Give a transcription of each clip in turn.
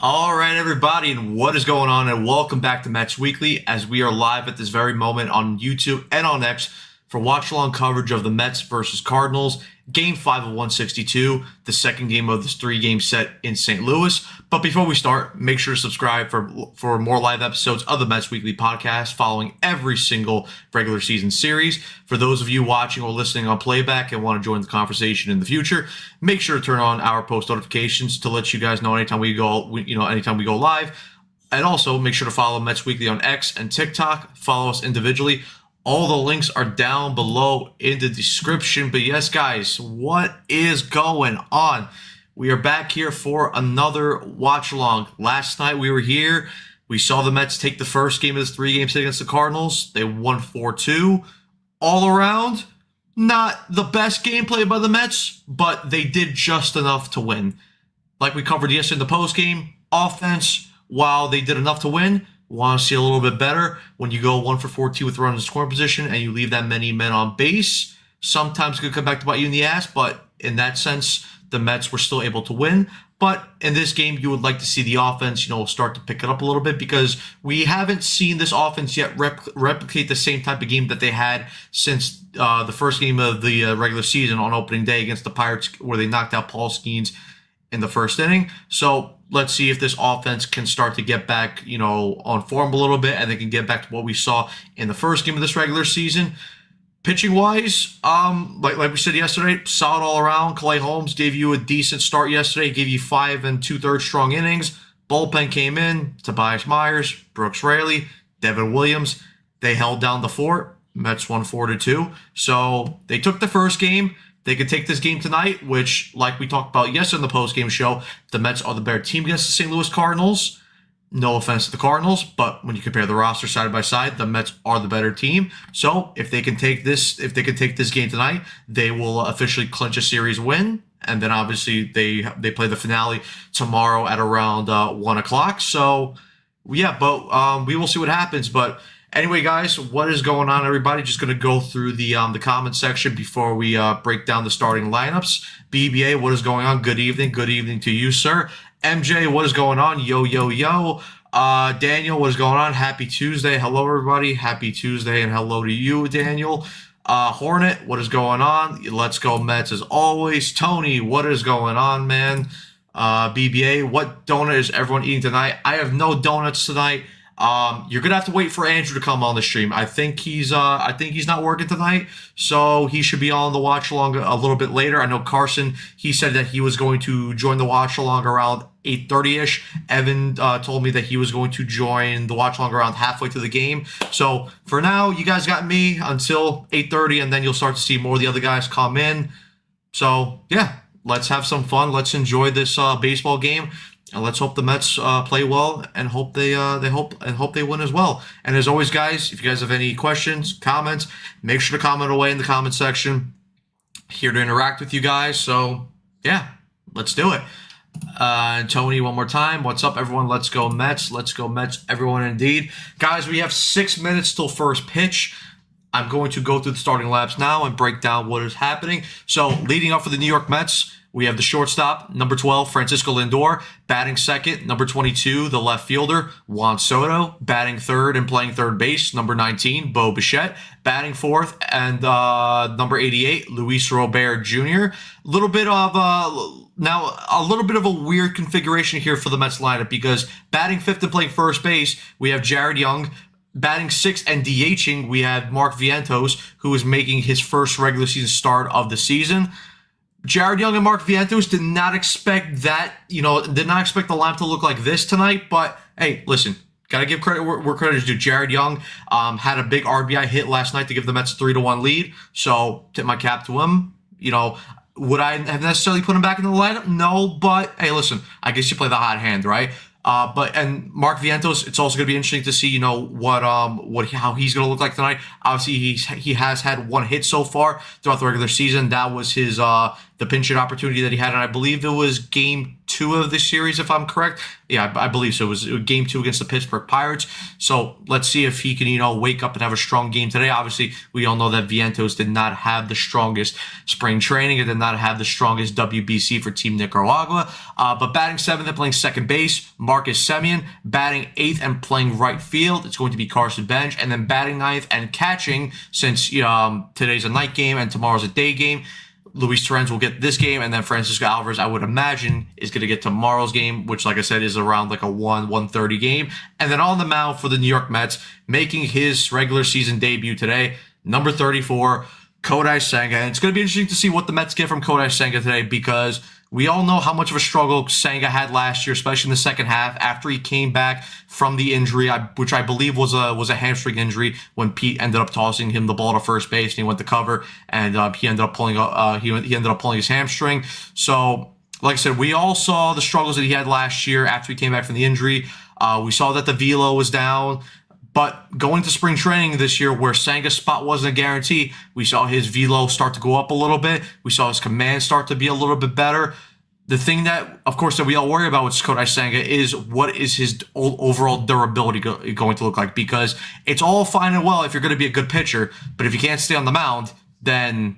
All right, everybody, and what is going on? And welcome back to Mets Weekly as we are live at this very moment on YouTube and on X for watch-along coverage of the Mets versus Cardinals, Game 5 of 162, the second game of this three-game set in St. Louis. But before we start, make sure to subscribe for more live episodes of the Mets Weekly podcast following every single regular season series. For those of you watching or listening on playback and want to join the conversation in the future, make sure to turn on our post notifications to let you guys know anytime we go live. And also make sure to follow Mets Weekly on X and TikTok. Follow us individually. All the links are down below in the description. But yes, guys, what is going on? We are back here for another watch-along. Last night we were here. We saw the Mets take the first game of this three-game set against the Cardinals. They won 4-2. All around, not the best gameplay by the Mets, but they did just enough to win. Like we covered yesterday in the postgame, offense, while they did enough to win, want to see a little bit better. When you go 1 for 14 with runners in scoring position and you leave that many men on base, sometimes it could come back to bite you in the ass, but in that sense, the Mets were still able to win. But in this game, you would like to see the offense, start to pick it up a little bit because we haven't seen this offense yet replicate the same type of game that they had since the first game of the regular season on opening day against the Pirates, where they knocked out Paul Skeens in the first inning. So let's see if this offense can start to get back, on form a little bit, and they can get back to what we saw in the first game of this regular season. Pitching wise, like we said yesterday, solid all around. Clay Holmes gave you a decent start yesterday, gave you 5 2/3 strong innings. Bullpen came in, Tobias Myers, Brooks Raley, Devin Williams. They held down the fort. Mets won 4-2. So they took the first game. They could take this game tonight, which, like we talked about yesterday in the post-game show, the Mets are the better team against the St. Louis Cardinals. No offense to the Cardinals, but when you compare the roster side by side, the Mets are the better team. So if they can take this game tonight, they will officially clinch a series win. And then obviously they play the finale tomorrow at around 1 o'clock. So yeah, but we will see what happens. But anyway, guys, what is going on, everybody? Just going to go through the comment section before we break down the starting lineups. BBA, what is going on? Good evening. Good evening to you, sir. MJ, what is going on? Yo, yo, yo. Daniel, what is going on? Happy Tuesday. Hello, everybody. Happy Tuesday, and hello to you, Daniel. Hornet, what is going on? Let's go Mets as always. Tony, what is going on, man? BBA, what donut is everyone eating tonight? I have no donuts tonight. You're gonna have to wait for Andrew to come on the stream. I think he's not working tonight, so he should be on the watch along a little bit later. I know Carson, he said that he was going to join the watch along around 8:30ish. Evan told me that he was going to join the watch along around halfway through the game. So for now, you guys got me until 8:30, and then you'll start to see more of the other guys come in. So yeah, let's have some fun. Let's enjoy this baseball game. And let's hope the Mets play well, and hope they win as well. And as always, guys, if you guys have any questions, comments, make sure to comment away in the comment section. Here to interact with you guys. So yeah, let's do it. Tony, one more time. What's up, everyone? Let's go Mets. Let's go Mets, everyone, indeed. Guys, we have 6 minutes till first pitch. I'm going to go through the starting laps now and break down what is happening. So leading up for the New York Mets, we have the shortstop, number 12, Francisco Lindor. Batting second, number 22, the left fielder, Juan Soto. Batting third and playing third base, number 19, Bo Bichette. Batting fourth and number 88, Luis Robert Jr. A little bit of a weird configuration here for the Mets lineup because batting fifth and playing first base, we have Jared Young. Batting sixth and DHing, we have Mark Vientos, who is making his first regular season start of the season. Jared Young and Mark Vientos did not expect the lineup to look like this tonight, but hey, listen, gotta give credit where credit is due. Jared Young had a big RBI hit last night to give the Mets a 3-1 lead, so tip my cap to him. Would I have necessarily put him back in the lineup? No, but hey, listen, I guess you play the hot hand, right? And Mark Vientos, it's also going to be interesting to see, how he's going to look like tonight. Obviously, he has had one hit so far throughout the regular season. That was his the pinch hit opportunity that he had, and I believe it was game 2 of this series, if I'm correct. Yeah, I believe so. It was game 2 against the Pittsburgh Pirates. So let's see if he can, wake up and have a strong game today. Obviously, we all know that Vientos did not have the strongest spring training. It did not have the strongest WBC for Team Nicaragua. But batting 7th and playing second base, Marcus Semien. Batting 8th and playing right field, it's going to be Carson Bench. And then batting 9th and catching, since today's a night game and tomorrow's a day game, Luis Torrens will get this game, and then Francisco Alvarez, I would imagine, is going to get tomorrow's game, which, like I said, is around like a 1:30 game. And then on the mound for the New York Mets, making his regular season debut today, number 34, Kodai Senga. And it's going to be interesting to see what the Mets get from Kodai Senga today, because we all know how much of a struggle Senga had last year, especially in the second half after he came back from the injury, which I believe was a hamstring injury, when Pete ended up tossing him the ball to first base and he went to cover, and he ended up pulling his hamstring. So, like I said, we all saw the struggles that he had last year after he came back from the injury. We saw that the velo was down. But going to spring training this year, where Senga's spot wasn't a guarantee, we saw his velo start to go up a little bit. We saw his command start to be a little bit better. The thing that, of course, that we all worry about with Kodai Senga is what is his overall durability going to look like? Because it's all fine and well if you're going to be a good pitcher, but if you can't stay on the mound, then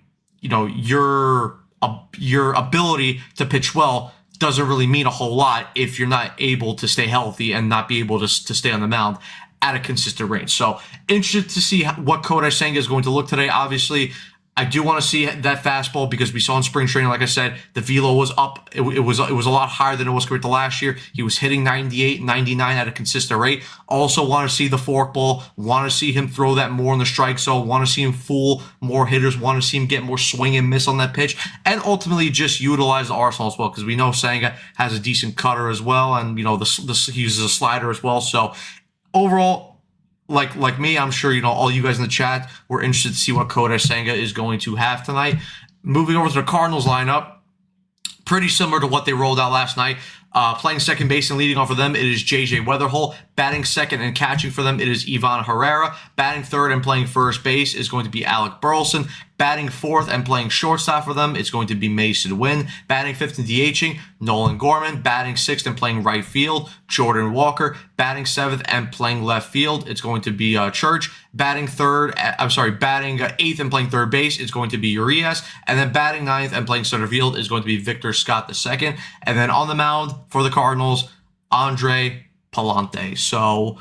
your ability to pitch well doesn't really mean a whole lot if you're not able to stay healthy and not be able to stay on the mound at a consistent range. So interested to see what Kodai Senga is going to look today. Obviously, I do want to see that fastball, because we saw in spring training, like I said, the velo was up. It was a lot higher than it was compared to last year. He was hitting 98, 99 at a consistent rate. Also want to see the forkball. Want to see him throw that more in the strike zone. Want to see him fool more hitters. Want to see him get more swing and miss on that pitch. And ultimately just utilize the arsenal as well, because we know Senga has a decent cutter as well, and he uses a slider as well. So overall, like me, I'm sure all you guys in the chat were interested to see what Kodai Senga is going to have tonight. Moving over to the Cardinals lineup, pretty similar to what they rolled out last night. Playing second base and leading off for them, it is J.J. Weatherall. Batting second and catching for them, it is Ivan Herrera. Batting third and playing first base is going to be Alec Burleson. Batting fourth and playing shortstop for them, it's going to be Mason Wynn. Batting fifth and DHing, Nolan Gorman. Batting sixth and playing right field, Jordan Walker. Batting seventh and playing left field, it's going to be Church. Batting eighth and playing third base, it's going to be Urias. And then batting ninth and playing center field is going to be Victor Scott II. And then on the mound for the Cardinals, Andre Palante. So,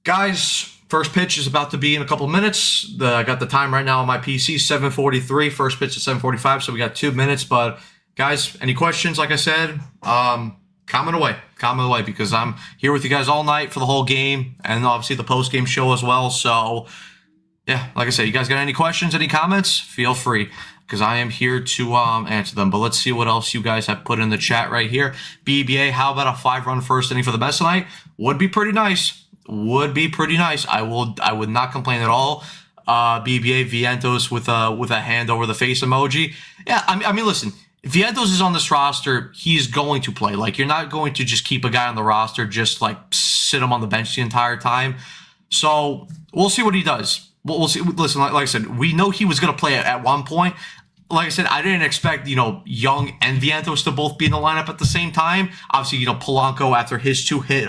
guys, first pitch is about to be in a couple minutes. I got the time right now on my PC, 7:43. First pitch at 7:45, so we got 2 minutes. But, guys, any questions, like I said, comment away, because I'm here with you guys all night for the whole game, and obviously the post-game show as well. So, yeah, like I said, you guys got any questions, any comments? Feel free, because I am here to answer them. But let's see what else you guys have put in the chat right here. BBA, how about a 5-run first inning for the Mets tonight? Would be pretty nice. I would not complain at all. BBA Vientos with a hand over the face emoji. Yeah, I mean, listen, Vientos is on this roster. He's going to play. Like, you're not going to just keep a guy on the roster, just like sit him on the bench the entire time. So we'll see what he does. We'll see. Listen, like I said, we know he was going to play at one point. Like I said, I didn't expect, Young and Vientos to both be in the lineup at the same time. Obviously, Polanco, after his two hit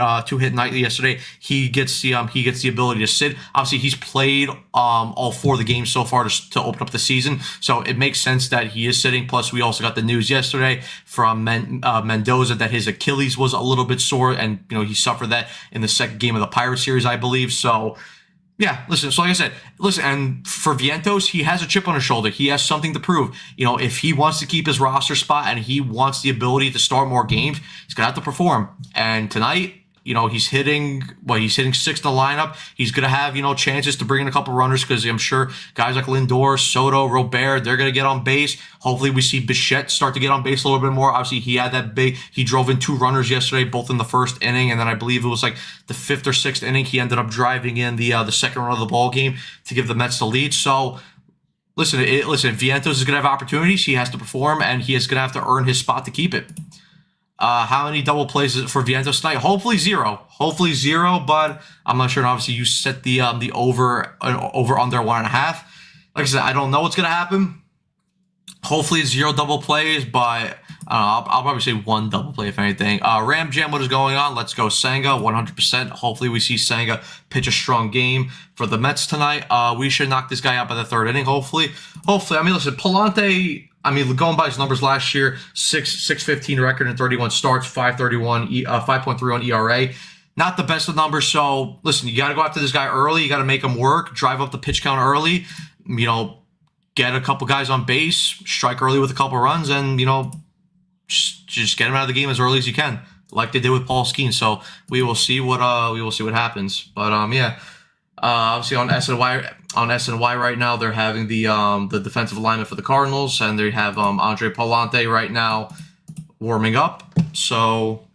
night yesterday, he gets the ability to sit. Obviously, he's played all 4 of the games so far to open up the season, so it makes sense that he is sitting. Plus, we also got the news yesterday from Mendoza that his Achilles was a little bit sore, and he suffered that in the second game of the Pirates series, I believe. So, yeah, listen, so like I said, and for Vientos, he has a chip on his shoulder. He has something to prove. If he wants to keep his roster spot and he wants the ability to start more games, he's going to have to perform. And tonight, he's hitting 6th in the lineup. He's going to have, chances to bring in a couple runners, because I'm sure guys like Lindor, Soto, Robert, they're going to get on base. Hopefully we see Bichette start to get on base a little bit more. Obviously, he drove in 2 runners yesterday, both in the first inning, and then I believe it was like the 5th or 6th inning, he ended up driving in the second run of the ball game to give the Mets the lead. So, listen, Vientos is going to have opportunities. He has to perform, and he is going to have to earn his spot to keep it. How many double plays is it for Vientos tonight? Hopefully zero, but I'm not sure. And obviously, you set the over under 1.5. Like I said, I don't know what's going to happen. Hopefully 0 double plays, but I'll probably say 1 double play if anything. Ram Jam, what is going on? Let's go Senga, 100%. Hopefully we see Senga pitch a strong game for the Mets tonight. We should knock this guy out by the 3rd inning, hopefully. I mean, listen, Palante, I mean, going by his numbers last year, 6.15 record and 31 starts, 5.31 ERA. Not the best of numbers, so listen, you got to go after this guy early. You got to make him work, drive up the pitch count early, get a couple guys on base, strike early with a couple runs, and, just get him out of the game as early as you can, like they did with Paul Skeens. So we will see what happens. But obviously on SNY right now, they're having the defensive alignment for the Cardinals, and they have Andre Palante right now warming up. So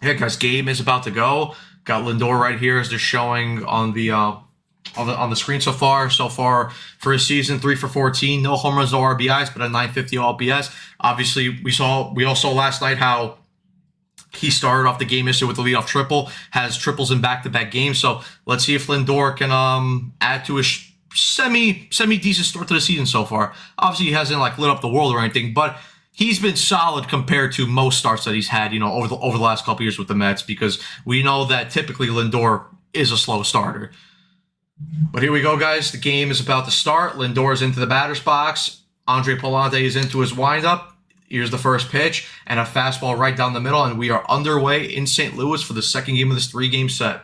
yeah, guys, game is about to go. Got Lindor right here as they're showing on the screen so far. So far for his season, 3 for 14, no home runs, no RBIs, but a 950 OPS. Obviously, we all saw last night how he started off the game yesterday with the leadoff triple, has triples in back-to-back games. So let's see if Lindor can add to his semi-decent start to the season so far. Obviously, he hasn't lit up the world or anything, but he's been solid compared to most starts that he's had, over the last couple years with the Mets, because we know that typically Lindor is a slow starter. But here we go, guys. The game is about to start. Lindor is into the batter's box. Andre Palante is into his windup. Here's the first pitch, and a fastball right down the middle, and we are underway in St. Louis for the second game of this 3-game set.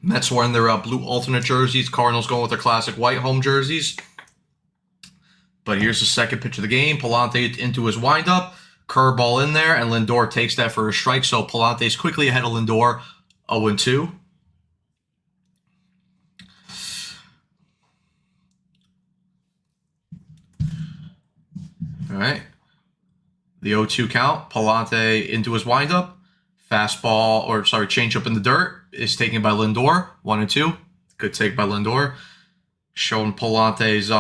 Mets wearing their blue alternate jerseys. Cardinals going with their classic white home jerseys. But here's the second pitch of the game. Palante into his windup. Curveball in there, and Lindor takes that for a strike. So Palante is quickly ahead of Lindor, 0-2. All right. The 0-2 count. Palante into his windup. Changeup in the dirt is taken by Lindor, 1-2. Good take by Lindor. Showing Palante's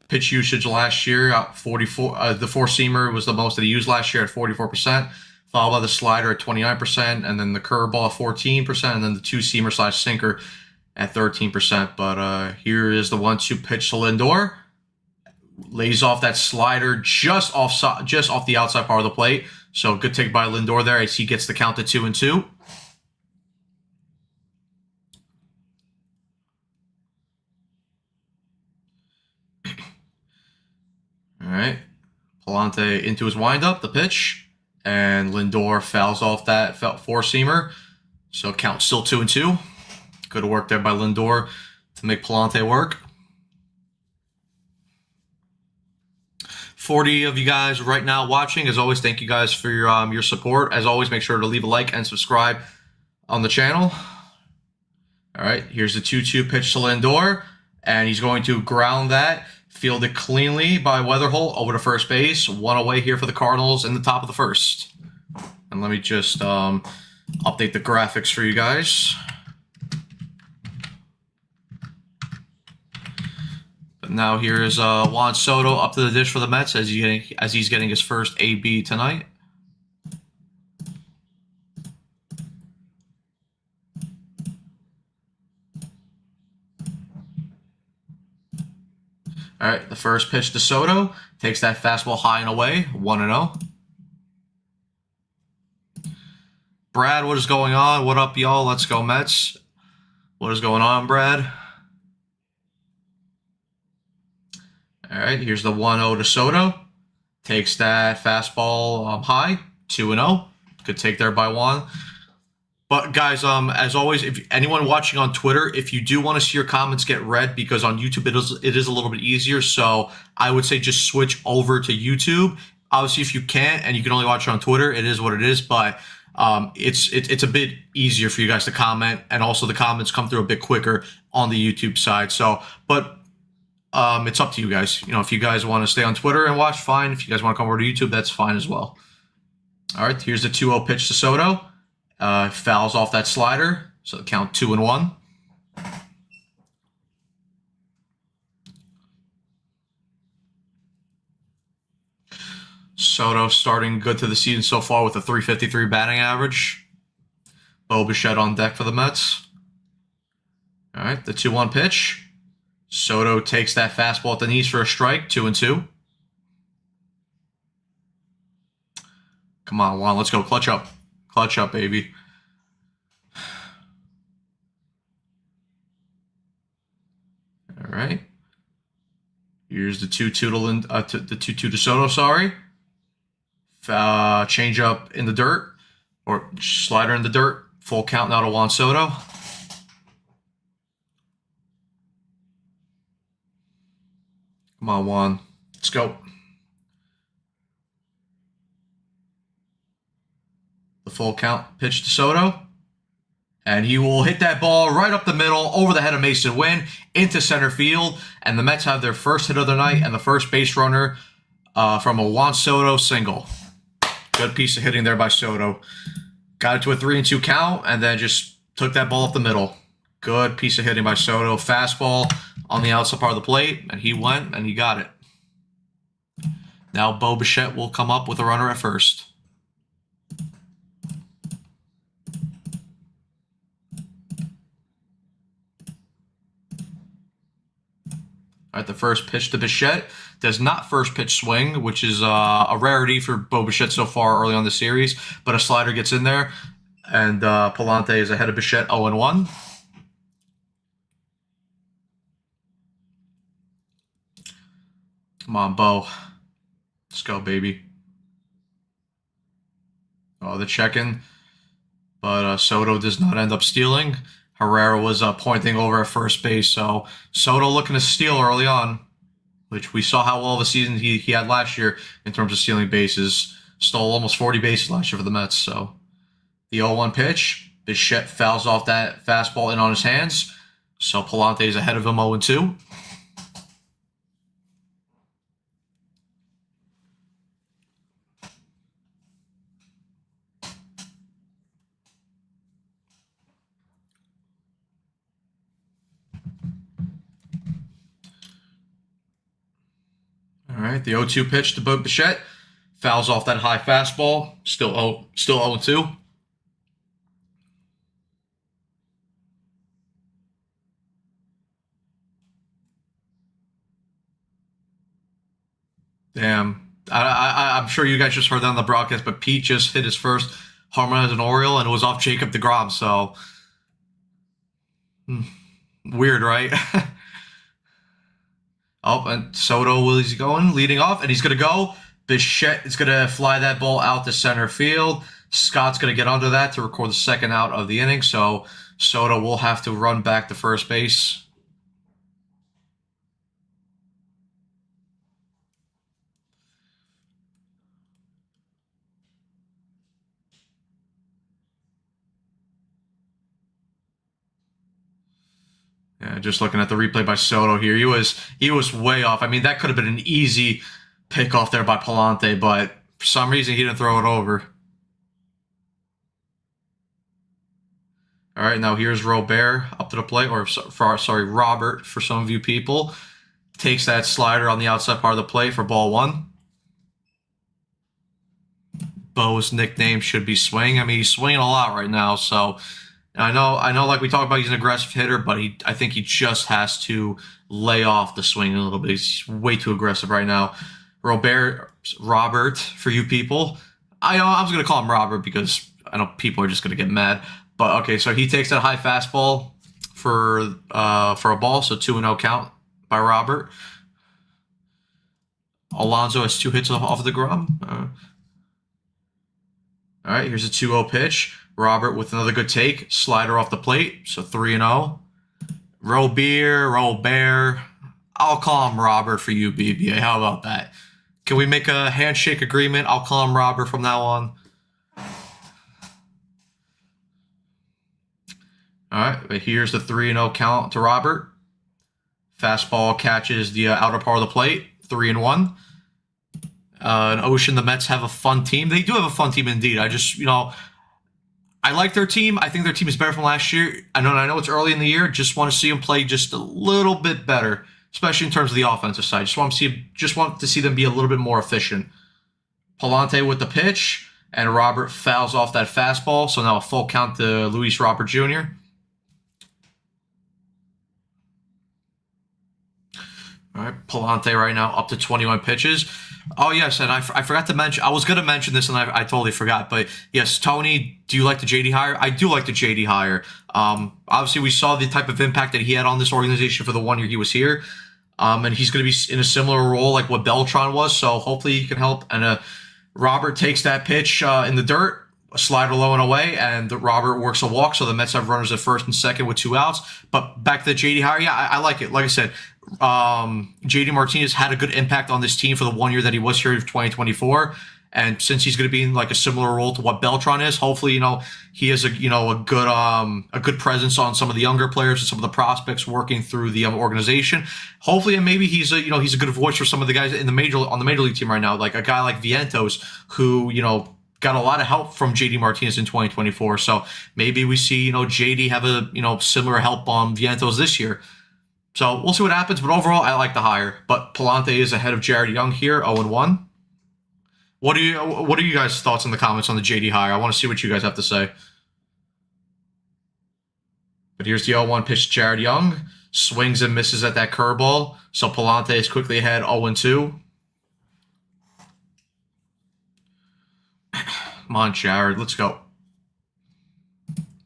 pitch usage last year, 44. The four-seamer was the most that he used last year at 44%, followed by the slider at 29%, and then the curveball at 14%, and then the two-seamer / sinker at 13%. But here is the 1-2 pitch to Lindor. Lays off that slider just off the outside part of the plate. So good take by Lindor there as he gets the count to 2-2. All right. Palante into his windup, the pitch, and Lindor fouls off that four-seamer. So count still 2-2. Good work there by Lindor to make Palante work. 40 of you guys right now watching. As always, thank you guys for your support. As always, make sure to leave a like and subscribe on the channel. All right, here's the 2-2 pitch to Lindor, and he's going to ground that, field it cleanly by Weatherholt over to first base. One away here for the Cardinals in the top of the first. And let me just update the graphics for you guys. But now here is Juan Soto up to the dish for the Mets as he's getting his first AB tonight. All right, the first pitch to Soto takes that fastball high and away, 1-0. Brad, what is going on? What up, y'all? Let's go Mets. What is going on, Brad? All right, here's the 1-0 to Soto. Takes that fastball high, 2-0. Good take there by Juan. But guys, as always, if anyone watching on Twitter, if you do want to see your comments get read, because on YouTube it is a little bit easier, so I would say just switch over to YouTube. Obviously, if you can't and you can only watch it on Twitter, it is what it is. But it's a bit easier for you guys to comment, and also the comments come through a bit quicker on the YouTube side. So, but it's up to you guys. If you guys want to stay on Twitter and watch, fine. If you guys want to come over to YouTube, that's fine as well. All right, here's the 2-0 pitch to Soto. Fouls off that slider, so count 2-1. Soto starting good to the season so far with a .353 batting average. Bo Bichette on deck for the Mets. All right, the 2-1 pitch. Soto takes that fastball at the knees for a strike, 2-2. Come on, Juan, let's go. Clutch up. Clutch up, baby. All right. Here's the 2-2 to Soto, sorry. Change up in the dirt, or slider in the dirt. Full count now to Juan Soto. Come on, Juan. Let's go. The full count pitch to Soto. And he will hit that ball right up the middle, over the head of Mason Wynn, into center field. And the Mets have their first hit of the night and the first base runner from a Juan Soto single. Good piece of hitting there by Soto. Got it to a 3-2 count, and then just took that ball up the middle. Good piece of hitting by Soto. Fastball on the outside part of the plate, and he went, and he got it. Now Bo Bichette will come up with a runner at first. All right, the first pitch to Bichette does not first pitch swing, which is a rarity for Bo Bichette so far early on the series. But a slider gets in there, and Palante is ahead of Bichette 0-1. Come on, Bo. Let's go, baby. Oh, the check-in. But Soto does not end up stealing. Herrera was pointing over at first base, so Soto looking to steal early on, which we saw how well of a season he had last year in terms of stealing bases. Stole almost 40 bases last year for the Mets, so the 0-1 pitch. Bichette fouls off that fastball in on his hands, so Palante is ahead of him 0-2. All right, the 0-2 pitch to Bichette. Fouls off that high fastball. Still 0-2. Damn. I'm sure you guys just heard that on the broadcast, but Pete just hit his first home run as an Oriole, and it was off Jacob deGrom, so weird, right? Oh, and Soto is going, leading off, and he's going to go. Bichette is going to fly that ball out to center field. Scott's going to get under that to record the second out of the inning, so Soto will have to run back to first base. Yeah, just looking at the replay by Soto here, he was way off. I mean, that could have been an easy pick off there by Palante, but for some reason he didn't throw it over. All right, now here's Robert up to the plate, or sorry, Robert for some of you people. Takes that slider on the outside part of the plate for ball 1. Bo's nickname should be Swing. I mean, he's swinging a lot right now, so I know. Like we talked about, he's an aggressive hitter, but I think he just has to lay off the swing a little bit. He's way too aggressive right now. Robert, for you people, I was gonna call him Robert because I know people are just gonna get mad. But okay, so he takes that high fastball for a ball, so 2-0 count by Robert. Alonso has 2 hits off the DeGrom. All right, here's a 2-0 pitch. Robert with another good take. Slider off the plate, so 3-0. Robert. I'll call him Robert for you, BBA. How about that? Can we make a handshake agreement? I'll call him Robert from now on. All right, but here's the 3-0 count to Robert. Fastball catches the outer part of the plate, 3-1. In Ocean, the Mets have a fun team. They do have a fun team indeed. I just, I like their team. I think their team is better from last year. I know it's early in the year. Just want to see them play just a little bit better, especially in terms of the offensive side. Just want to see them be a little bit more efficient. Palante with the pitch, and Robert fouls off that fastball. So now a full count to Luis Robert Jr. All right, Palante right now up to 21 pitches. Oh, yes, and I forgot to mention, I was going to mention this and I totally forgot, but yes, Tony, do you like the JD hire? I do like the JD hire. Obviously, we saw the type of impact that he had on this organization for the 1 year he was here, and he's going to be in a similar role like what Beltran was, so hopefully he can help. And Robert takes that pitch in the dirt, a slider low and away, and Robert works a walk, so the Mets have runners at first and second with 2 outs. But back to the JD hire, yeah, I like it. Like I said, JD Martinez had a good impact on this team for the 1 year that he was here in 2024. And since he's going to be in like a similar role to what Beltran is, hopefully, he has a good presence on some of the younger players and some of the prospects working through the organization. Hopefully, and maybe he's a good voice for some of the guys in the major league team right now, like a guy like Vientos, who got a lot of help from JD Martinez in 2024. So maybe we see JD have a similar help on Vientos this year. So we'll see what happens, but overall, I like the hire. But Palante is ahead of Jared Young here, 0-1. What are you guys' thoughts in the comments on the JD hire? I want to see what you guys have to say. But here's the 0-1 pitch to Jared Young. Swings and misses at that curveball. So Palante is quickly ahead, 0-2. Come on, Jared. Let's go.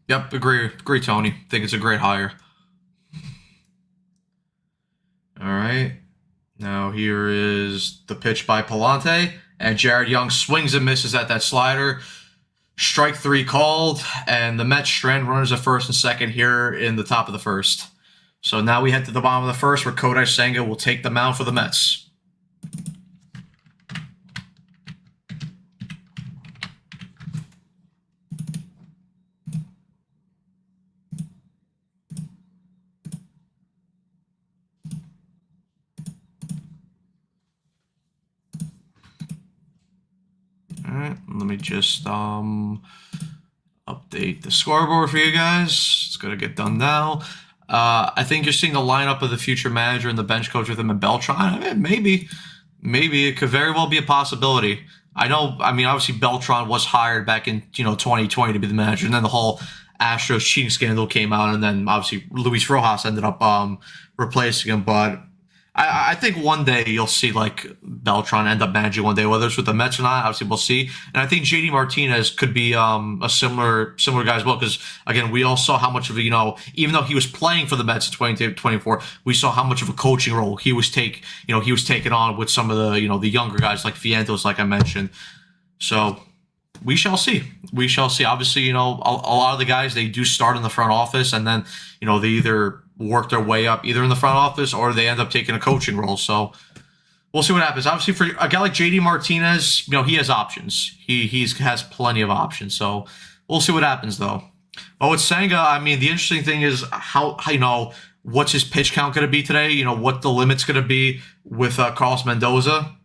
Yep, agree, Tony. Think it's a great hire. All right. Now here is the pitch by Palante. And Jared Young swings and misses at that slider. Strike 3 called. And the Mets strand runners at first and second here in the top of the first. So now we head to the bottom of the first where Kodai Senga will take the mound for the Mets. Alright, let me just update the scoreboard for you guys. It's going to get done now. I think you're seeing the lineup of the future manager and the bench coach with him and Beltran. I mean, maybe it could very well be a possibility. Obviously Beltran was hired back in 2020 to be the manager, and then the whole Astros cheating scandal came out, and then obviously Luis Rojas ended up replacing him. But I think one day you'll see like Beltran end up managing one day, whether it's with the Mets or not. Obviously, we'll see. And I think JD Martinez could be a similar guy as well, because again, we all saw how much of even though he was playing for the Mets in 2024, we saw how much of a coaching role he was taking on with some of the the younger guys like Vientos, like I mentioned. So we shall see. Obviously, a lot of the guys, they do start in the front office, and then they either work their way up either in the front office or they end up taking a coaching role. So we'll see what happens. Obviously, for a guy like JD Martinez, he has options. He has plenty of options. So we'll see what happens, though. But with Senga, the interesting thing is how what's his pitch count going to be today? What the limit's going to be with Carlos Mendoza.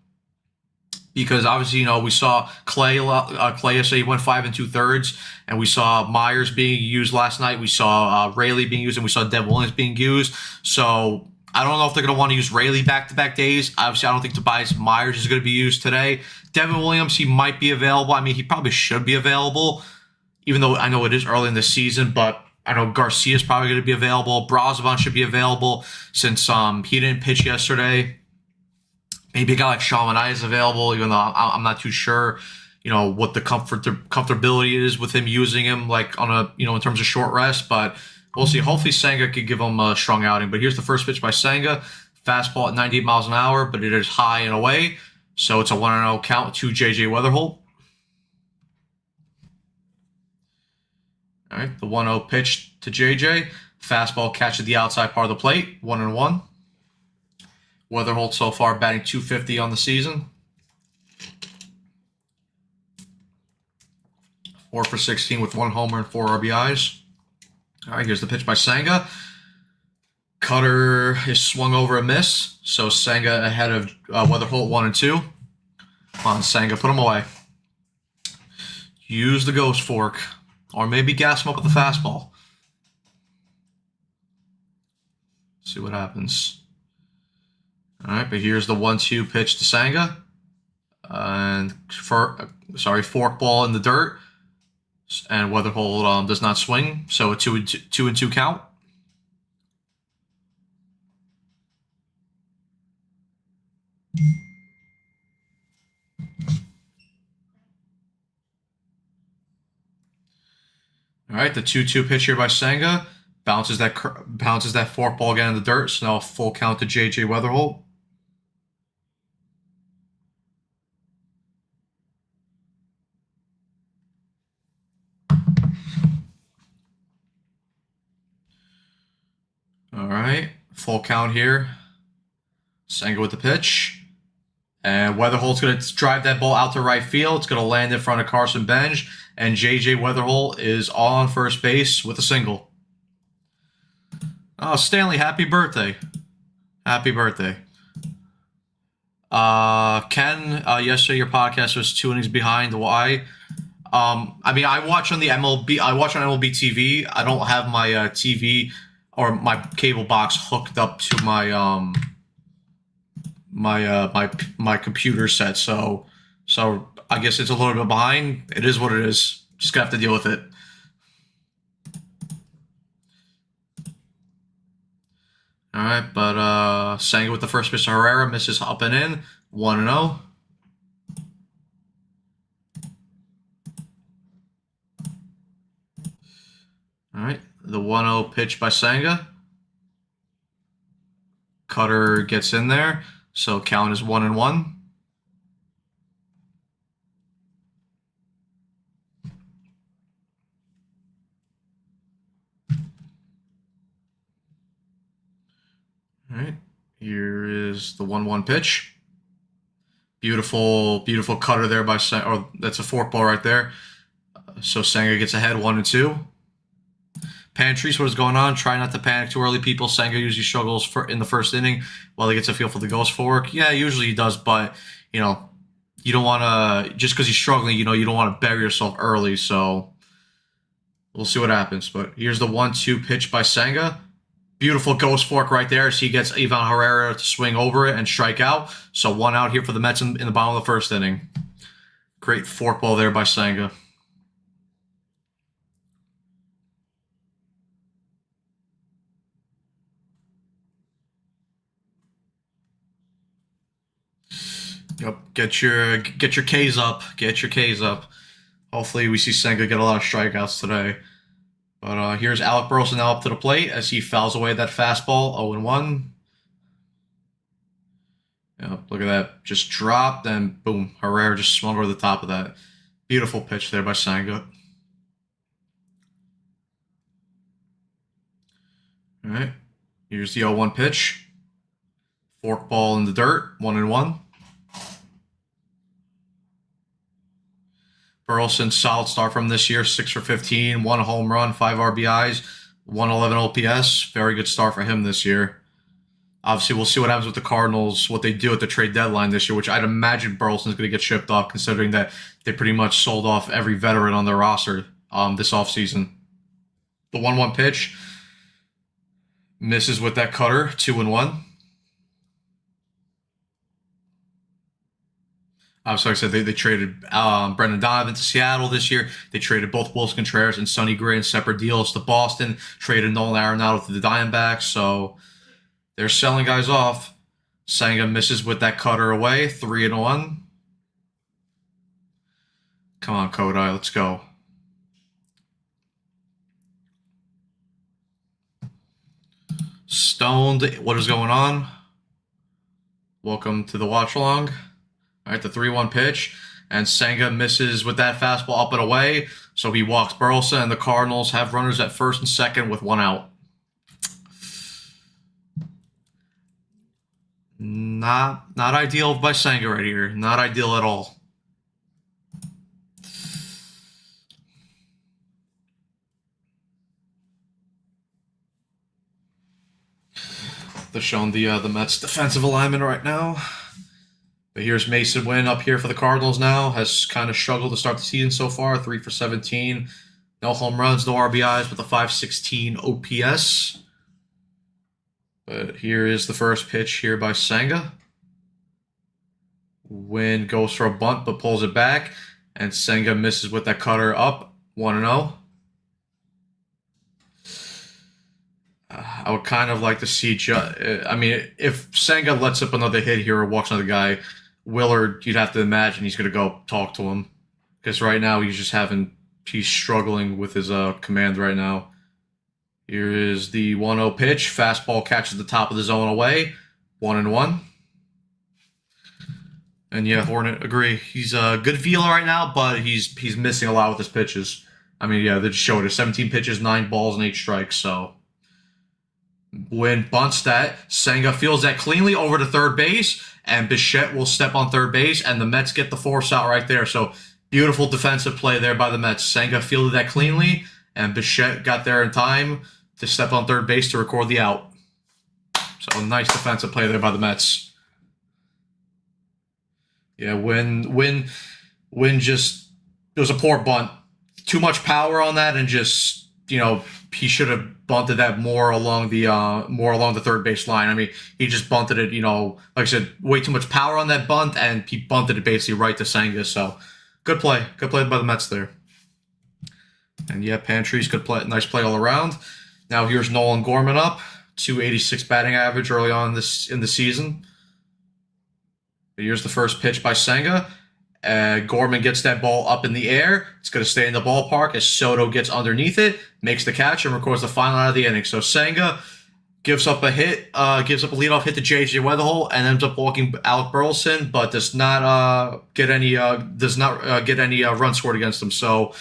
Because obviously, we saw Clay yesterday, he went 5 2/3, and we saw Myers being used last night. We saw Rayleigh being used, and we saw Devin Williams being used. So I don't know if they're going to want to use Rayleigh back-to-back days. Obviously, I don't think Tobias Myers is going to be used today. Devin Williams, he might be available. He probably should be available, even though I know it is early in the season, but I know Garcia's probably going to be available. Brazovan should be available since he didn't pitch yesterday. Maybe a guy like Sean Manaea is available, even though I'm not too sure, what the comfortability is with him using him like on a, in terms of short rest. But we'll see. Hopefully Senga could give him a strong outing. But here's the first pitch by Senga. Fastball at 98 miles an hour, but it is high and away. So it's a 1-0 count to J.J. Weatherholt. All right, the 1-0 pitch to J.J. Fastball catches the outside part of the plate, 1-1. Weatherholt so far batting .250 on the season. 4 for 16 with 1 homer and 4 RBIs. All right, here's the pitch by Senga. Cutter is swung over a miss, so Senga ahead of Weatherholt 1-2. Come on, Senga, put him away. Use the ghost fork, or maybe gas him up with the fastball. See what happens. All right, but here's the 1-2 pitch to Senga. And fork ball in the dirt. And Weatherholt does not swing, so a 2-2 count. All right, the 2-2 pitch here by Senga. Bounces that forkball again in the dirt. So now a full count to J.J. Weatherholt. All right, full count here. Senga with the pitch. And Weatherholt's going to drive that ball out to right field. It's going to land in front of Carson Benj. And J.J. Weatherholt is all on first base with a single. Oh, Stanley, happy birthday. Happy birthday. Ken, yesterday your podcast was 2 innings behind. Why? I mean, I watch on the MLB. I watch on MLB TV. I don't have my TV or my cable box hooked up to my my computer set. So I guess it's a little bit behind. It is what it is. Just gonna have to deal with it. All right, but Senga with the first pitch to Herrera, misses up and in, 1-0. All right, the 1-0 pitch by Senga. Cutter gets in there, so count is 1-1. All right, here is the 1-1 pitch. Beautiful cutter there by Senga. Oh, that's a forkball right there. So Senga gets ahead 1-2. Pantries, what is going on? Try not to panic too early, people. Senga usually struggles in the first inning while he gets a feel for the ghost fork. Yeah, usually he does, but, you know, you don't want to, just because he's struggling, you know, you don't want to bury yourself early, so we'll see what happens. But here's the 1-2 pitch by Senga. Beautiful ghost fork right there as he gets Ivan Herrera to swing over it and strike out. So 1 out here for the Mets in the bottom of the first inning. Great forkball there by Senga. Yep, get your K's up. Get your K's up. Hopefully we see Senga get a lot of strikeouts today. But here's Alec Burleson now up to the plate as he fouls away that fastball, 0-1. Yep, look at that. Just dropped and boom, Herrera just swung over the top of that. Beautiful pitch there by Senga. All right, here's the 0-1 pitch. Forkball in the dirt, 1-1. Burleson, solid start from this year, 6 for 15, 1 home run, 5 RBIs, 111 OPS. Very good start for him this year. Obviously, we'll see what happens with the Cardinals, what they do at the trade deadline this year, which I'd imagine Burleson's going to get shipped off, considering that they pretty much sold off every veteran on their roster this offseason. The 1-1 pitch misses with that cutter, 2-1. So like I said, they traded Brendan Donovan to Seattle this year. They traded both Wilson Contreras and Sonny Gray in separate deals to Boston. Traded Nolan Arenado to the Diamondbacks. So they're selling guys off. Senga misses with that cutter away, 3-1. Come on, Kodai, let's go. Stoned, what is going on? Welcome to the watch along. All right, the 3-1 pitch, and Senga misses with that fastball up and away, so he walks Burleson, and the Cardinals have runners at first and second with 1 out. Not ideal by Senga right here. Not ideal at all. They're showing the Mets defensive alignment right now. But here's Mason Wynn up here for the Cardinals now. Has kind of struggled to start the season so far. 3 for 17. No home runs, no RBIs with a 516 OPS. But here is the first pitch here by Senga. Wynn goes for a bunt but pulls it back. And Senga misses with that cutter up. 1-0. I would kind of like to see. I mean, if Senga lets up another hit here or walks another guy, Willard, you'd have to imagine he's going to go talk to him because right now he's struggling with his command right now. Here is the 1-0 pitch. Fastball catches the top of the zone away. 1-1. And yeah, Hornet, agree. He's a good feeler right now, but he's missing a lot with his pitches. I mean, yeah, they just showed it. 17 pitches, 9 balls, and 8 strikes. So when bunts that, Senga feels that cleanly over to third base, and Bichette will step on third base, and the Mets get the force out right there. So beautiful defensive play there by the Mets. Senga fielded that cleanly, and Bichette got there in time to step on third base to record the out. So nice defensive play there by the Mets. Yeah, when just it was a poor bunt. Too much power on that, and just he should have bunted that more along the third base line. I mean, he just bunted it. Like I said, way too much power on that bunt, and he bunted it basically right to Senga. So good play by the Mets there. And yeah, Pantries, good play, nice play all around. Now here's Nolan Gorman up, 286 batting average early on in the season. Here's the first pitch by Senga. Gorman gets that ball up in the air. It's going to stay in the ballpark as Soto gets underneath it, makes the catch, and records the final out of the inning. So Senga gives up a leadoff hit to J.J. Weatherholt, and ends up walking Alec Burleson, but does not get any runs scored against him. So,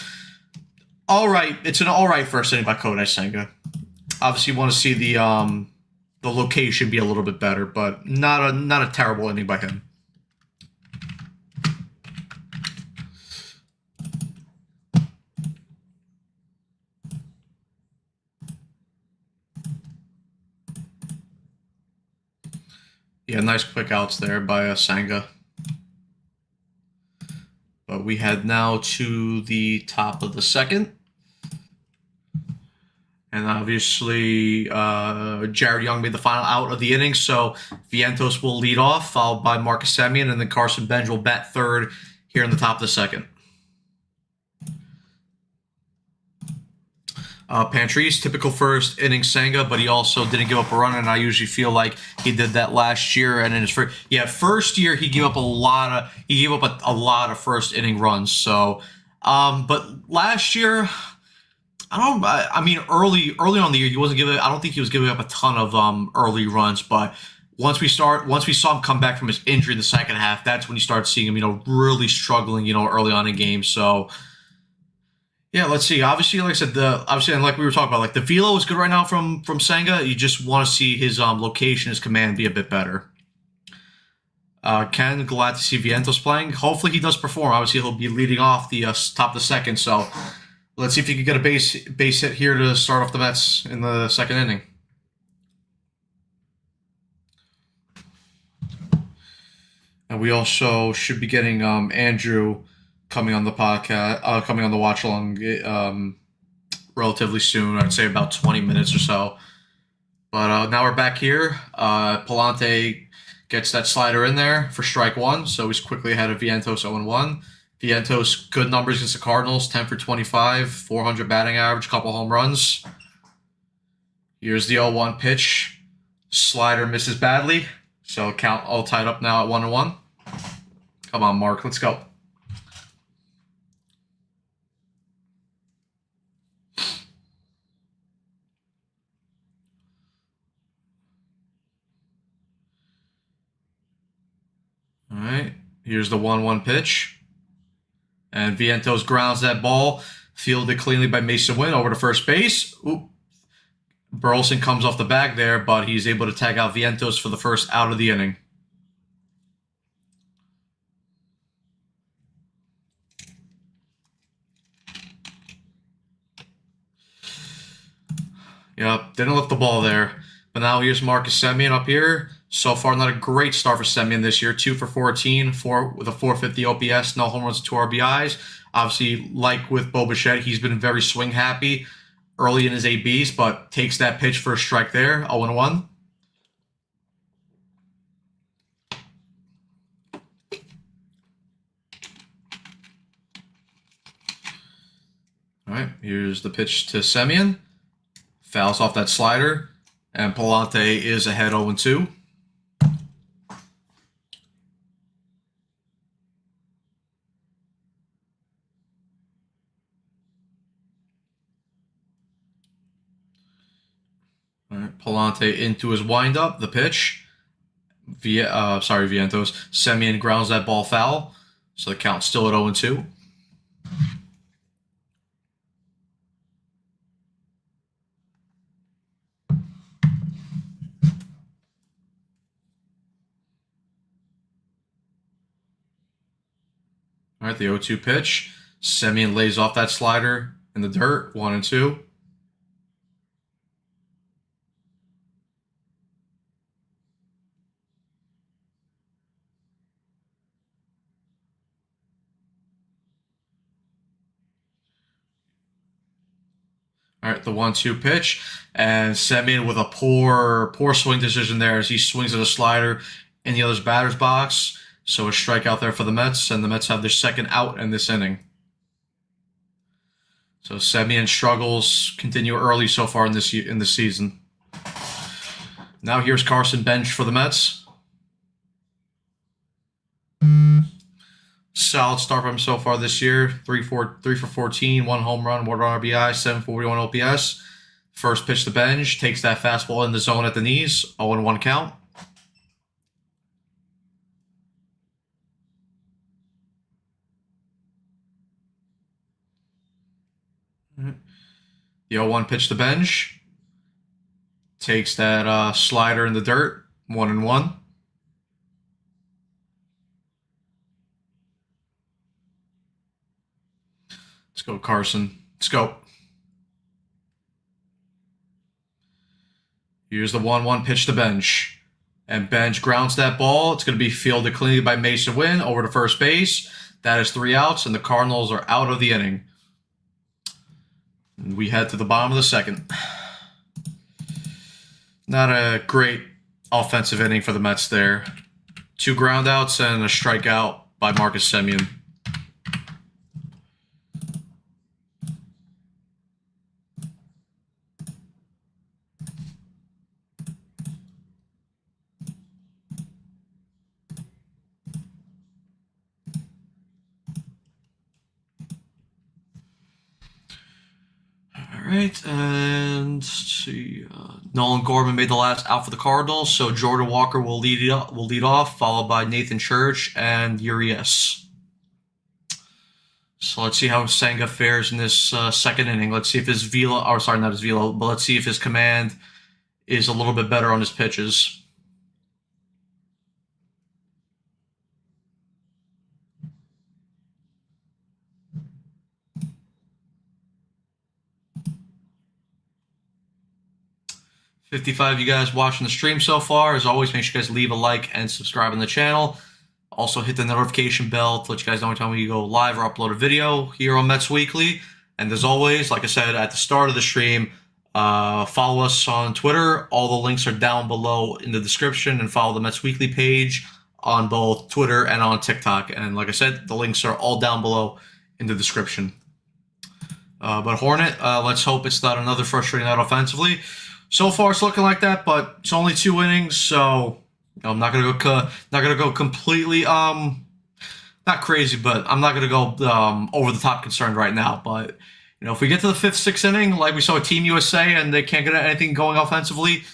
all right, it's an all right first inning by Kodai Senga. Obviously, you want to see the location be a little bit better, but not a terrible inning by him. Yeah, nice quick outs there by Senga. But we head now to the top of the second. And obviously, Jared Young made the final out of the inning, so Vientos will lead off, followed by Marcus Semien, and then Carson Benj will bat third here in the top of the second. Pantries, typical first inning Senga, but he also didn't give up a run, and I usually feel like he did that last year. And in his first year he gave up a lot of first inning runs. So, but last year, I mean, early on in the year he wasn't giving. I don't think he was giving up a ton of early runs, but once we saw him come back from his injury in the second half, that's when you start seeing him, really struggling, early on in games. So. Yeah, let's see. Obviously, like I said, and like we were talking about, like the velo is good right now from Senga. You just want to see his location, his command be a bit better. Ken, glad to see Vientos playing. Hopefully, he does perform. Obviously, he'll be leading off the top of the second. So, let's see if he can get a base hit here to start off the Mets in the second inning. And we also should be getting Andrew coming on the podcast, coming on the watch along relatively soon. I'd say about 20 minutes or so. But now we're back here. Palante gets that slider in there for strike one, so he's quickly ahead of Vientos 0-1. Vientos, good numbers against the Cardinals, 10 for 25, 400 batting average, couple home runs. Here's the 0-1 pitch. Slider misses badly, so count all tied up now at 1-1. Come on, Mark, let's go. All right, here's the 1-1 pitch. And Vientos grounds that ball, fielded cleanly by Mason Wynn over to first base. Oop. Burleson comes off the bag there, but he's able to tag out Vientos for the first out of the inning. Yep, didn't lift the ball there. But now here's Marcus Semien up here. So far, not a great start for Semien this year. 2 for 14, with a 450 OPS, no home runs, 2 RBIs. Obviously, like with Bo Bichette, he's been very swing happy early in his ABs, but takes that pitch for a strike there, 0-1. All right, here's the pitch to Semien. Fouls off that slider. And Palante is ahead 0-2. All right, Palante into his windup, the pitch. Vientos. Semien grounds that ball foul, so the count's still at 0-2. All right, the 0-2 pitch. Semien lays off that slider in the dirt, 1-2. All right, the 1-2 pitch, and Semien with a poor swing decision there as he swings at a slider in the other's batter's box. So a strikeout there for the Mets, and the Mets have their second out in this inning. So Semien struggles continue early so far in this season. Now here's Carson Bench for the Mets. Solid start for him so far this year. 3 for 14, 1 home run, 1 RBI, 741 OPS. First pitch to Bench, takes that fastball in the zone at the knees, 0-1 count. The 0-1 pitch to Bench, takes that slider in the dirt, 1-1. Let's go, Carson. Let's go. Here's the 1-1 pitch to Bench. And Bench grounds that ball. It's going to be fielded cleanly by Mason Wynn over to first base. That is 3 outs, and the Cardinals are out of the inning. And we head to the bottom of the second. Not a great offensive inning for the Mets there. 2 groundouts and a strikeout by Marcus Semien. All right, and let's see. Nolan Gorman made the last out for the Cardinals, so Jordan Walker will lead off, followed by Nathan Church and Urias. So let's see how Senga fares in this second inning. Let's see if his velo, or sorry, not his velo, but let's see if his command is a little bit better on his pitches. $55 you guys watching the stream so far. As always, make sure you guys leave a like and subscribe on the channel. Also, hit the notification bell to let you guys know anytime we go live or upload a video here on Mets Weekly. And as always, like I said at the start of the stream, follow us on Twitter. All the links are down below in the description. And follow the Mets Weekly page on both Twitter and on TikTok. And like I said, the links are all down below in the description. But Hornet, let's hope it's not another frustrating night offensively. So far, it's looking like that, but it's only 2 innings, so I'm not gonna go completely not crazy, but I'm not gonna go over the top concerned right now. But if we get to the 5th, 6th inning, like we saw with Team USA, and they can't get anything going offensively,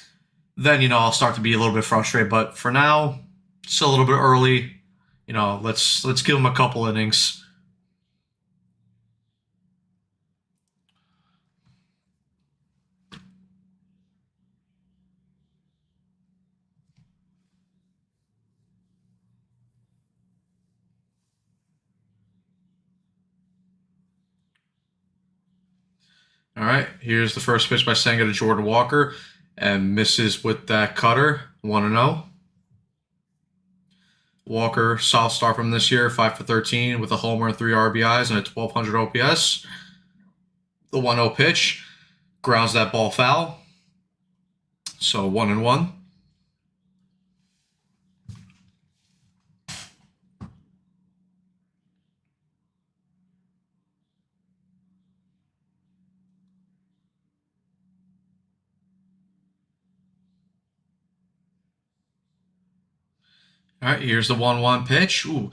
then I'll start to be a little bit frustrated. But for now, it's a little bit early. Let's give them a couple innings. All right, here's the first pitch by Senga to Jordan Walker, and misses with that cutter, 1-0. Walker, solid start from this year, 5 for 13 with a homer and 3 RBIs and a 1,200 OPS. The 1-0 pitch grounds that ball foul, so 1-1. All right, here's the 1-1 pitch. Ooh,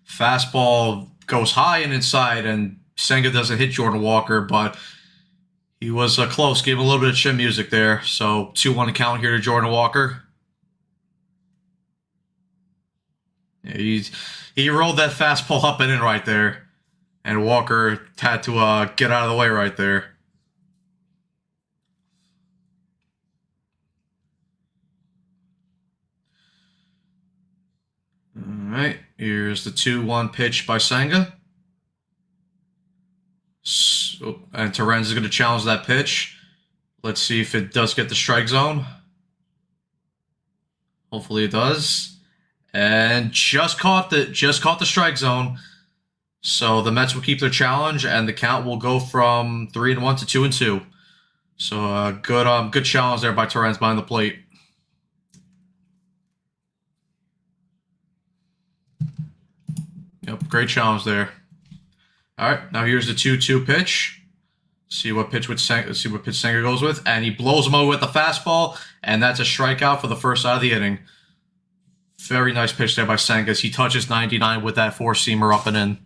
fastball goes high and inside, and Senga doesn't hit Jordan Walker, but he was close. Gave him a little bit of chin music there. So 2-1 count here to Jordan Walker. Yeah, he rolled that fastball up and in right there, and Walker had to get out of the way right there. All right, here's the 2-1 pitch by Senga. So, and Terens is going to challenge that pitch. Let's see if it does get the strike zone. Hopefully it does. And just caught the strike zone. So the Mets will keep their challenge, and the count will go from 3-1 to 2-2. So good challenge there by Terens behind the plate. Yep, great challenge there. All right, now here's the 2-2 pitch. See what pitch Senga goes with, and he blows him away with the fastball, and that's a strikeout for the first out of the inning. Very nice pitch there by Senga as he touches 99 with that four-seamer up and in.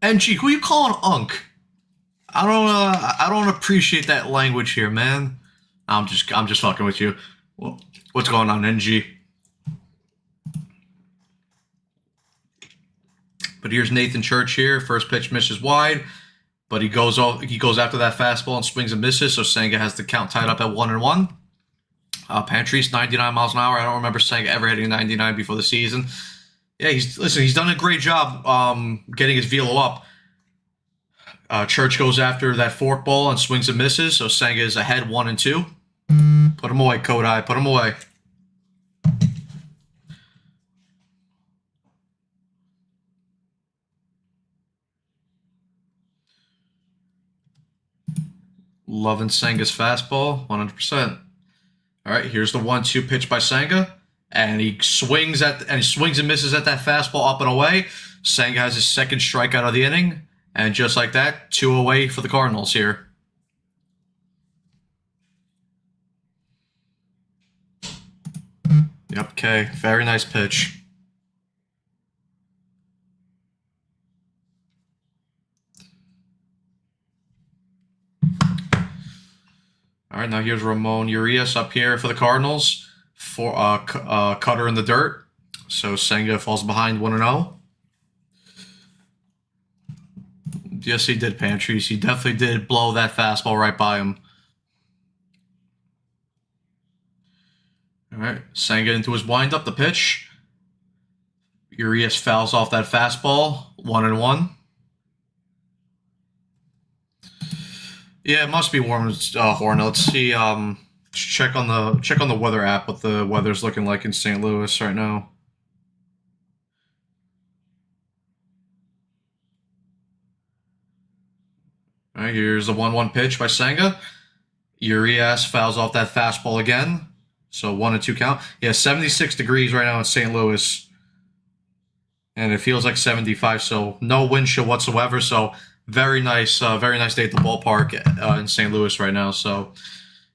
NG, who you calling Unk? I don't appreciate that language here, man. I'm just fucking with you. Well, what's going on, NG? But here's Nathan Church here. First pitch misses wide, but he goes after that fastball and swings and misses. So Senga has the count tied up at 1-1. Pantry's 99 miles an hour. I don't remember Senga ever hitting 99 before the season. Yeah, he's done a great job getting his velo up. Church goes after that forkball and swings and misses, so Senga is ahead 1-2. Put him away, Kodai. Put him away. Loving Senga's fastball, 100%. All right, here's the 1-2 pitch by Senga. And he swings and misses at that fastball up and away. Senga has his second strikeout of the inning, and just like that, 2 away for the Cardinals here. Yep, okay, very nice pitch. All right, now here's Ramon Urias up here for the Cardinals. For cutter in the dirt. So Senga falls behind 1-0. Yes, he did, Pantries. He definitely did blow that fastball right by him. All right, Senga into his windup, the pitch. Urias fouls off that fastball, 1-1. Yeah, it must be warm, Hornet. Let's see. Check on the weather app what the weather's looking like in St. Louis right now. All right, here's the 1-1 pitch by Senga. Urias fouls off that fastball again. So 1-2 count. Yeah, 76 degrees right now in St. Louis. And it feels like 75, so no wind chill whatsoever. So very nice day at the ballpark in St. Louis right now. So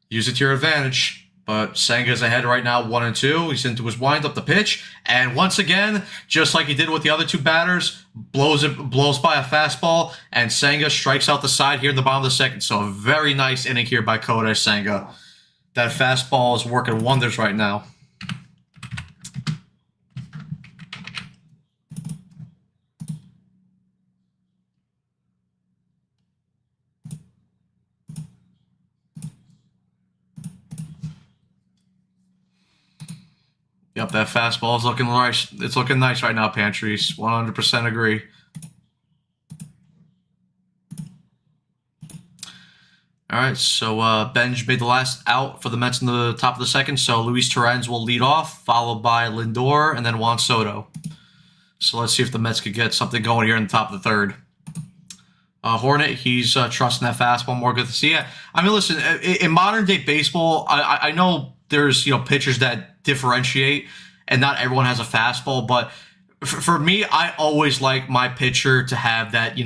use it to your advantage. But Senga's ahead right now, 1-2. He's into his windup, the pitch, and once again, just like he did with the other two batters, blows by a fastball, and Senga strikes out the side here in the bottom of the second. So a very nice inning here by Kodai Senga. That fastball is working wonders right now. Yep, that fastball is looking nice. It's looking nice right now, Pantries. 100% agree. All right, so Benj made the last out for the Mets in the top of the second. So Luis Terens will lead off, followed by Lindor and then Juan Soto. So let's see if the Mets could get something going here in the top of the third. Hornet, he's trusting that fastball more. Good to see it. I mean, listen, in modern day baseball, I know there's pitchers that differentiate, and not everyone has a fastball. But for me, I always like my pitcher to have that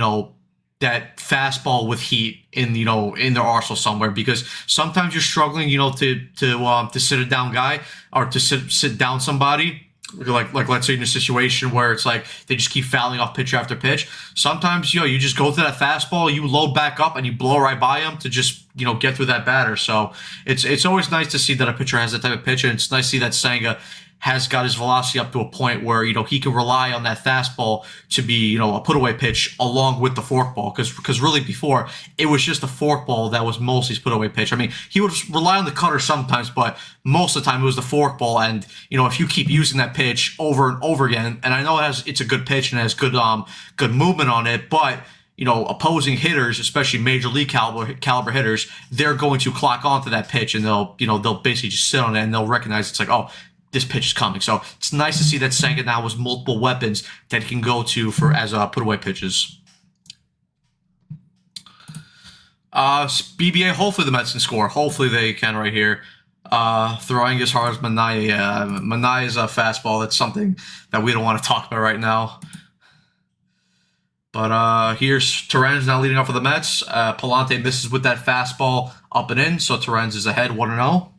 that fastball with heat in in their arsenal somewhere, because sometimes you're struggling to sit a down guy, or to sit down somebody. Like let's say in a situation where it's like they just keep fouling off pitch after pitch. Sometimes you just go to that fastball, you load back up, and you blow right by him to just get through that batter. So it's always nice to see that a pitcher has that type of pitch, and it's nice to see that Senga has got his velocity up to a point where he can rely on that fastball to be a put away pitch along with the forkball, because really before it was just the forkball that was mostly his put away pitch. I mean, he would rely on the cutter sometimes, but most of the time it was the forkball. And if you keep using that pitch over and over again, and I know it's a good pitch and it has good movement on it, but opposing hitters, especially major league caliber hitters, they're going to clock onto that pitch, and they'll basically just sit on it, and they'll recognize it's like, oh, this pitch is coming. So it's nice to see that Senga now has multiple weapons that he can go to as put away pitches. BBA, hopefully the Mets can score. Hopefully they can right here. Throwing as hard as Manaya. Manaya's a fastball. That's something that we don't want to talk about right now. But here's Torrens now leading off for the Mets. Palante misses with that fastball up and in, so Torrens is ahead 1-0.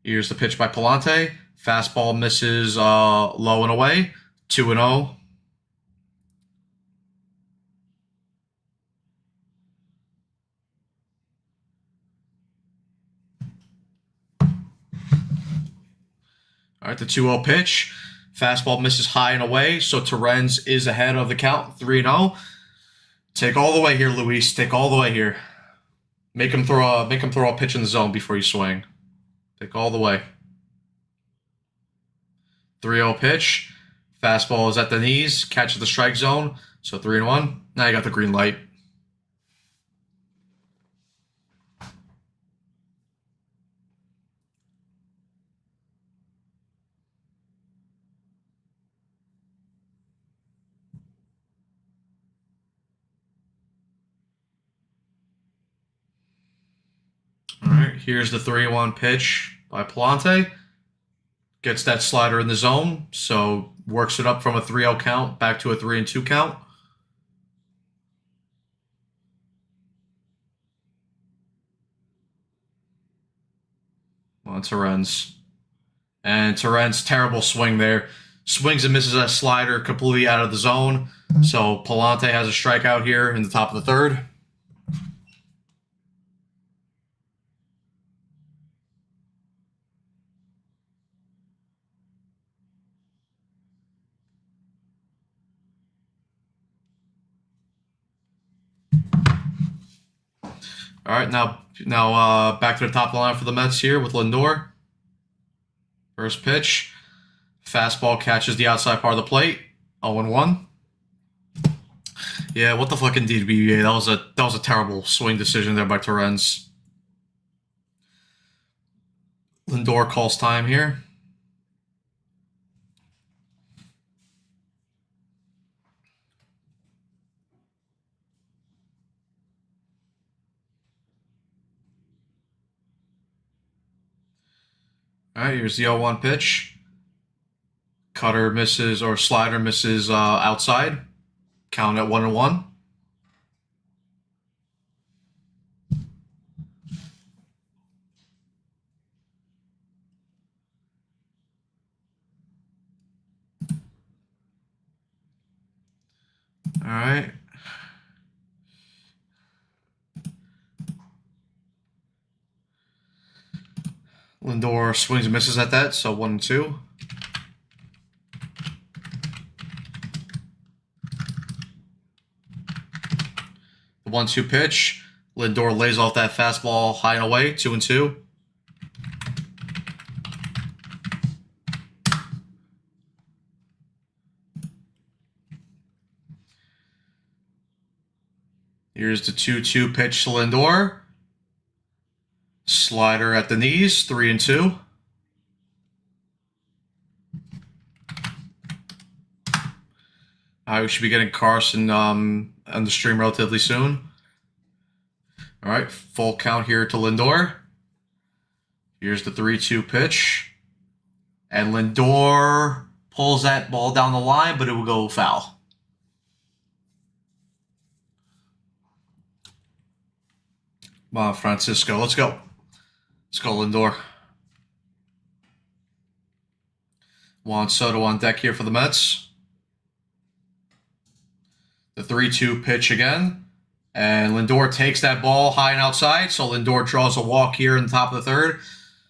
Here's the pitch by Palante. Fastball misses low and away. 2-0. All right, the 2-0 pitch. Fastball misses high and away, so Torrens is ahead of the count, 3-0. Take all the way here, Luis. Take all the way here. Make him throw a pitch in the zone before you swing. Take all the way. 3-0 pitch. Fastball is at the knees. Catches the strike zone. So 3-1. Now you got the green light. All right, here's the 3-1 pitch by Palante. Gets that slider in the zone, so works it up from a 3-0 count back to a 3-2 count. On Torrens. And Torrens, terrible swing there. Swings and misses that slider completely out of the zone. So Palante has a strikeout here in the top of the third. All right, now back to the top of the line for the Mets here with Lindor. First pitch. Fastball catches the outside part of the plate. 0-1. Yeah, what the fuck indeed, BBA. That was a terrible swing decision there by Torrens. Lindor calls time here. All right, here's the 0-1 pitch. Cutter misses, or slider misses outside. Count at 1-1. All right. Lindor swings and misses at that, so 1-2. The 1-2 pitch. Lindor lays off that fastball high and away, 2-2. Here's the 2-2 pitch to Lindor. Slider at the knees, 3-2. We should be getting Carson on the stream relatively soon. All right, full count here to Lindor. Here's the 3-2 pitch. And Lindor pulls that ball down the line, but it will go foul. Come on, Francisco. Let's go. Let's go, Lindor. Juan Soto on deck here for the Mets. The 3-2 pitch again. And Lindor takes that ball high and outside. So Lindor draws a walk here in the top of the third.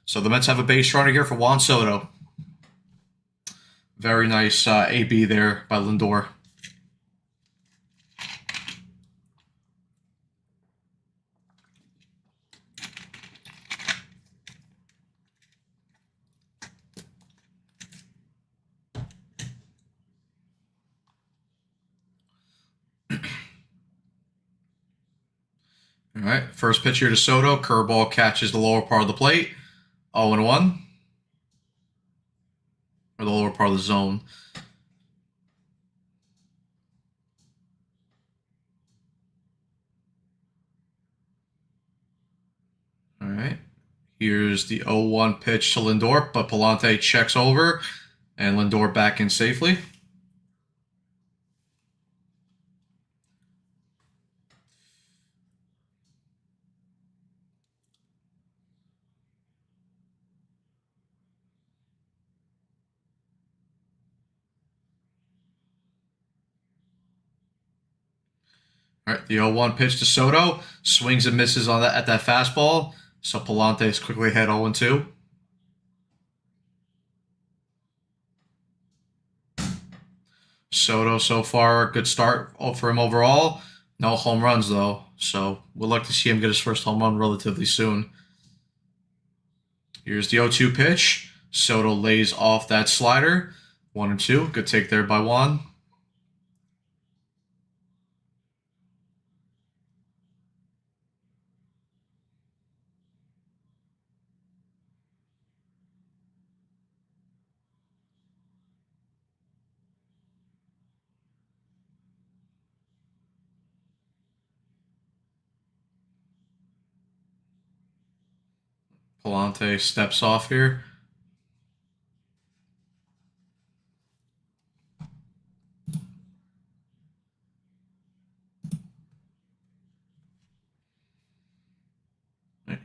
So the Mets have a base runner here for Juan Soto. Very nice AB there by Lindor. All right, first pitch here to Soto. Curveball catches the lower part of the plate. 0-1. Or the lower part of the zone. All right. Here's the 0-1 pitch to Lindor, but Palante checks over, and Lindor back in safely. All right, the 0-1 pitch to Soto. Swings and misses on that at that fastball. So Palante is quickly ahead 0-2. Soto so far, good start for him overall. No home runs though, so we'd like to see him get his first home run relatively soon. Here's the 0-2 pitch. Soto lays off that slider. 1-2. Good take there by Juan. Palante steps off here.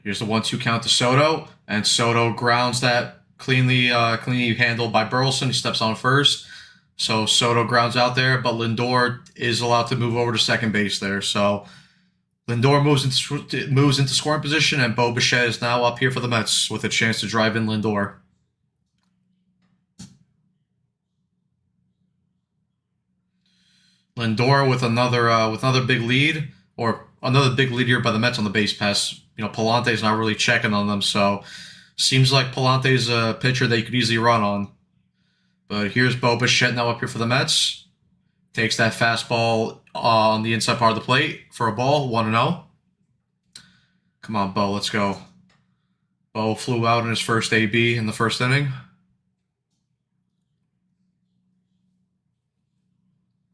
Here's the 1-2 count to Soto, and Soto grounds that cleanly handled by Burleson. He steps on first, so Soto grounds out there, but Lindor is allowed to move over to second base there. So Lindor moves into scoring position, and Bo Bichette is now up here for the Mets with a chance to drive in Lindor. Lindor with another big lead, or another big lead here by the Mets on the base pass. You know, Palante's not really checking on them, so seems like Palante's a pitcher they could easily run on. But here's Bo Bichette now up here for the Mets. Takes that fastball on the inside part of the plate for a ball, 1-0. Come on, Bo, let's go. Bo flew out in his first AB in the first inning.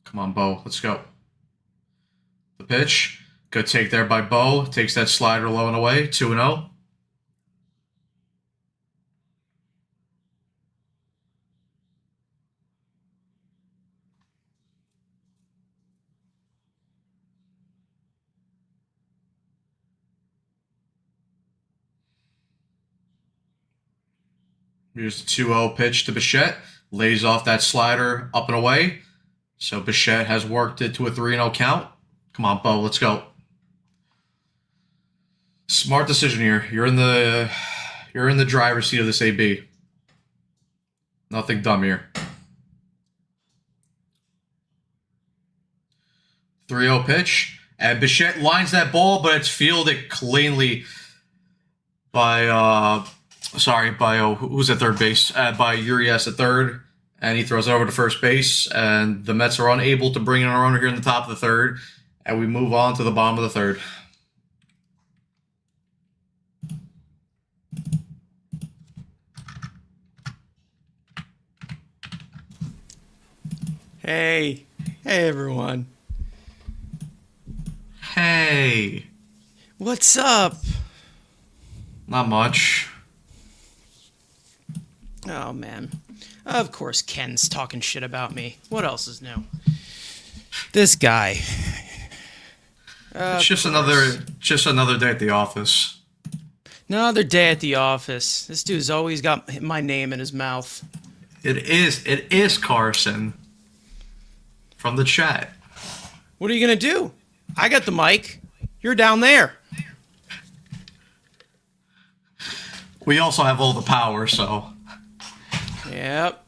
Come on, Bo, let's go. The pitch. Good take there by Bo. Takes that slider low and away, 2-0. Here's the 2-0 pitch to Bichette. Lays off that slider up and away. So Bichette has worked it to a 3-0 count. Come on, Bo, let's go. Smart decision here. You're in the driver's seat of this AB. Nothing dumb here. 3-0 pitch. And Bichette lines that ball, but it's fielded cleanly by who's at third base? By Urias at third. And he throws it over to first base. And the Mets are unable to bring in a runner here in the top of the third. And we move on to the bottom of the third. Hey everyone. Hey. What's up? Not much. Oh, man. Of course Ken's talking shit about me. What else is new? This guy. It's just another day at the office. Another day at the office. This dude's always got my name in his mouth. It is Carson from the chat. What are you going to do? I got the mic. You're down there. We also have all the power, so. Yep.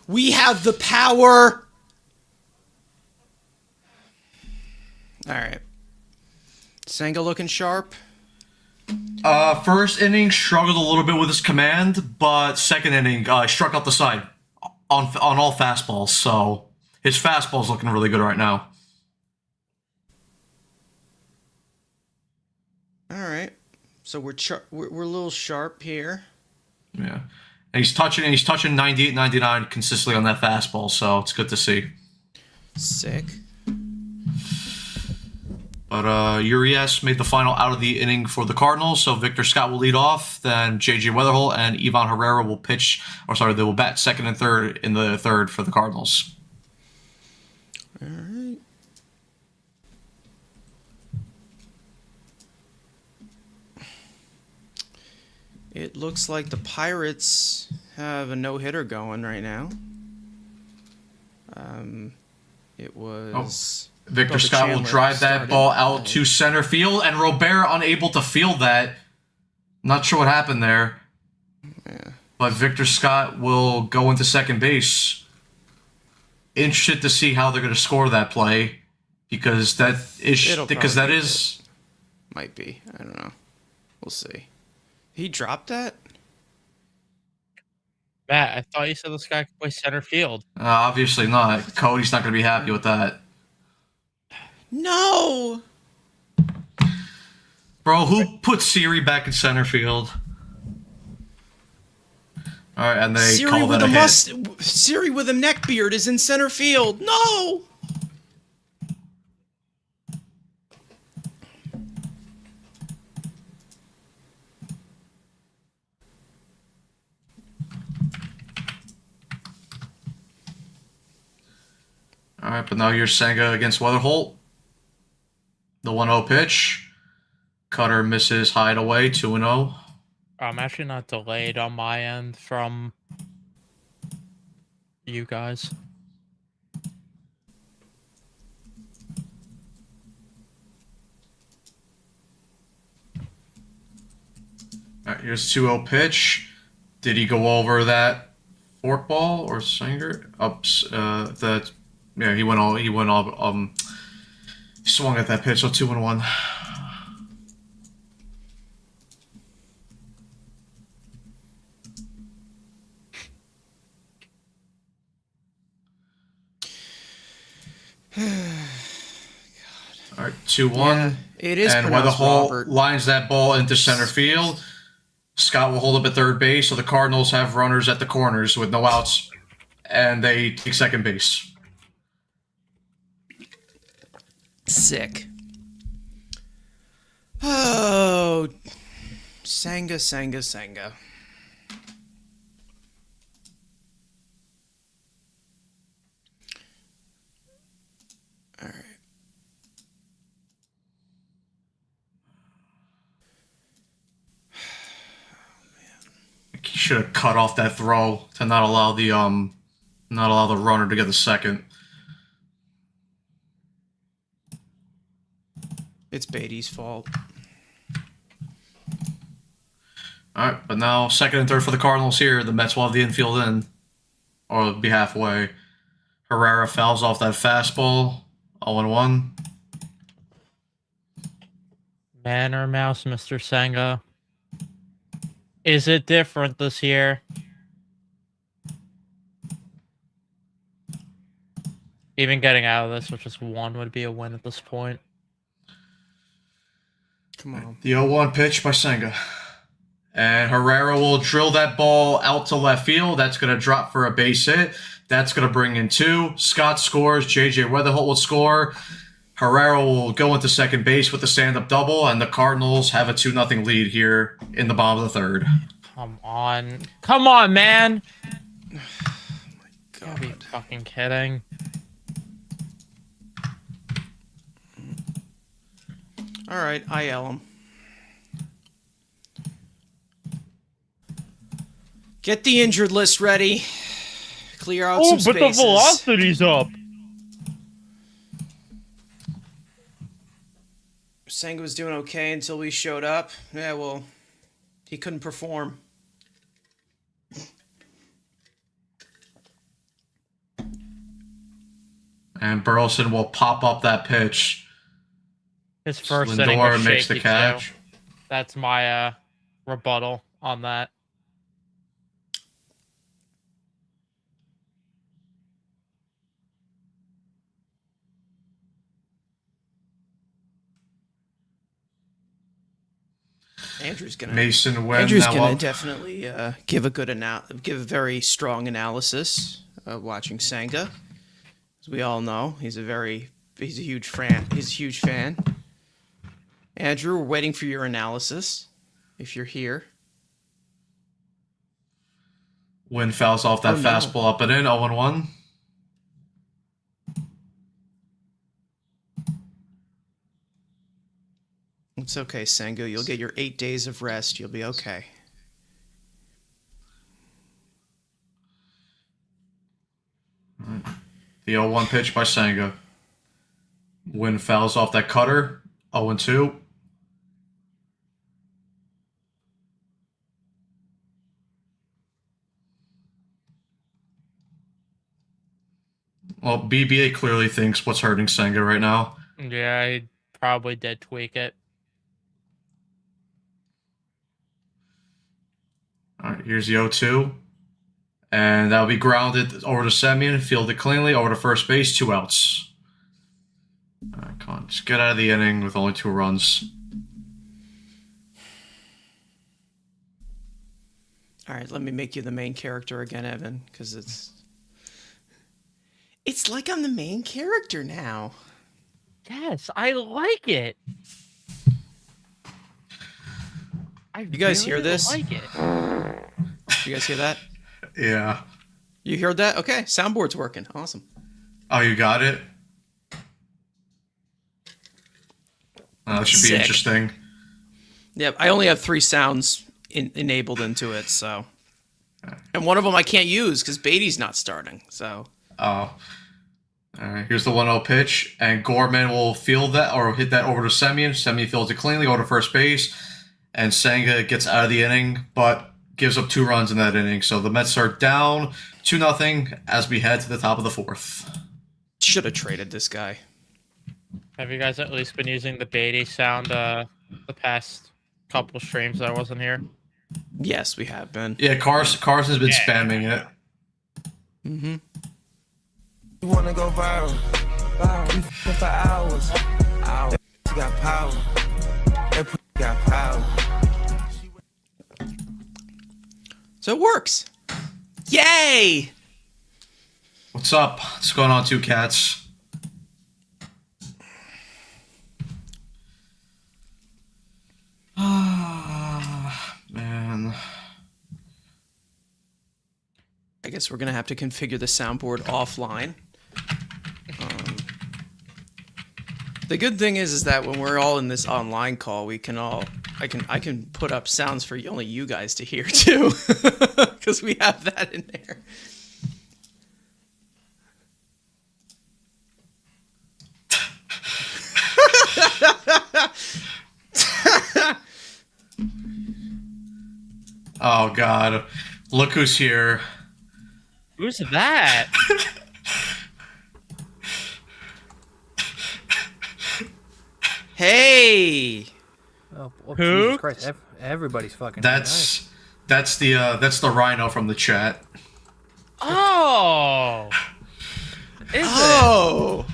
We have the power. All right. Senga looking sharp. First inning struggled a little bit with his command, but second inning struck out the side on all fastballs. So his fastball's looking really good right now. All right. So we're a little sharp here. Yeah. And he's touching 98, 99 consistently on that fastball, so it's good to see. Sick. But Urias made the final out of the inning for the Cardinals, so Victor Scott will lead off. Then J.J. Weatherholt and Ivan Herrera will they will bat second and third in the third for the Cardinals. All right. It looks like the Pirates have a no-hitter going right now. It was... Victor Scott will drive that ball out to center field, and Robert unable to field that. Not sure what happened there. Yeah. But Victor Scott will go into second base. Interested to see how they're going to score that play, because that is might be. I don't know. We'll see. He dropped that? Matt, I thought you said this guy could play center field. Obviously not. Cody's not going to be happy with that. No! Bro, who put Siri back in center field? All right, and they call that a hit. Siri with a neck beard is in center field. No! All right, but now here's Senga against Weatherholt. The 1-0 pitch. Cutter misses hideaway, 2-0. I'm actually not delayed on my end from you guys. All right, here's 2-0 pitch. Did he go over that forkball or sinker? Yeah, he went all. Swung at that pitch, so 2-1. All right, 2-1. Yeah, it is and pronounced Weatherholt Robert. lines that ball into center field. Scott will hold up at third base, so the Cardinals have runners at the corners with no outs, and they take second base. Sick. Oh, Senga. All right. He should have cut off that throw to not allow the runner to get the second. It's Beatty's fault. All right, but now second and third for the Cardinals here. The Mets will have the infield in, or be halfway. Herrera fouls off that fastball. 0-1. Man or mouse, Mr. Senga? Is it different this year? Even getting out of this with just one would be a win at this point. Come on. The 0-1 pitch by Senga. And Herrera will drill that ball out to left field. That's going to drop for a base hit. That's going to bring in two. Scott scores. J.J. Weatherholt will score. Herrera will go into second base with the stand-up double, and the Cardinals have a 2-0 lead here in the bottom of the third. Come on. Come on, man. God. Are you fucking kidding? All right, IL him. Get the injured list ready. Clear out some spaces. But the velocity's up. Senga was doing okay until we showed up. Yeah, well, he couldn't perform. And Burleson will pop up that pitch. His first inning Lindor was makes the shaky, catch. too. That's my rebuttal on that. Andrew's gonna. Mason Wynn. Andrew's now gonna up. definitely give a very strong analysis. Watching Senga, as we all know, he's a huge fan. He's a huge fan. Andrew, we're waiting for your analysis. If you're here. Wynn fouls off that fastball up and in, 0-1. It's okay, Sengu. You'll get your 8 days of rest. You'll be okay. The 0-1 pitch by Senga. Wynn fouls off that cutter, 0-2. Well, BBA clearly thinks what's hurting Senga right now. Yeah, he probably did tweak it. All right, here's the 0-2. And that'll be grounded over to Semyon, fielded cleanly, over to first base, 2 outs. All right, come on, just get out of the inning with only 2 runs. All right, let me make you the main character again, Evan, because it's like I'm the main character now. Yes, I like it. You guys hear this? Like it. You guys hear that? Yeah. You heard that? Okay, soundboard's working. Awesome. Oh, you got it? That should be Sick. interesting. Yep, I only have 3 sounds enabled into it, so. And one of them I can't use because Beatty's not starting, so. Oh. All right, here's the 1-0 pitch, and Gorman will field that or hit that over to Semyon. Semyon fields it cleanly over to first base, and Senga gets out of the inning, but gives up 2 runs in that inning. So the Mets are down 2-0 as we head to the top of the 4th. Should have traded this guy. Have you guys at least been using the Beatty sound the past couple streams that I wasn't here? Yes, we have been. Yeah, Carson's been spamming it. Mm-hmm. You wanna go viral? You for hours. You got power. You got power. So it works. Yay! What's up? What's going on, 2 Cats? Man. I guess we're gonna have to configure the soundboard offline. The good thing is that when we're all in this online call, we can all I can put up sounds for only you guys to hear too, because we have that in there. Oh God, look who's here. Who's that? Hey! Oh, well, Who? Jesus Christ! Everybody's fucking. That's the Rhino from the chat. Oh! Is Oh!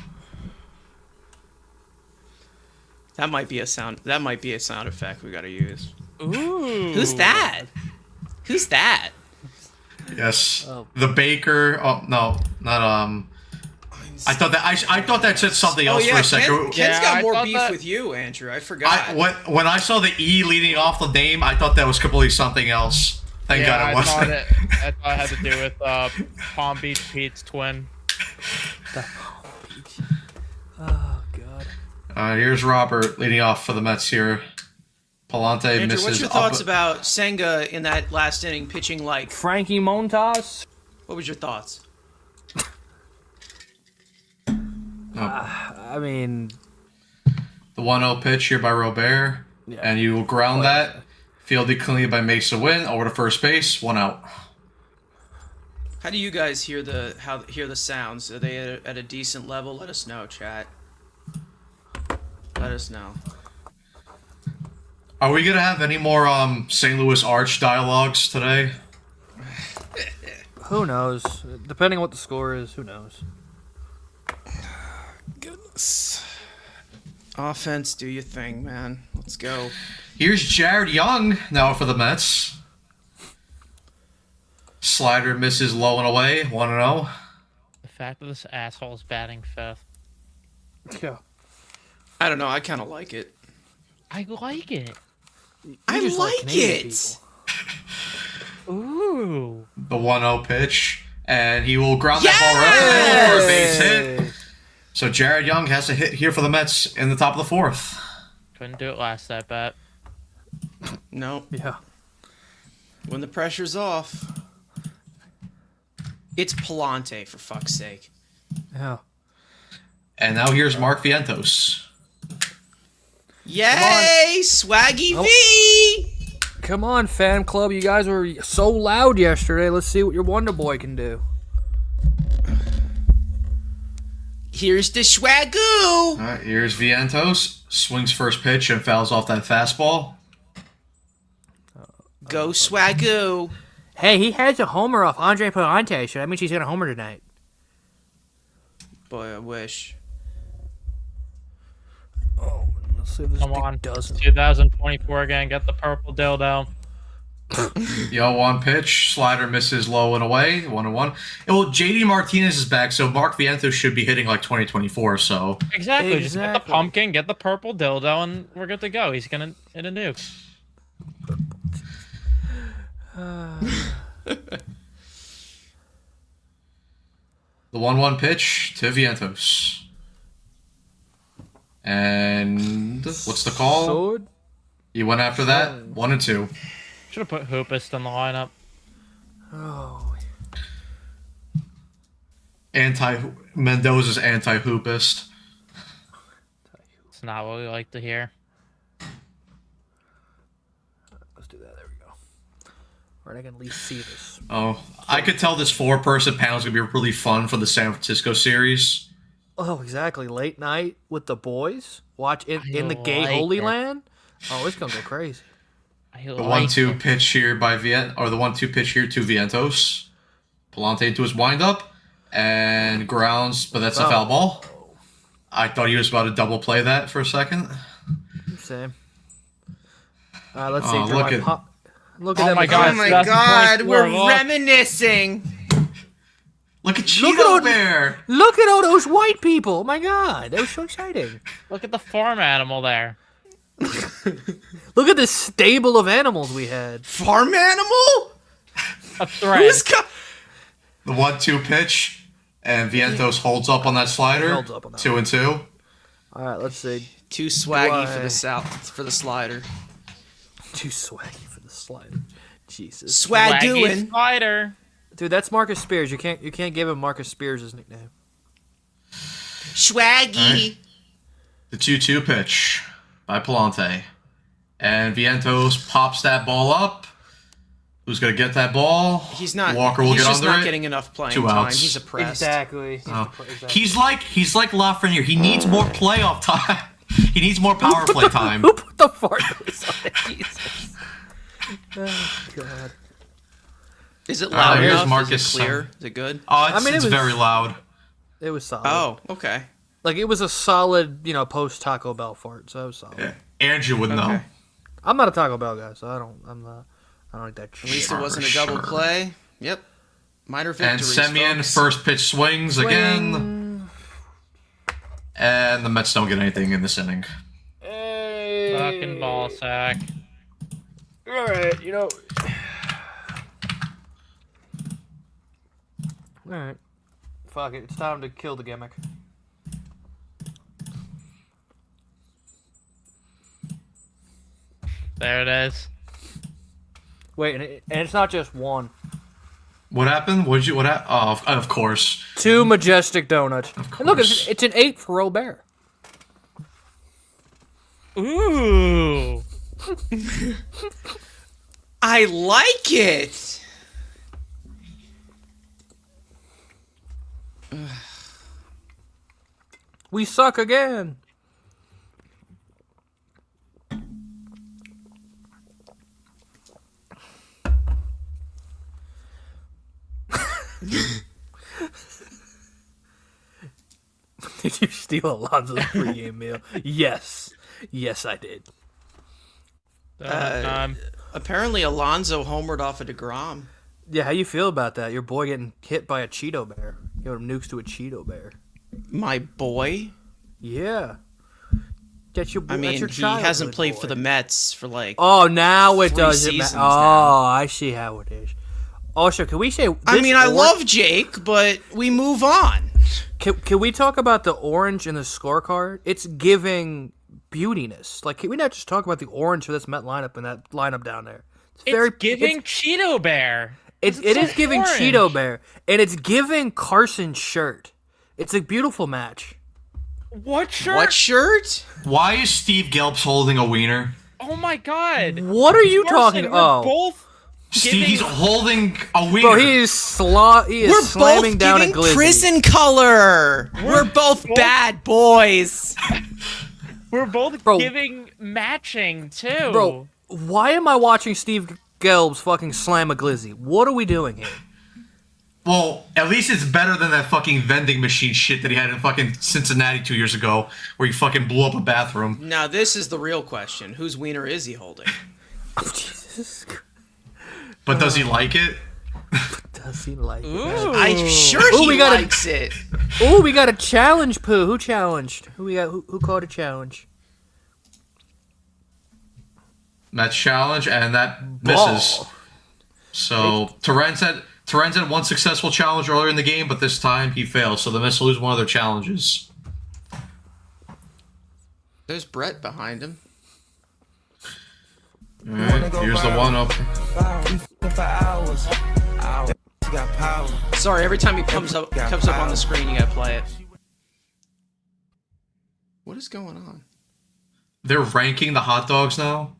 That might be a sound. That might be a sound effect we gotta use. it? Ooh. Who's that? Who's that? Yes, Oh. the baker. Oh no, not I thought that said something else for a second. Ken's Yeah, got I more thought beef that- with you, Andrew. I forgot. When I saw the E leading off the name, I thought that was completely something else. Thank God it I wasn't. thought it had to do with Palm Beach Pete's twin. Oh God. Here's Robert leading off for the Mets here. Palante Andrew, misses. what's your thoughts about Senga in that last inning pitching like? Frankie Montas. What was your thoughts? I mean, The 1-0 pitch here by Robert, and you will ground that. Fielded cleanly by Mesa Win over to first base, 1 out. How do you guys hear the sounds? Are they at a decent level? Let us know, chat. Let us know. Are we gonna have any more St. Louis Arch dialogues today? who knows? Depending on what the score is, who knows? Goodness. Offense, do your thing, man. Let's go. Here's Jared Young now for the Mets. Slider misses low and away, 1-0. The fact that this asshole is batting fifth. Yeah. I don't know. I kind of like it. I like it. I just like Canadian it. people. Ooh. The 1-0 pitch, and he will ground that ball right in the middle for a base hit. So Jared Young has a hit here for the Mets in the top of the fourth. Couldn't do it last at bat. No. Yeah. When the pressure's off. It's Palante, for fuck's sake. Yeah. And now here's Mark Vientos. Yay! Swaggy V! Come on, fan club. You guys were so loud yesterday. Let's see what your Wonder Boy can do. Here's the swagoo! All right, here's Vientos. Swings first pitch and fouls off that fastball. Go swagoo! Hey, he has a homer off Andre Palante, so that means he's going to homer tonight. Boy, I wish. Oh, let's see if this Come thing on. doesn't. 2024 again. Get the purple dildo. Yo, 1 pitch. Slider misses low and away, 1-1. Well, JD Martinez is back, so Mark Vientos should be hitting like 2024, so. Exactly. Just get the Exactly. pumpkin, get the purple dildo, and we're good to go. He's gonna hit a nuke. The 1-1 pitch to Vientos. And what's the call? Sword? He went after that, 1-2. Should have put Hoopist in the lineup. Oh, Mendoza's anti-hoopist. It's not what we like to hear. let's do that. There we go. Right, I can at least see this. Oh, I could tell this 4-person panel is gonna be really fun for the San Francisco series. Oh, exactly. Late night with the boys. Watch in the gay like Holy it. Land. Oh, it's gonna go crazy. I The like 1-2 it. pitch here by the 1-2 pitch here to Vientos. Palante into his windup and grounds, but that's a foul ball. I thought he was about to double play that for a second. Same. Let's see. Oh, Jeremiah look at- Pop- look Oh at them. my God. Oh my That's god, point we're four. reminiscing! Look at Look Cheeto at- Bear. Look at all those white people. Oh my God, that was so exciting. Look at the farm animal there. Look at this stable of animals we had. Farm animal? A thread. Who's The 1-2 pitch, and Vientos holds up on that slider. Holds up on that 2-2. All right, let's see. Too swaggy for Why? the for the slider. Too swaggy for the slider. Jesus, Swaggy Swagooing. spider. dude, that's Marcus Spears. You can't give him Marcus Spears' nickname. Swaggy. The 2-2 pitch by Palante. And Vientos pops that ball up. Who's going to get that ball? He's not. Walker will he's get just under not it. getting enough playing 2 time. outs. He's oppressed. Exactly. Oh. Exactly. He's like Lafreniere. He needs more playoff time. He needs more power play time. Who put the fart noise on it? Jesus. Oh God. Is it loud here's enough? Marcus. Is it clear? Is it good? Oh, it's, I mean, it it's was- very loud. It was solid. Oh, okay. Like it was a solid, post Taco Bell fart. So it was solid. Yeah. Andrew would know. Okay. I'm not a Taco Bell guy, so I don't like that At least shit. it wasn't a double Sure. play. Yep. Minor And victories. Semyon, folks. first pitch swings again. And the Mets don't get anything in this inning. Hey. Fucking ball sack. All right, you know. All right. Fuck it. It's time to kill the gimmick. There it is. Wait, and it's not just one. What happened? What happened? Oh, of course. 2 majestic donuts. Of And look, course. it's an 8 for Robert. Ooh. I like it. We suck again. Did you steal Alonzo's pregame meal? Yes. Yes, I did. Apparently, Alonzo homered off of DeGrom. Yeah, how you feel about that? Your boy getting hit by a Cheeto bear. Giving nukes to a Cheeto bear. My boy. Yeah. That's your boy. I mean, he hasn't played for the Mets for like. Oh, now it 3 doesn't seasons matter. now. Oh, I see how it is. Also, can we say? I this mean, I love Jake, but we move on. Can we talk about the orange in the scorecard? It's giving beautiness. Like, can we not just talk about the orange for this Met lineup and that lineup down there? It's giving Cheeto Bear. It is giving orange? Cheeto Bear, and it's giving Carson's shirt. It's a beautiful match. What shirt? What shirt? Why is Steve Gelbs holding a wiener? Oh my god. What are you Carson, talking? we're Oh, both Steve, he's holding a wiener. bro, he is We're slamming both down a giving glizzy. prison color. We're both bad boys. We're both Bro. giving matching too. Bro, why am I watching Steve Gelbs fucking slam a glizzy? What are we doing here? Well, at least it's better than that fucking vending machine shit that he had in fucking Cincinnati 2 years ago, where he fucking blew up a bathroom. Now, this is the real question. Whose wiener is he holding? Oh, Jesus. But does he like it? Does he like it? Ooh. I'm sure Ooh, he we got a- likes it. Oh, we got a challenge, Pooh. Who challenged? Who we got? Who called a challenge? Mets challenge, and that misses. Ball. So Terrence had one successful challenge earlier in the game, but this time he failed. So the Mets lose one of their challenges. There's Brett behind him. All right, here's the 1-up. For hours. You got power. Sorry, every time he comes up on the screen, you gotta play it. What is going on? They're ranking the hot dogs now.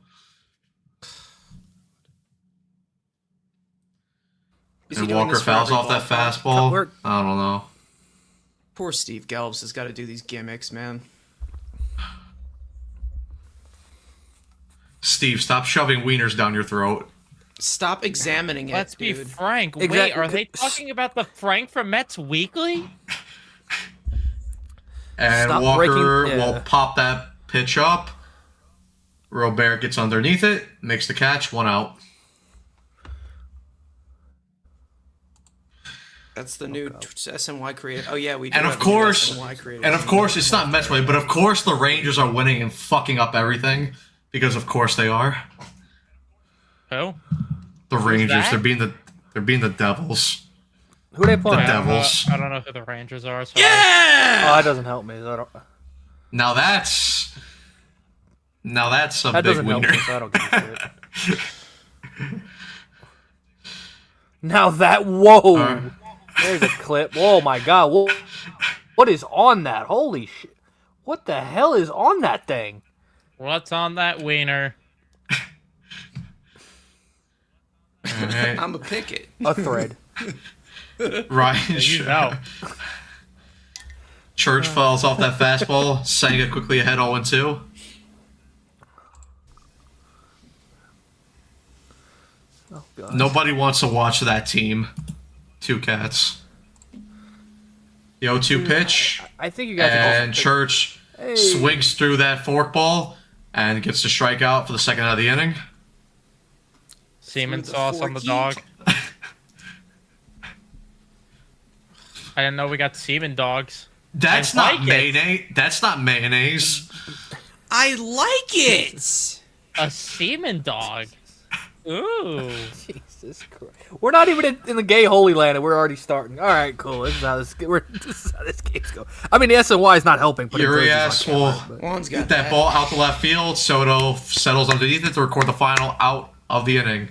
Is he And doing Walker this for fouls every off that ballpark? fastball. I don't know. Poor Steve Gelbs has got to do these gimmicks, man. Steve, stop shoving wieners down your throat. Stop examining it, Let's be dude. frank. Wait, Exactly. are they talking about the Frank from Mets Weekly? And Stop Walker breaking- yeah. will pop that pitch up. Robert gets underneath it, makes the catch, 1 out. That's the new SNY creative. Oh yeah, we do. And have of the new course, SNY creative. it's not Mets way, but of course the Rangers are winning and fucking up everything because of course they are. Who? The Rangers, that? they're being the Devils. Who they playing? The Devils. I don't know who the Rangers are. So Oh, that doesn't help me. Now that's a That big doesn't help wiener. me, so I don't give a shit. Now that, whoa. There's a clip. Oh my god. What is on that? Holy shit. What the hell is on that thing? What's on that wiener? Alright. I'm a picket. A thread. Ryan You know. Church fouls off that fastball. Senga quickly ahead 0-2. Oh god. Nobody wants to watch that team. 2 Cats. The 0-2 pitch. I think you guys And Church Hey. swings through that forkball and gets the strikeout for the second out of the inning. Semen Through the sauce on the forky. dog. I didn't know we got semen dogs. That's I not like it. mayonnaise. That's not mayonnaise. I like it. A semen dog. Ooh. Jesus Christ. We're not even in the gay holy land, and we're already starting. All right, cool. This is how this game's going. I mean, the SNY is not helping. But Urias will Juan's get got that ball out to left field. Soto settles underneath it to record the final out of the inning.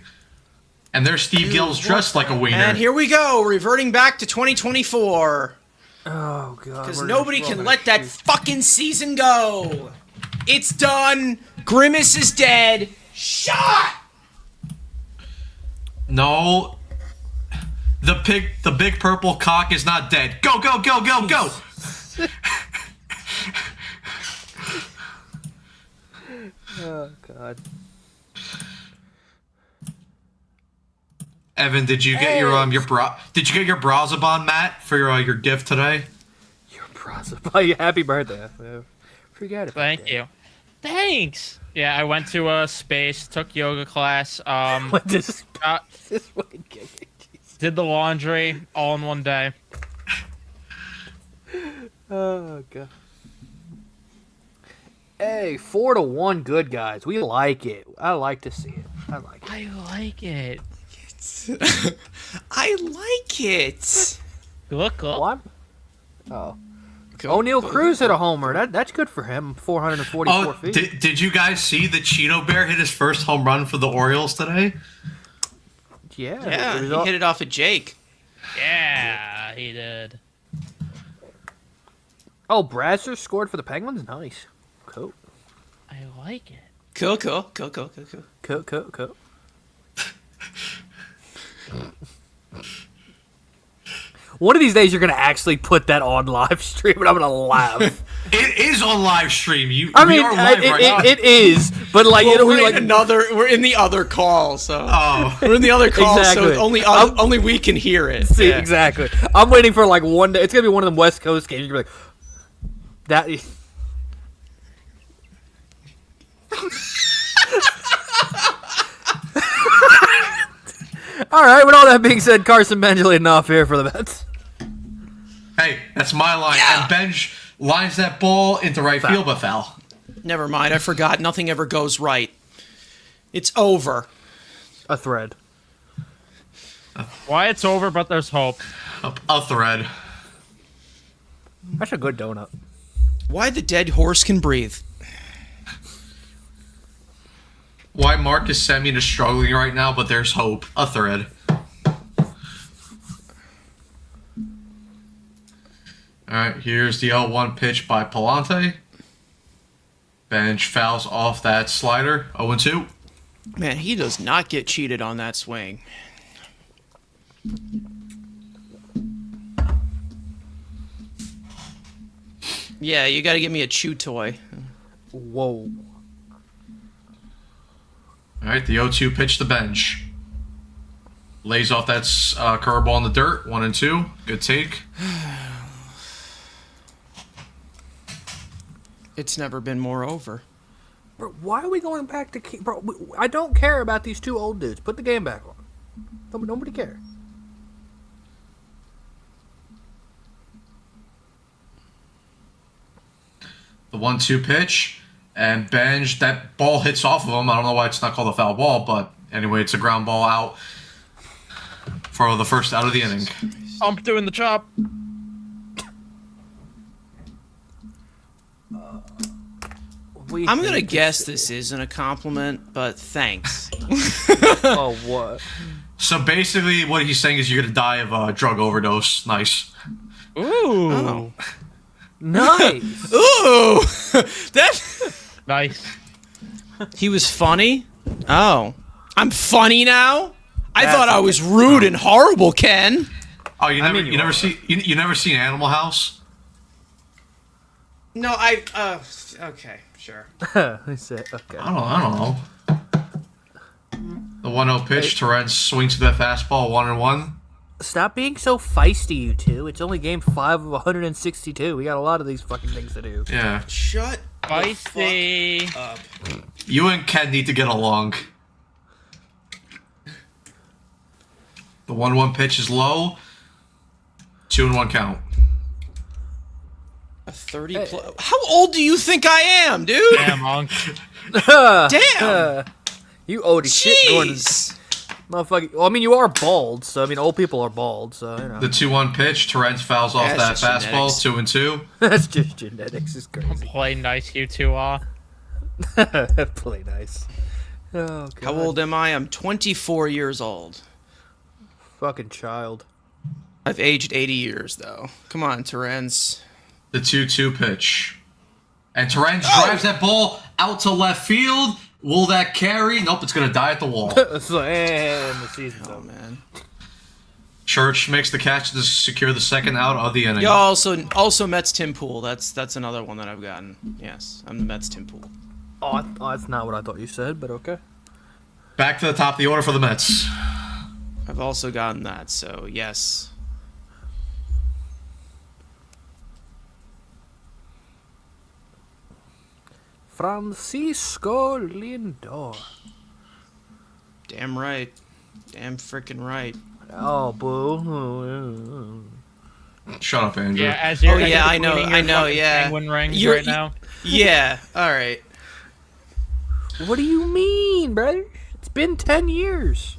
And there's Steve Gill's dressed like a wiener. And here we go, reverting back to 2024. Oh, God. Because nobody can let that fucking season go. It's done. Grimace is dead. Shot! No. The big purple cock is not dead. Go, go, go, go, go! Oh, God. Evan, did you get your did you get your Brazabon mat for your gift today? Your Brazil. Happy birthday. Forget it. Thank you. Thanks. Yeah, I went to a space, took yoga class, What this fucking game? did the laundry all in one day. Oh, God. Hey, 4-1 good guys. We like it. I like to see it. I like it. I like it. I like it. Look up. What? Oh. O'Neal Cruz hit a homer. That's good for him. 444 feet. Did you guys see that Cheeto Bear hit his first home run for the Orioles today? Yeah, he hit it off at Jake. Yeah, he did. Oh, Brasser scored for the Penguins? Nice. Cool. I like it. Cool. Cool. One of these days, you're gonna actually put that on live stream, and I'm gonna laugh. It is on live stream. We I mean, are live right now. it is, but like, Well, we're like we're in the other call, so Oh, we're in the other call, Exactly. so only we can hear it. see Yeah. exactly. I'm waiting for like one day. It's gonna be one of them West Coast games. You're gonna be like, that. All right. With all that being said, Carson Benj leading off here for the Mets. hey, that's my line. And Benj lines that ball into right field, but foul. Never mind, I forgot. Nothing ever goes right. It's over. A thread. Why it's over, but there's hope. A thread. That's a good donut. Why the dead horse can breathe. Why Marcus Semien is struggling right now, but there's hope. A thread. Alright, here's the 0-1 pitch by Palante. Bench fouls off that slider. 0-2. Man, he does not get cheated on that swing. Yeah, you gotta give me a chew toy. Whoa. Alright, the 0-2 pitch to Bench. Lays off that curveball in the dirt. 1-2. Good take. It's never been more over. Bro, why are we going back to... Bro, I don't care about these two old dudes. Put the game back on. Nobody cares. The 1-2 pitch. And Benj, that ball hits off of him. I don't know why it's not called a foul ball, but anyway, it's a ground ball out for the first out of the inning. I'm doing the chop. I'm gonna guess this isn't a compliment, but thanks. Oh, what? So basically, what he's saying is you're going to die of a drug overdose. Nice. Ooh. Oh. Nice. Ooh! That... Nice. He was funny? Oh. I'm funny now? I That's thought I was rude and horrible, Ken. Oh, you never, mean, you you never seen Animal House? No, okay, sure. I said, okay. I don't know. The 1-0 pitch, Torrens swings to that fastball, 1-1. Stop being so feisty, you two. It's only game 5 of 162. We got a lot of these fucking things to do. Yeah. Shut Feisty. up. You and Ken need to get along. The 1-1 pitch is low. 2-1 count. A 30 plus. How old do you think I am, dude? Damn, Monk. Damn. You old as shit going to Jeez. motherfucking. Well, I mean, you are bald, so I mean, old people are bald, so you know. The 2-1 pitch. Terrence fouls off That's that just fastball. genetics. 2-2. That's just genetics. Is crazy. Play nice, you two are. Play nice. Oh, God. How old am I? I'm 24 years old. Fucking child. I've aged 80 years, though. Come on, Terrence. The 2-2 pitch. And Terrence drives that ball out to left field. Will that carry? Nope, it's going to die at the wall. So, and the season's Oh, over. man. Church makes the catch to secure the second out of the inning. Yeah, also Mets Tim Pool. That's another one that I've gotten. Yes, I'm the Mets Tim Pool. Oh, that's not what I thought you said, but okay. Back to the top of the order for the Mets. I've also gotten that, so yes. Francisco Lindor. Damn right. Damn freaking right. Oh, boo. Shut up, Andrew. Yeah, as you're Oh, yeah, I know, cleaning your fucking yeah. penguin rings You're- right now. Yeah, alright. What do you mean, brother? It's been 10 years.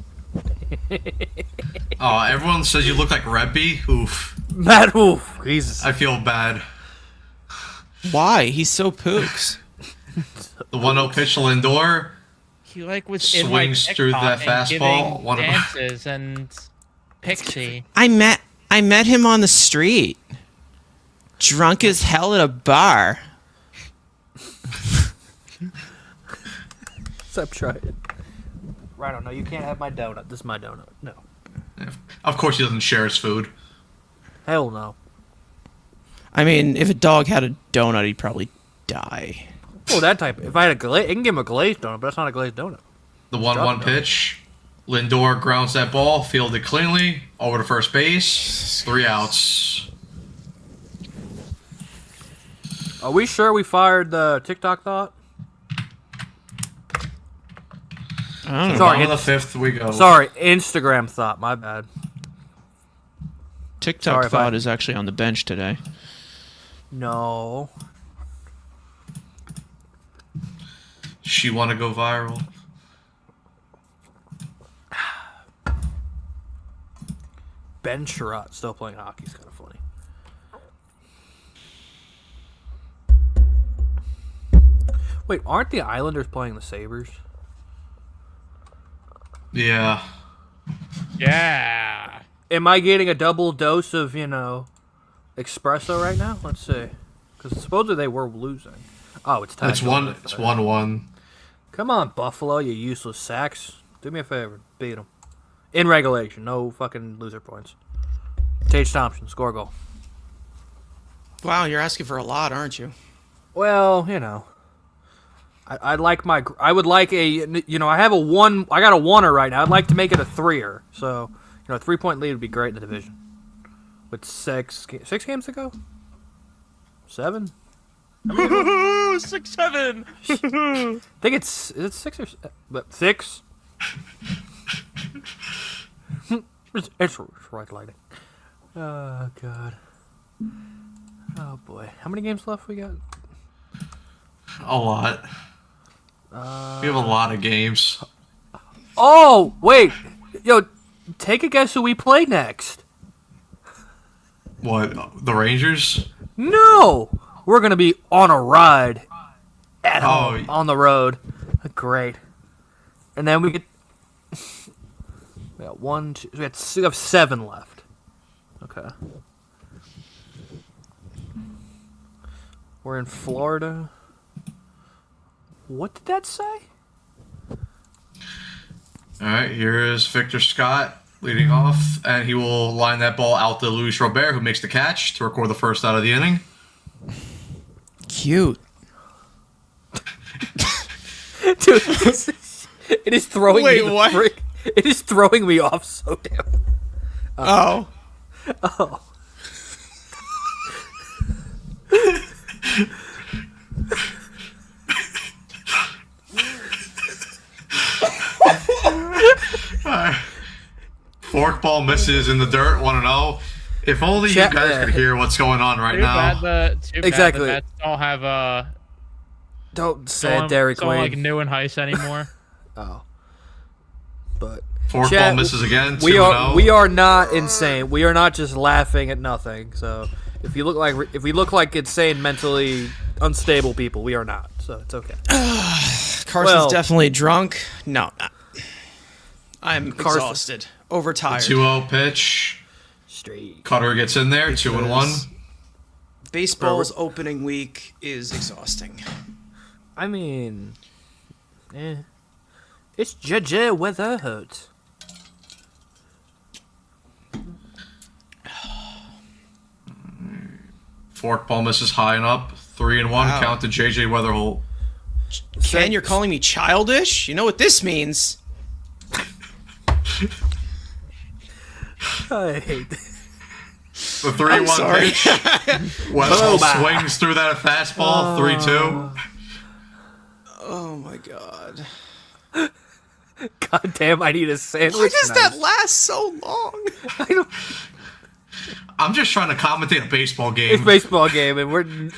Oh, everyone says you look like Rebby. Oof. Matt, oof. Jesus. I feel bad. Why? He's so pooks. The 1-0 pitch to Lindor. He like was in like Swings through that TikTok and fastball. giving One of- dances and Pixie. I met him on the street. Drunk as hell at a bar. Stop trying. Right, no, you can't have my donut. This is my donut. No. Of course he doesn't share his food. Hell no. I mean, if a dog had a donut, he'd probably die. Oh, that type. If I had a glaze, I can give him a glazed donut, but that's not a glazed donut. The 1-1 pitch. Lindor grounds that ball, fielded cleanly, over to first base. 3 outs. Are we sure we fired the TikTok thought? I don't know. Sorry, Bottom of the 5th we go. Sorry, Instagram thought. My bad. TikTok Sorry if thought I- is actually on the bench today. No. She want to go viral. Ben Sherratt still playing hockey is kind of funny. Wait, aren't the Islanders playing the Sabres? Yeah. Yeah. Am I getting a double dose of, espresso right now? Let's see. Because supposedly they were losing. Oh, it's tied. It's 1-1. Come on, Buffalo, you useless sacks. Do me a favor. Beat them. In regulation. No fucking loser points. Tage Thompson, score a goal. Wow, you're asking for a lot, aren't you? Well, I would like a, I have a one, I got a oneer right now. I'd like to make it a threer. So, a 3-point lead would be great in the division. With 6 games to go? 7? 6-7. I think is it 6 or but 6? It's right lighting. Oh, God. Oh, boy. How many games left we got? A lot. We have a lot of games. Oh, wait. Yo, take a guess who we play next. What? The Rangers? No! We're going to be on a ride at home, Oh. on the road. Great. And then we get... We got 1, 2... We have 7 left. Okay. We're in Florida. What did that say? All right, here is Victor Scott leading off, and he will line that ball out to Luis Robert, who makes the catch to record the first out of the inning. Cute. Dude, it is throwing Wait, me what? It is throwing me off so damn. Oh. Oh. Forkball misses in the dirt, 1-0. If only you guys could hear what's going on right now. Too bad the Mets don't have Don't say Derek someone Wayne. like New and Heist anymore. Oh. But Forkball misses again. We 2-0. we are not insane. We are not just laughing at nothing. So if we look like insane, mentally unstable people, we are not. So it's okay. Carson's definitely drunk. No, I'm exhausted, overtired. 2-0 pitch. Straight. Cutter gets in there. 2-1. Baseball's opening week is exhausting. I mean, it's JJ weather hurt. Forkball misses high and up. 3-1. Wow. Count to JJ Weatherholt. Ken, you're calling me childish? You know what this means. I hate this. The 3-1 pitch. Weatherholt swings through that fastball. 3-2. Oh my god. God damn, I need a sandwich. Why does that last so long? I don't. I'm just trying to commentate a baseball game. It's a baseball game, and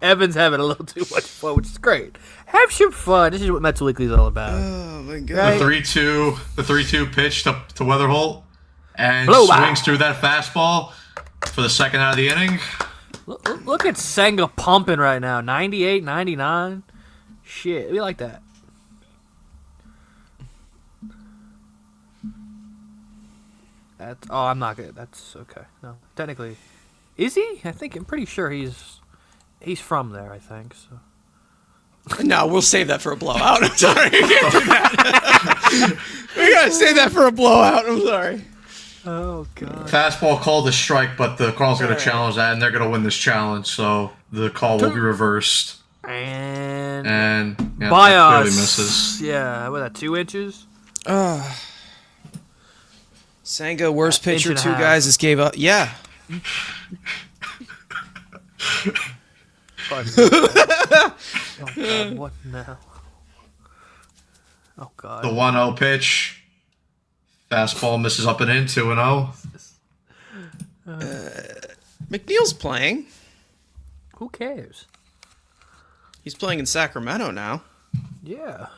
Evan's having a little too much fun, which is great. Have some fun. This is what Mets Weekly is all about. Oh my god. Right? The 3-2 pitch to Weatherholt, and Blowout. swings through that fastball for the second out of the inning. Look at Senga pumping right now. 98, 99. Shit, we like that. I'm not good. That's okay. No, technically, is he? I'm pretty sure he's from there. I think so. No, we'll save that for a blowout. I'm sorry. We can't do that. We gotta save that for a blowout. I'm sorry. Oh god. Fastball called a strike, but the Cardinals going to challenge that, and they're going to win this challenge, so the call will be reversed. And Yeah, by that us. clearly misses. Yeah, what that 2 inches? Senga, worst pitcher, Inch and a 2 half. guys just gave up. Yeah. Oh god, what now? Oh god. The 1-0 pitch. Fastball misses up and in. 2-0. McNeil's playing. Who cares? He's playing in Sacramento now. Yeah.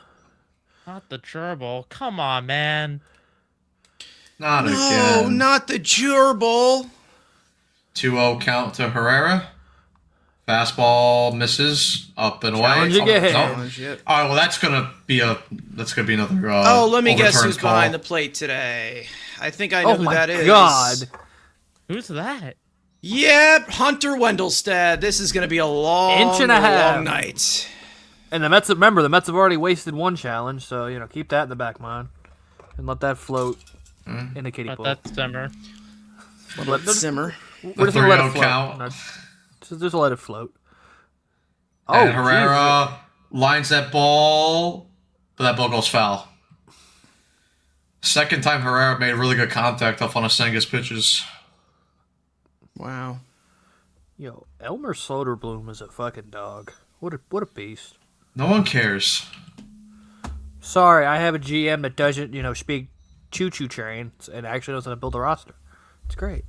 Not the gerbil. Come on, man. Not No, again. not the gerbil. 2-0 count to Herrera. Fastball misses up and away. Challenge again. No. Challenge, yep. All right, well that's gonna be another. Let me guess overturned who's call. behind the plate today. I think I know who my that is. god. Who's that? Yep, Hunter Wendelstead. This is going to be a long, Inch and a half. long night. And the Mets have already wasted one challenge, so keep that in the back of mind. And let that float in the kiddie Let pool. that simmer. Let it simmer. We're just gonna let it 3-0 float. count. No, just let it float. And Jesus. Herrera lines that ball, but that ball goes foul. Second time Herrera made really good contact off one of Senga's pitches. Wow. Yo, Elmer Soderblom is a fucking dog. What a beast. No one cares. Sorry, I have a GM that doesn't, speak choo-choo trains and actually knows how to build a roster. It's great.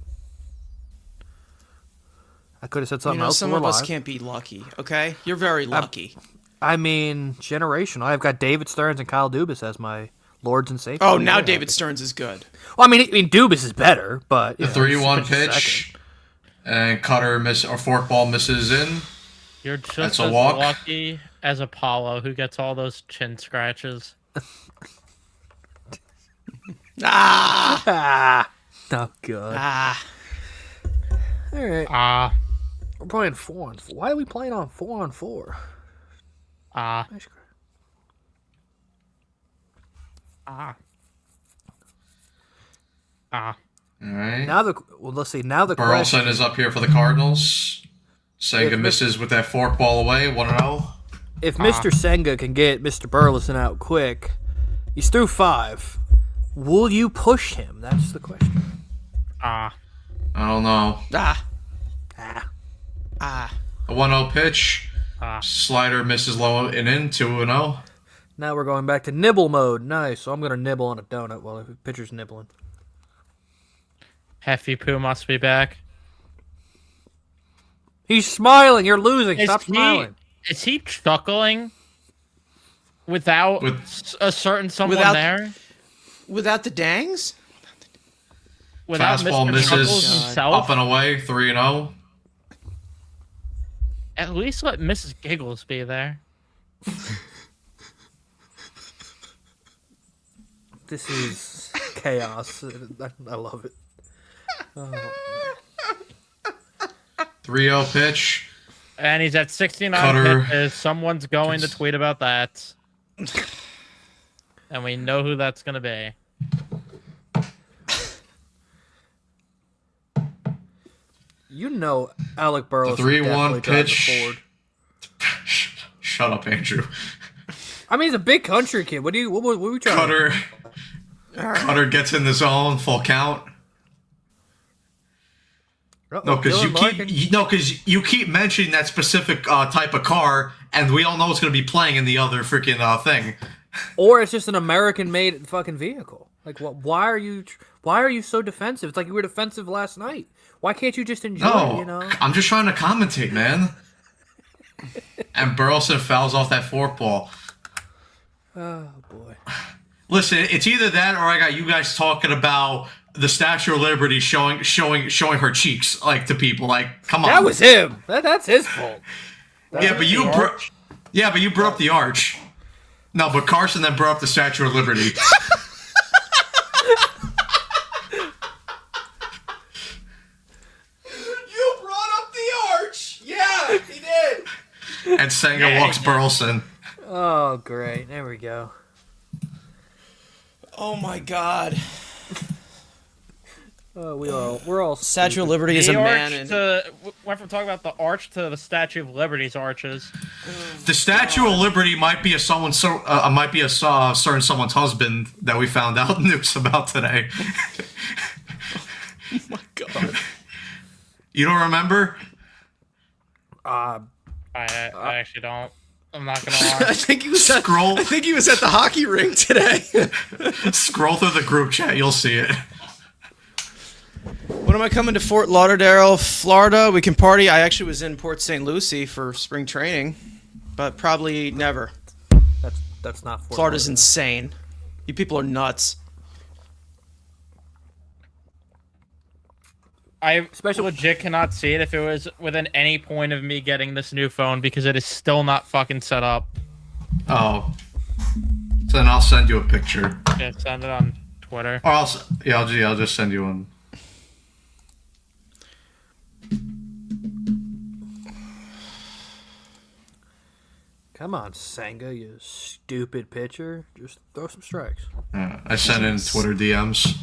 I could have said something else. Some but of we're us live. can't be lucky, okay? You're very lucky. I mean, generational. I've got David Stearns and Kyle Dubas as my lords and safety. Oh, now David Stearns is good. Well, I mean, Dubas is better, but The 3-1 pitch, and cutter forkball misses in. You're just That's a as walk. lucky as Apollo, who gets all those chin scratches. Ah! Oh god. All right. We're playing 4-on-4. Why are we playing on 4-on-4? All right. Let's see. Now the Burleson question is up here for the Cardinals. Senga If- misses with that forkball away. 1-0. if Mr. Senga can get Mr. Burleson out quick, he's through 5. Will you push him? That's the question. I don't know. A 1-0 pitch. Slider misses low and in. 2-0. Now we're going back to nibble mode. Nice. So I'm going to nibble on a donut while the pitcher's nibbling. Heffy Poo must be back. He's smiling. You're losing. Stop he, smiling. Is he chuckling without a certain someone there? Without the dangs? Without Fastball Mr. Chuckles misses. himself? Up and away. 3-0. At least let Mrs. Giggles be there. This is chaos. I love it. Oh. 3-0 pitch. And he's at 69 Cutter. pitches. Someone's going to tweet about that. And we know who that's going to be. You know Alec Burrows. The 3-1 definitely drive pitch. the Ford. Shut up, Andrew. I mean, he's a big country kid. What are we trying Cutter. Cutter gets in the zone. Full count. to... No, because you keep mentioning that specific type of car, and we all know it's going to be playing in the other freaking thing. Or it's just an American-made fucking vehicle. Like, what? Why are you so defensive? It's like you were defensive last night. Why can't you just enjoy No, it, you know? I'm just trying to commentate, man. And Burleson fouls off that forkball. Oh, boy. Listen, it's either that or I got you guys talking about the Statue of Liberty showing her cheeks, like, to people. Like, come on. That was him. That's his fault. Yeah, but you brought up the arch. No, but Carson then brought up the Statue of Liberty. You brought up the arch. Yeah, he did. And Senga walks Burleson. Oh, great. There we go. Oh my God. Oh, we're all Statue of Liberty is a The man. arch went from talking about the arch to the Statue of Liberty's arches. The Statue of Liberty might be a certain someone's husband that we found out news about today. Oh my God. You don't remember? I actually don't. I'm not gonna lie. I think he was at the hockey rink today. Scroll through the group chat, you'll see it. When am I coming to Fort Lauderdale, Florida? We can party. I actually was in Port St. Lucie for spring training, but probably never. That's not Fort Florida's Lauderdale. insane. You people are nuts. I legit cannot see it if it was within any point of me getting this new phone because it is still not fucking set up. Oh. So then I'll send you a picture. Yeah, send it on Twitter. Or I'll just send you one. Come on, Senga, you stupid pitcher. Just throw some strikes. I sent in Twitter DMs.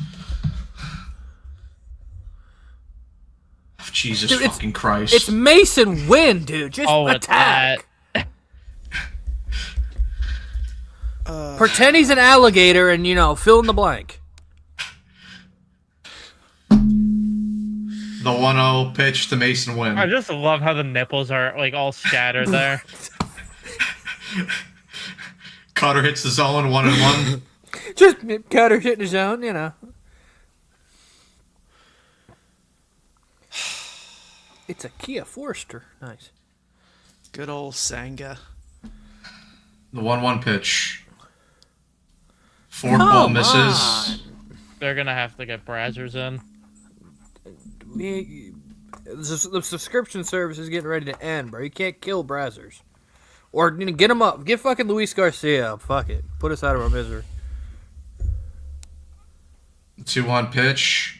Jesus Dude, fucking Christ. It's Mason Wynn, dude. Just It's attack. Pretend he's an alligator and, fill in the blank. The 1-0 pitch to Mason Wynn. I just love how the nipples are like all scattered there. Cutter hits the zone, 1-1. Just Cutter hitting his own, It's a Kia Forester. Nice. Good old Senga. The 1-1 pitch. Forkball misses. They're gonna have to get Brazzers in. The subscription service is getting ready to end, bro. You can't kill Brazzers. Or get him up. Get fucking Luis Garcia up. Fuck it. Put us out of our misery. 2-1 pitch.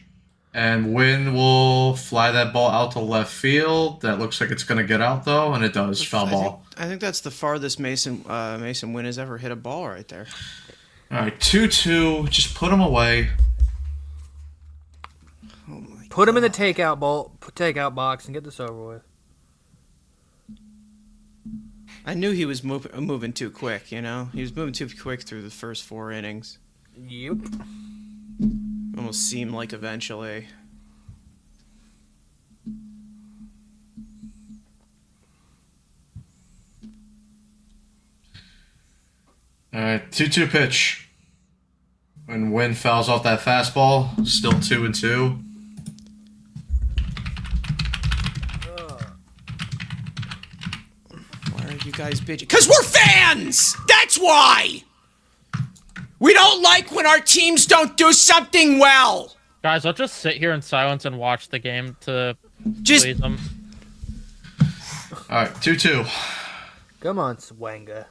And Wynn will fly that ball out to left field. That looks like it's going to get out, though, and it does. Foul ball. I think that's the farthest Mason Wynn has ever hit a ball right there. All right, 2-2. Just put him away. Oh my Put him in the takeout box and get this over with. I knew he was moving too quick, He was moving too quick through the first 4 innings. Yep. Almost seemed like eventually. All right, 2-2 pitch. When Wynn fouls off that fastball, still 2-2. guys bitching? Because we're fans! That's why! We don't like when our teams don't do something well! Guys, I'll just sit here in silence and watch the game to Just- please them. All right, 2-2. Come on, Swanga.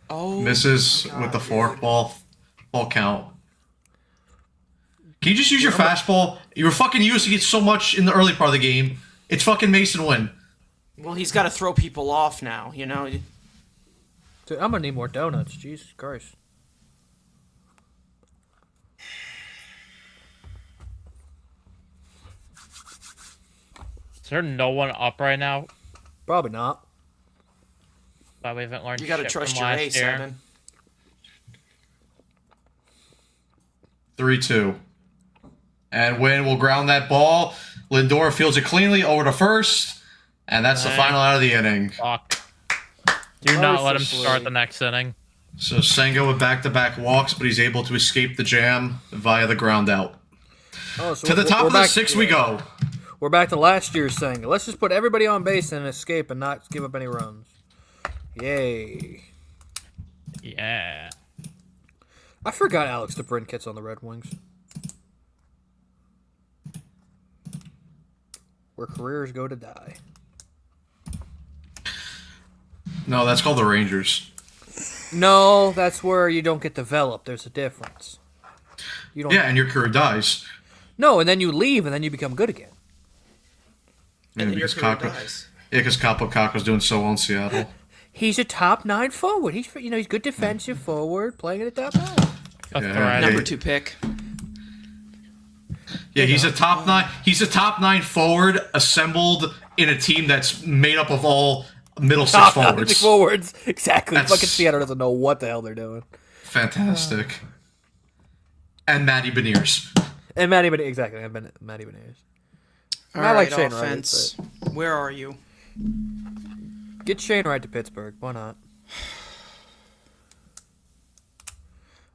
Oh, Misses with the fork ball count. Can you just use your fastball? You were fucking using it so much in the early part of the game. It's fucking Mason Wynn. well, he's got to throw people off now, you know? Dude, I'm gonna need more donuts. Jesus Christ. Is there no one up right now? Probably not. But we haven't learned You got to shit trust from your last ace, year. Evan. 3-2. And Wynn will ground that ball. Lindor fields it cleanly over to first. And that's the Dang. final out of the inning. Fuck. Do not let him Mercifully. start the next inning. So Senga with back-to-back walks, but he's able to escape the jam via the ground out. Oh, so To the top we're of the back- sixth we go. We're back to last year's thing. Let's just put everybody on base and escape and not give up any runs. Yay. Yeah. I forgot Alex DeBrincat's on the Red Wings. Where careers go to die. No, that's called the Rangers. No, that's where you don't get developed. There's a difference. You don't. Yeah, and your career dies. No, and then you leave, and then you become good again. And then your because career Caco- dies. Yeah, because Capo Caco's doing so well in Seattle. He's a top 9 forward. He's he's good defensive forward, playing at the top 9. A Yeah. threat. Number 2 pick. Yeah, he's a top 9. He's a top 9 forward assembled in a team that's made up of all middle six forwards. Forwards, exactly. That's- Fucking Seattle doesn't know what the hell they're doing. Fantastic. And Matty Beniers. And Matty Beniers. All I like right, Shane Wright, offense. Where are you? Get Shane Wright to Pittsburgh. Why not?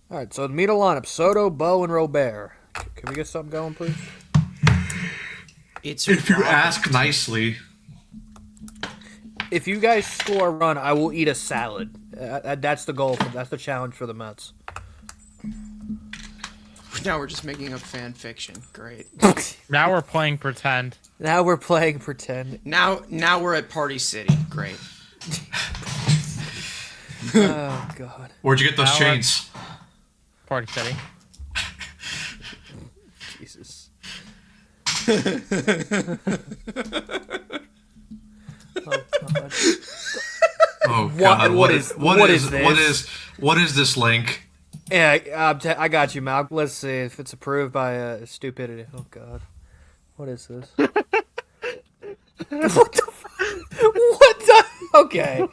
All right, so the middle lineup: Soto, Bo, and Robert. Can we get something going, please? It's If you Robert. ask nicely, If you guys score a run, I will eat a salad. That's the goal. That's the challenge for the Mets. Now we're just making up fan fiction. Great. Now we're playing pretend. Now we're playing pretend. Now we're at Party City. Great. Oh God. where'd you get those Now chains? Party City. Jesus. Oh God! what is this? What is this link? Yeah, I got you, Mal. Let's see if it's approved by stupidity. Oh God. What is this? What the? What the? Okay.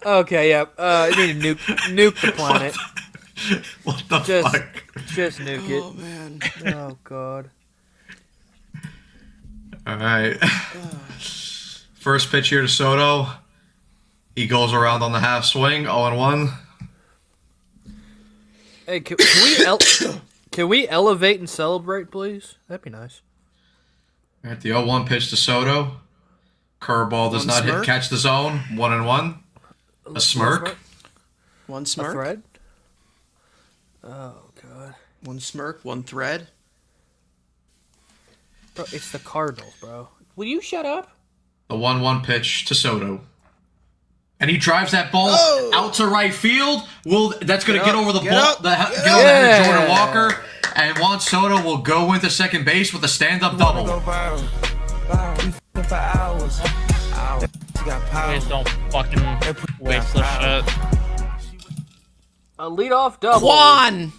Okay. Yeah. I need to nuke the planet. What the Just- fuck? Just nuke Oh it. man. Oh God. All right. First pitch here to Soto. He goes around on the half swing, 0-1. Hey, can we can we elevate and celebrate, please? That'd be nice. All right, the 0-1 pitch to Soto. Curveball does One not smirk. catch the zone. 1-1. A smirk. One A smirk. thread. Oh God. One smirk. One thread. Bro, it's the Cardinals, bro. Will you shut up? The 1-1 pitch to Soto. And he drives that ball Oh! out to right field. That's going to get up, over the get ball, up, get get over up. the head of Yeah. Jordan Walker. And Juan Soto will go into second base with a stand-up Go double. viral. We f***ing for hours. Hours. You got power. Please don't fucking waste this shit. A leadoff double. Juan.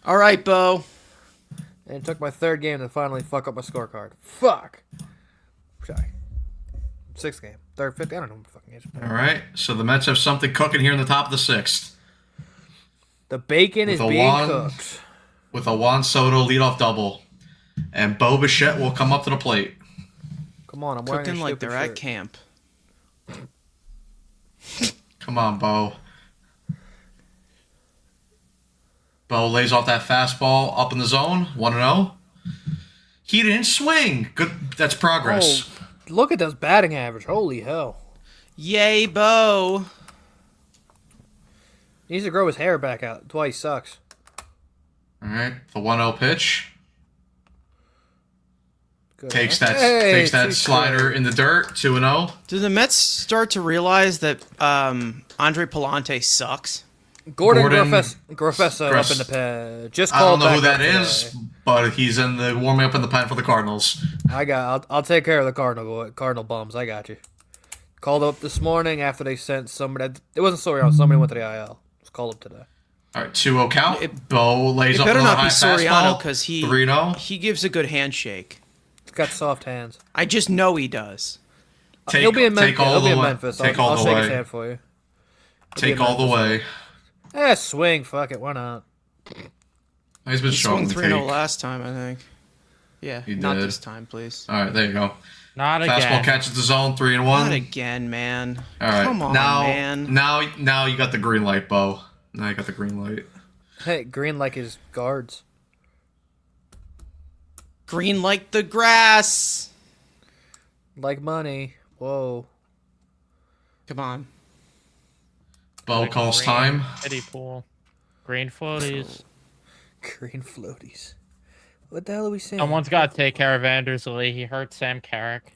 All right, Bo. And it took my third game to finally fuck up my scorecard. Fuck. Sorry. Sixth game. Third, fifth. I don't know what the fucking games. All right, so the Mets have something cooking here in the top of the sixth The bacon With is a being wand. cooked. with a Juan Soto leadoff double. And Bo Bichette will come up to the plate. Come on, I'm wearing Cooking a like stupid they're at shirt. camp. Come on, Bo. Bo lays off that fastball up in the zone, 1-0. He didn't swing. Good. That's progress. Oh, look at those batting average. Holy hell. Yay, Bo. He needs to grow his hair back out. That's why he sucks. All right, the 1-0 pitch. Good. Takes that too slider quick. in the dirt, 2-0. Do the Mets start to realize that Andre Palante sucks? Gordon Gordon Grofesso up in the pen. Just I don't called know who back that up is, today. but he's in the warming up in the pen for the Cardinals. I'll take care of the Cardinal bums. I got you. Called up this morning after they sent somebody. It wasn't Soriano. Somebody went to the IL. Let's call up today. All right, 2-0 count. Bo lays It up better another not be high Soriano fastball. because 3-0. he gives a good handshake. He's got soft hands. I just know he does. He'll be in Memphis. all the way. Memphis. Take I'll all the shake his way. hand for you. Take all the way. Swing. Fuck it. Why not? He's been He showing swung the 3-0 cake. last time, I think. Yeah, He not did. this time, please. All right, there you go. Not Fastball again. catches the zone, 3-1. Not again, man. All right, Come on, now, man. Now you got the green light, Bo. Now you got the green light. Hey, green like his guards. Green like the grass. Like money. Whoa. Come on. Bo Like calls green time. Kiddie pool. Green floaties. Green floaties. What the hell are we saying? Someone's got to take care of Anders Lee. He hurt Sam Carrick.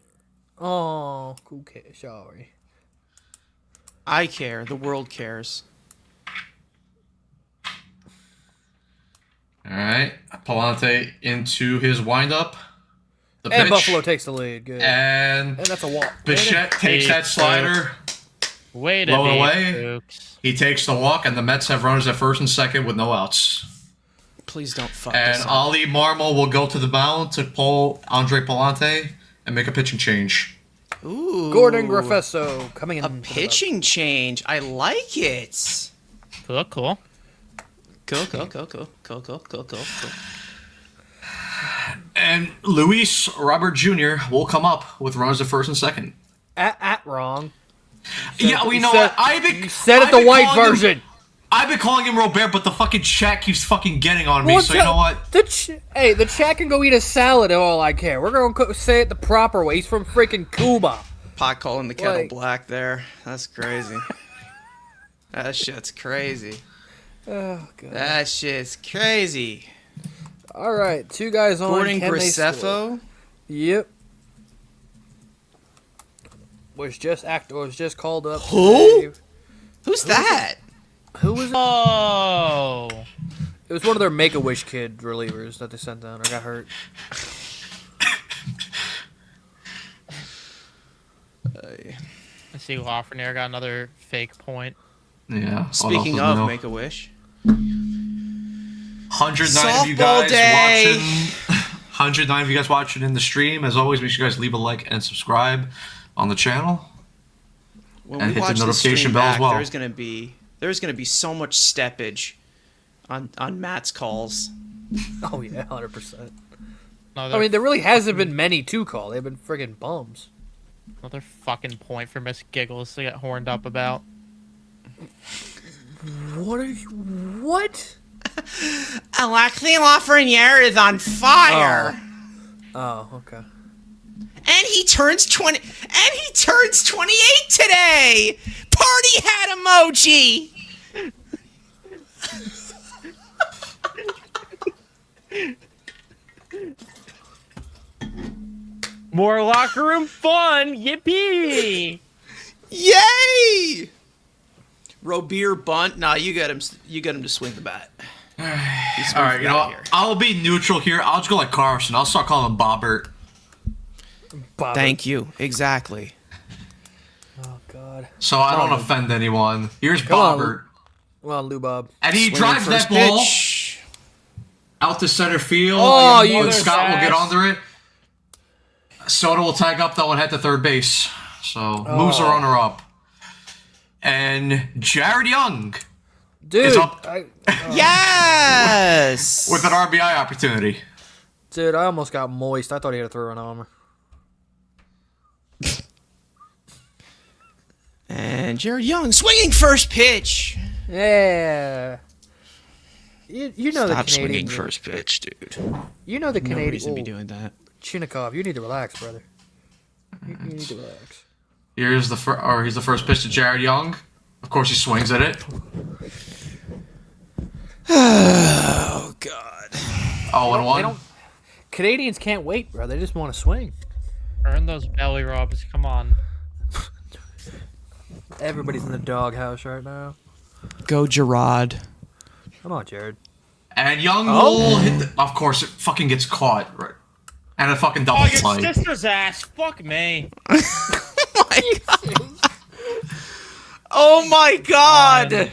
Oh, okay. Sorry. I care. The world cares. All right, Palante into his windup. The And pitch. Buffalo takes the lead. Good. And And that's a walk. Bichette takes that slider. Way to Low and be, away. Dukes. He takes the walk, and the Mets have runners at first and second with no outs. Please don't fuck And this up. Ali Marmol will go to the mound to pull Andre Palante and make a pitching change. Ooh. Gordon Grofesso coming in. A to the pitching change. I like it. Cool, cool. Cool, cool, cool, cool, cool, cool, cool, cool, cool. And Luis Robert Jr. will come up with runners at first and second. At wrong. Yeah, we you know said- what? I've been, You said it I've the been white calling him- version. I've been calling him Robert, but the fucking chat keeps fucking getting on me, so you know what? Hey, the chat can go eat a salad and all I care. We're going to say it the proper way. He's from freaking Cuba. Pot calling the kettle Like- black there. That's crazy. That shit's crazy. Oh, God. That shit's crazy. All right, two guys on. Gordon Can they score? Graceffo. Yep. Was just called up. Who? today. Who's that? Who was it? Oh. It was one of their Make-A-Wish kid relievers that they sent down or got hurt. I see Lafreniere got another fake point. Yeah. Speaking of Make-A-Wish. 109 of you Softball guys day. watching. 109 of you guys watching in the stream. As always, make sure you guys leave a like and subscribe on the channel. When And we hit the watch the notification stream bell as back, well. there's gonna be so much steppage on Matt's calls. Oh, yeah, 100%. Another, I mean, there really hasn't been many to call. They've been friggin' bums. another fucking point for Miss Giggles to get horned up about. What are you... What? Alexi Lafreniere is on fire. Oh, okay. And he turns 20 and he turns 28 today. Party hat emoji. More locker room fun! Yippee! Yay! Robier bunt. Nah, you get him to swing the bat. All right, you know what? I'll be neutral here. I'll just go like Carson. I'll start calling him Bobbert. Bob. Thank you. Exactly. Oh, God. So I don't offend anyone. Here's Come on. Bobbert. Come on, Lou Bob. And he Swinging drives first that ball pitch. out to center field. Oh, and you Scott will get ass. under it. Soda will tag up though and head to third base. So moves the runner up. And Jared Young Dude, is up Yes. with an RBI opportunity. dude, I almost got moist. I thought he had a throw-in armor. And Jared Young swinging first pitch. Yeah. You know Stop the Canadian. swinging first pitch, dude. You know the No Canadian. reason to be doing that. Chinikov, you need to relax, brother. You need to relax. He's the first pitch to Jared Young. Of course, he swings at it. Oh God. 0-1. Canadians can't wait, bro. They just want to swing. Earn those belly rubs. Come on. Everybody's in the doghouse right now. Go Gerard. Come on, Jared. And Young will hit. Of course, it fucking gets caught. Right. And a fucking double Oh, your play. sister's ass. Fuck me. Oh my God.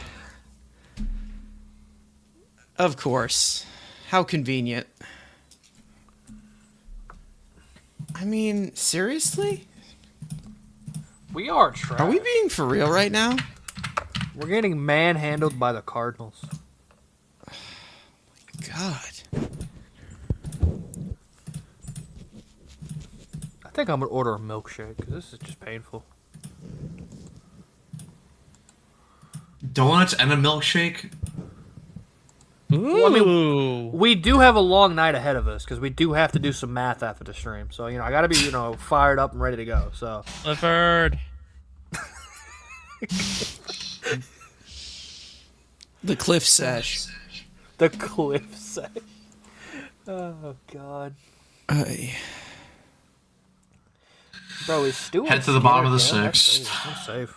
Of course. How convenient. I mean, seriously? We are trash. Are we being for real right now? We're getting manhandled by the Cardinals. God. I think I'm gonna order a milkshake because this is just painful. Donuts and a milkshake? Ooh. I mean, we do have a long night ahead of us because we do have to do some math after the stream. So, I got to be, fired up and ready to go. So, Clifford. The cliff sesh. the cliff sesh. Oh, God. Bro, is Stu Head to the bottom of the Skinner? sixth. That's safe.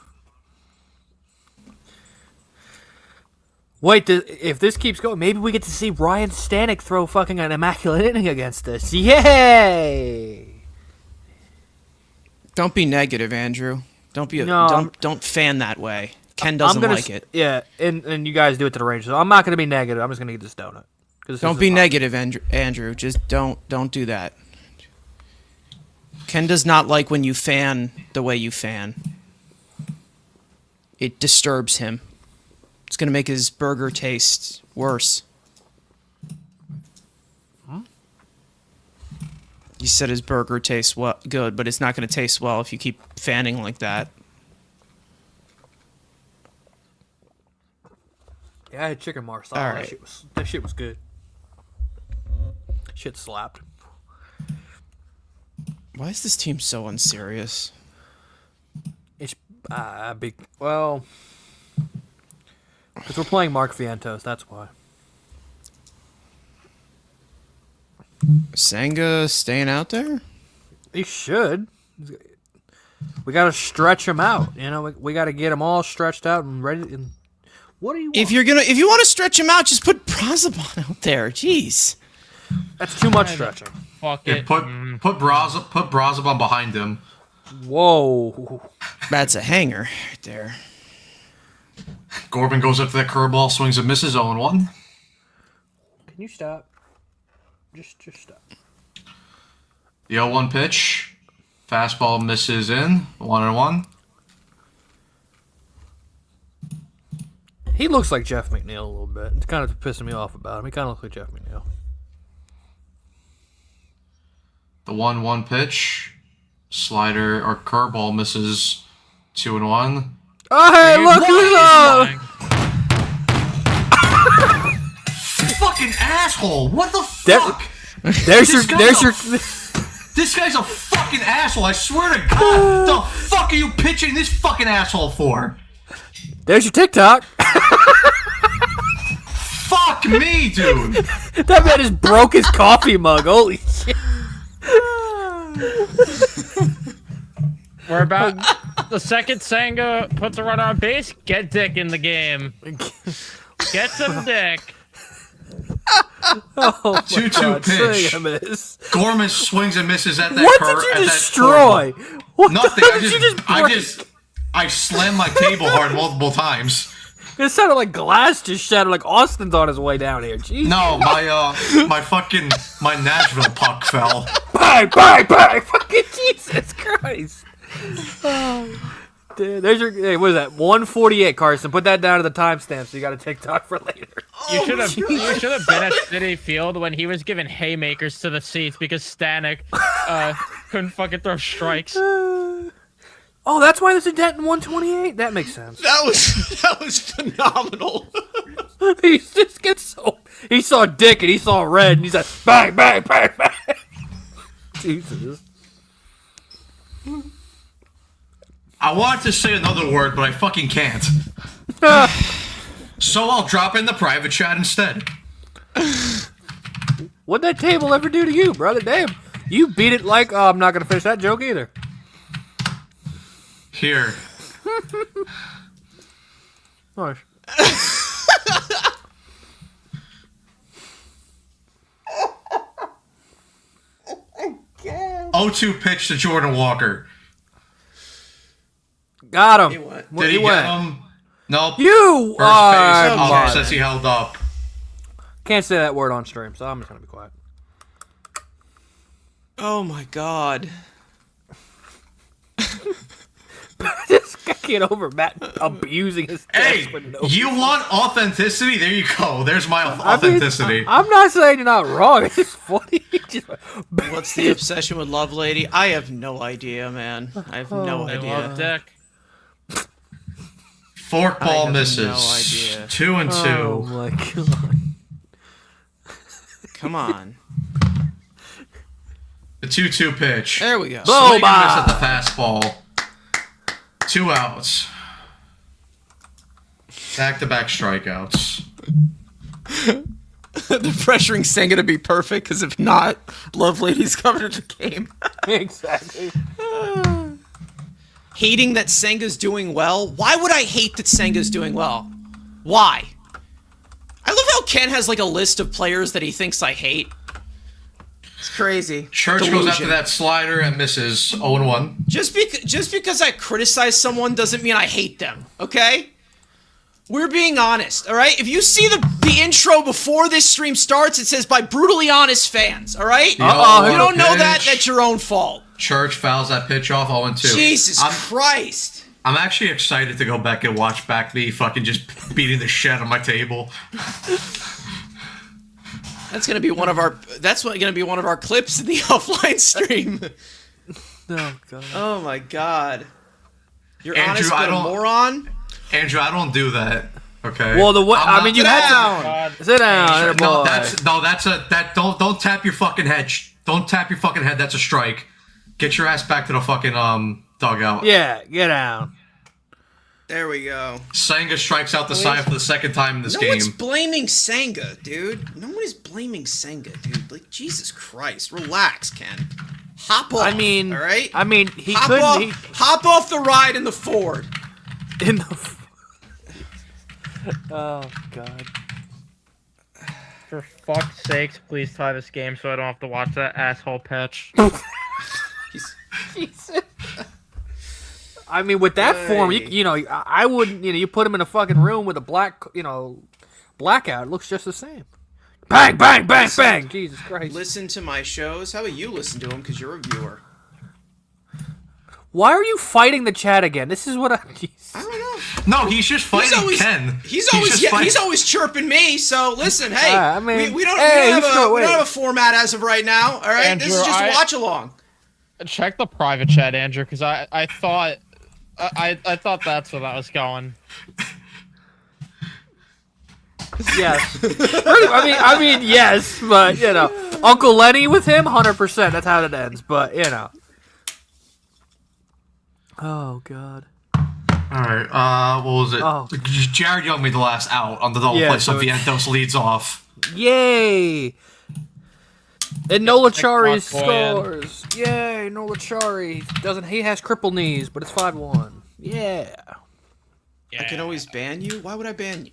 Wait, if this keeps going, maybe we get to see Ryan Stanek throw fucking an immaculate inning against us. Yay! Don't be negative, Andrew. Don't be don't fan that way. Ken doesn't like it. Yeah, and you guys do it to the Rangers. So I'm not gonna be negative. I'm just gonna get this donut. Don't be negative, Andrew. Just don't do that. Ken does not like when you fan the way you fan. It disturbs him. It's going to make his burger taste worse. You said his burger tastes good, but it's not going to taste well if you keep fanning like that. Yeah, I had chicken marsala. All right. That shit was good. Shit slapped. Why is this team so unserious? It's big. Well, because we're playing Mark Vientos. That's why. Senga staying out there? He should. We got to stretch him out. We got to get him all stretched out and ready. And what do you want? If you want to stretch him out, just put Brazaban out there. Jeez. That's too much stretching. Fuck Yeah, it. put Brazaban behind him. Whoa. That's a hanger right there. Corbin goes up to that curveball, swings and misses 0-1. Can you stop? Just stop. The 0-1 pitch. Fastball misses in. 1-1. He looks like Jeff McNeil a little bit. It's kind of pissing me off about him. He kind of looks like Jeff McNeil. The 1-1 pitch. Slider or curveball misses 2-1. Oh, hey, look who's Fucking asshole! What the fuck? There's your. This guy's a fucking asshole. I swear to God. The fuck are you pitching this fucking asshole for? There's your TikTok. Fuck me, dude. That man just broke his coffee mug. Holy shit. We're about the second Senga puts a runner on base. Get Dick in the game. Get some Dick. Oh my 2-2 God, pitch. swing and miss. Gorman swings and misses at that. What did you destroy? What Nothing. the hell did you just break? I slammed my table hard multiple times. It sounded like glass just shattered. Like Austin's on his way down here. Jeez. No, my Nashville puck fell. Bang, bang, bang. Fucking Jesus Christ. Oh. Dude, there's your. Hey, what is that? 148, Carson. Put that down to the timestamp so you got a TikTok for later. You should have been at City Field when he was giving haymakers to the seats because Stanek couldn't fucking throw strikes. Oh, that's why there's a dent in 128. That makes sense. That was phenomenal. He just gets so. He saw Dick and he saw red and he's like bang, bang, bang, bang. Jesus. I wanted to say another word, but I fucking can't. So I'll drop in the private chat instead. What'd that table ever do to you, brother? Damn. You beat it like... Oh, I'm not going to finish that joke either. Here. Nice. 0-2 pitch to Jordan Walker. Got him. He went. Did he get him? Nope. You First are... base. Oh, says he held up. Can't say that word on stream, so I'm just going to be quiet. Oh my god. Just get over Matt abusing his Hey, desk with no... you want authenticity? There you go. There's my authenticity. I'm not saying you're not wrong. It's just funny. What's the obsession with Love Lady? I have no idea, man. I have no They idea. love dick. Forkball have misses. no idea. 2 and 2. Oh my god. Come on. The 2-2 pitch. There we go. Blow Swing and by. miss at the fastball. 2 outs. Back-to-back strikeouts. They're pressuring Senga to be perfect, because if not, Love Lady's covered the game. Exactly. Hating that Senga's doing well? Why would I hate that Senga's doing well? Why? I love how Ken has like a list of players that he thinks I hate. It's crazy. Church goes Delusion. after that slider and misses 0-1. Just because I criticize someone doesn't mean I hate them, okay? We're being honest, all right? If you see the intro before this stream starts, it says by brutally honest fans, all right? Uh-oh. You don't know that, Pitch. that's your own fault. Church fouls that pitch off 0-2. Jesus Christ. I'm actually excited to go back and watch back me fucking just beating the shit on my table. That's gonna be one of our clips in the offline stream. Oh god. Oh my god. You're Andrew, honest but I a don't- moron? Andrew, I don't do that. Okay. Well, you Sit had God. to sit down. No, boy. don't tap your fucking head. Don't tap your fucking head. That's a strike. Get your ass back to the fucking dugout. Yeah, get down. There we go. Senga strikes out the side for the second time in this No game. one's blaming Senga, dude. No one is blaming Senga, dude. Like, Jesus Christ. Relax, Ken. Hop off. I mean, all right? he hop couldn't. off, hop off the ride in the Ford. In the. Oh god. For fuck's sakes, please tie this game so I don't have to watch that asshole pitch. He's- I mean, with that form, you know, I wouldn't. You know, you put him in a fucking room with a blackout. It looks just the same. Bang, bang, bang, bang. Jesus Christ. Listen to my shows. How about you listen to them? Because you're a viewer. Why are you fighting the chat again? This is what I. Jesus. I don't know. No, he's just fighting Ken. He's just fighting- always chirping me. So listen, hey, I mean, we don't hey, have let's go, we don't wait. have a format as of right now. All right, this is Andrew, just watch along. Check the private chat, Andrew, because I thought that's where that was going. Yes. I mean, yes, but you know, Uncle Lenny with him, 100%. That's how it ends. But you know. Oh God. All right. What was it? Oh. Jared Young made the last out on the double Yeah, play, so so it's- Vientos leads off. Yay! And Nola Chari Next one, boy, scores. Yay, Nola Chari he has crippled knees, but it's 5-1. Yeah. I can always ban you. Why would I ban you?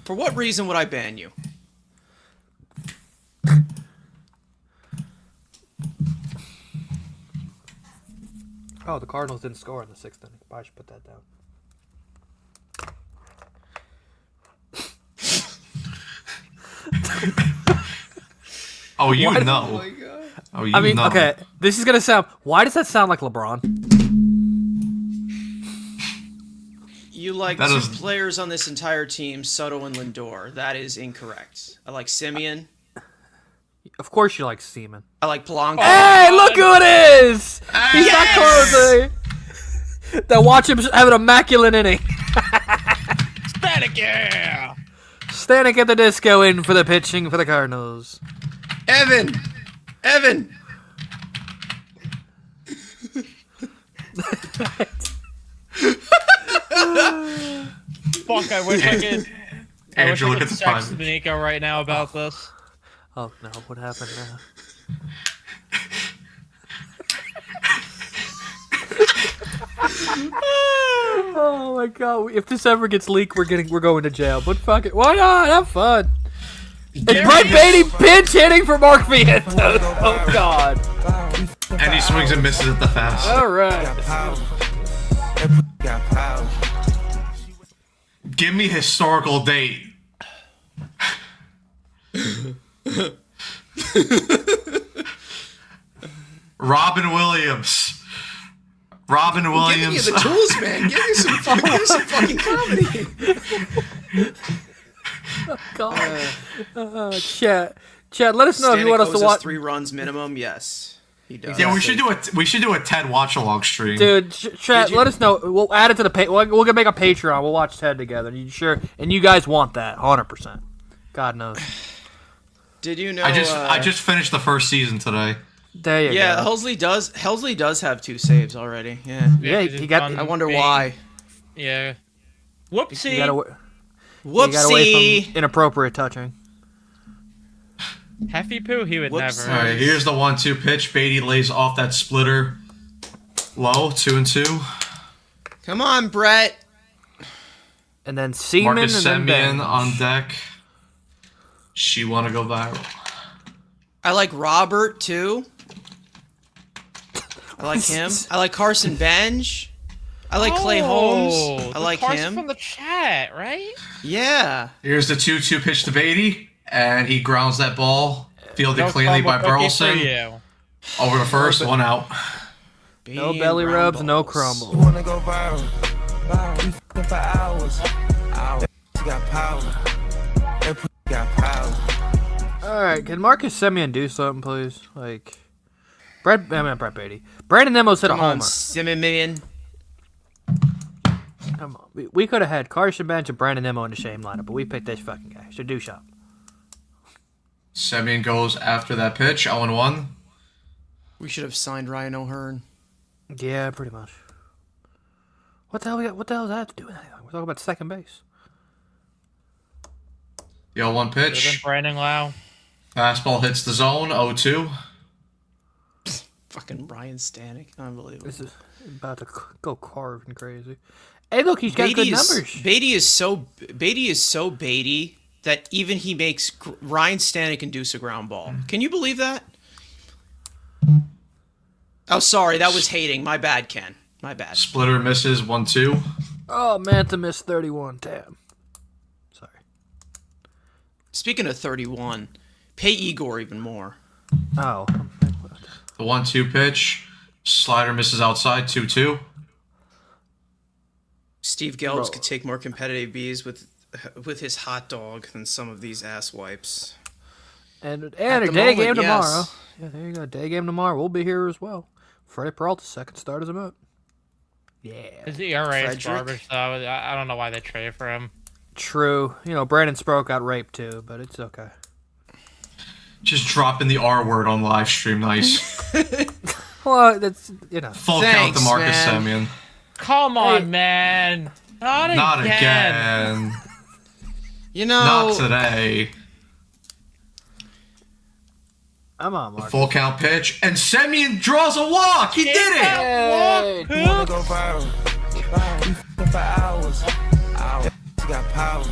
For what reason would I ban you? Oh, the Cardinals didn't score in the 6th inning. I should put that down. Oh, you Why- know. Oh, you I mean, know. okay, this is gonna sound. Why does that sound like LeBron? You like That two is- players on this entire team, Soto and Lindor. That is incorrect. I like Simeon. Of course you like Seaman. I like Polanco. Hey, look who it is! He's Yes! not closing. Then watch him have an immaculate inning. Static, yeah! Stanek at the disco in for the pitching for the Cardinals. Evan! Fuck, I wish I could. Andrew, look at the text time. Nico right now about this. Oh no, what happened now? Oh my god! If this ever gets leaked, we're going to jail. But fuck it, why not? Have fun. It's Brett Beatty pinch hitting for Mark Vientos. Oh god! And he swings and misses at the fast. All right. Got power. Give me historical date. Robin Williams. Robin Giving Williams. you the tools, man. Give you some fucking comedy. God. Chat. Let us know if you want us to watch. 3 runs minimum. Yes, he does. Yeah, we should do a Ted watch along stream. Dude, chat. Let us know. We'll add it to the We're gonna make a Patreon. We'll watch Ted together. You sure? And you guys want that? 100%. God knows. Did you know? I just finished the first season today. There you go. Yeah, Helsley does have 2 saves already. Yeah. Yeah, he got. I wonder why. Yeah. Whoopsie. He got away Whoopsie. from inappropriate touching. Hefty poo, he would Whoops. never. All right, here's the 1-2 pitch. Beatty lays off that splitter. Low, 2-2. Come on, Brett. And then Seaman Marcus and then Semien on deck. She want to go viral. I like Robert too. I like him. I like Carson Benj. I like Clay Holmes. I like Carson him. from the chat, right? Yeah. Here's the 2-2 pitch to Beatty, and he grounds that ball, fielded No cleanly by crumble cookie for Burleson. you. Over to first, 1 out. No Bean belly brown rubs, no balls. crumble. You wanna go viral? We f***ing for hours. Got power. That got power. All right, can Marcus Semien do something, please? Like, Brett Beatty. Brandon Nemos hit a Come on, homer. Simeon. Come on, we could have had Carson Bench and Brandon Nemo in the same lineup, but we picked this fucking guy. So do something. Semien goes after that pitch, 0-1. We should have signed Ryan O'Hearn. Yeah, pretty much. What the hell does that have to do with anything? We're talking about second base. The 0-1 Could've been pitch. Brandon Lau. Fastball hits the zone, 0-2. Fucking Ryan Stanek. Unbelievable. This is about to go carving crazy. Hey, look, he's got good numbers. Beatty is so Beatty that even he makes Ryan Stanek induce a ground ball. Can you believe that? Oh, sorry, that was hating. My bad, Ken. My bad. Splitter misses, 1-2. Oh, Manta missed 31. Damn. Sorry. Speaking of 31, pay Igor even more. Oh. The 1-2 pitch. Slider misses outside, 2-2. Steve Gelbs could take more competitive Bs with his hot dog than some of these ass wipes. And At a the day moment, game tomorrow. yes. Yeah, there you go. Day game tomorrow. We'll be here as well. Freddie Peralta, second start as a Met. Yeah. His ERA is Frederick? garbage, though. I don't know why they traded for him. True. You know, Brandon Sproke got raped too, but it's okay. Just dropping the R word on live stream, nice. Well, that's, you know. Full count Thanks, to Marcus man. Semien. Come on, man. Not Not again. You know, Not today. I'm on, Mark. Full count pitch, and Semien draws a walk. He did it. Hey. You wanna go viral? We f***ing for hours. Got power.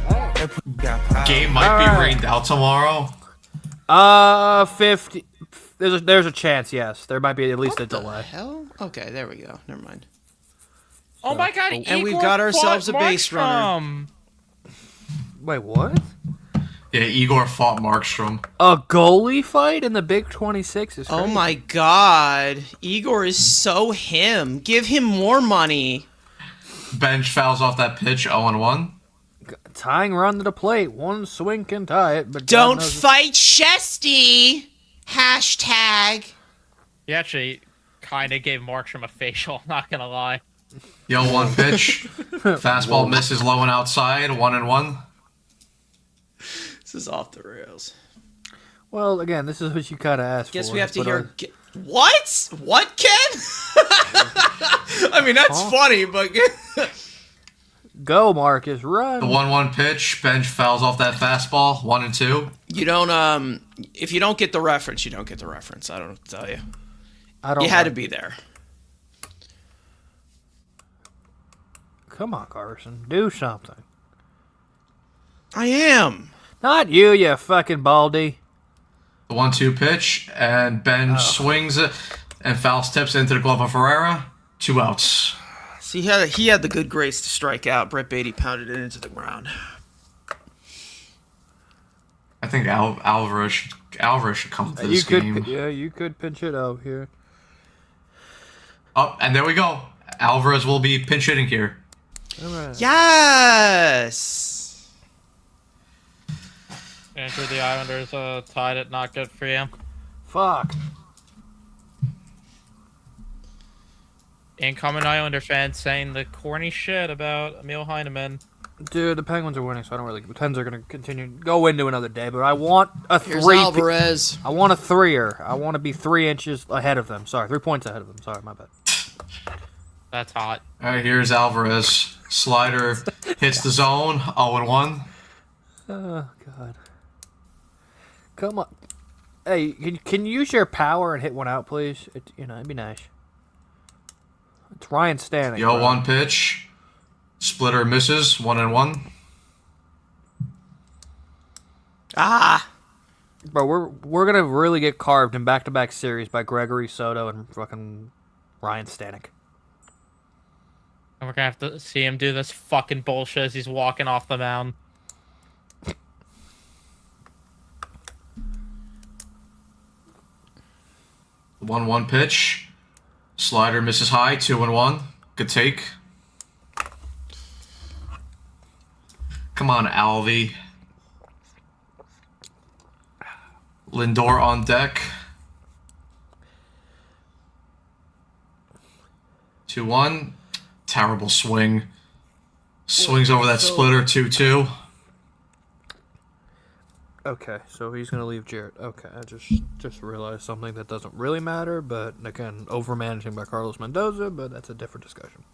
That got power. Game might All be right. rained out tomorrow. 50. There's a chance, yes. There might be at least a delay. hell? Okay, there we go. Never mind. Oh my god, And we've Igor got ourselves fought a base runner. Markstrom. Wait, what? Yeah, Igor fought Markstrom. A goalie fight in the Big 26 is crazy. Oh my god. Igor is so him. Give him more money. Bench fouls off that pitch, 0-1. Tying run to the plate. One swing can tie it, but God Don't knows- fight Shesty. Hashtag. He actually kind of gave Markstrom a facial, not gonna lie. The 0-1 pitch. Fastball misses low and outside, 1-1. This is off the rails. Well, again, this is what you kind of asked Guess for. we have to but, hear. What? What, Ken? I mean, that's funny, but. Go, Marcus, run. The 1-1 pitch. Bench fouls off that fastball. 1-2. You don't. If you don't get the reference, you don't get the reference. I don't know what to tell you. I don't. You had to be there. Come on, Carson, do something. I am. Not you, you fucking baldy. The 1-2 pitch, and Ben swings it, and foul steps into the glove of Ferreira. 2 outs. See, he had the good grace to strike out. Brett Beatty pounded it into the ground. I think Alvarez should come to this game. You could pinch it out here. Oh, and there we go. Alvarez will be pinch hitting here. All right. Yes. Andrew, the Islanders tied it. Not good for you. Fuck. Incoming Islander fans saying the corny shit about Emil Heineman. Dude, the Penguins are winning, so I don't really. The Pens are going to go into another day, but I want a Here's three. Alvarez. I want a 3-er. I want to be 3 inches ahead of them. Sorry, 3 points ahead of them. Sorry, my bad. That's hot. All right, here's Alvarez. Slider hits the zone. 0-1. Oh God. Come on. Hey, can you use your power and hit one out, please? It'd be nice. It's Ryan Stanley. The 0-1 pitch. Splitter misses. 1-1. Ah. Bro, we're gonna really get carved in back-to-back series by Gregory Soto and fucking Ryan Stanek. And we're gonna have to see him do this fucking bullshit as he's walking off the mound. The 1-1 pitch. Slider misses high. 2-1. Good take. Come on, Alvy. Lindor on deck. 2-1. Terrible swing. Swings over that splitter. 2-2. Okay, so he's gonna leave Jarrett. Okay, I just realized something that doesn't really matter, but again, overmanaging by Carlos Mendoza, but that's a different discussion.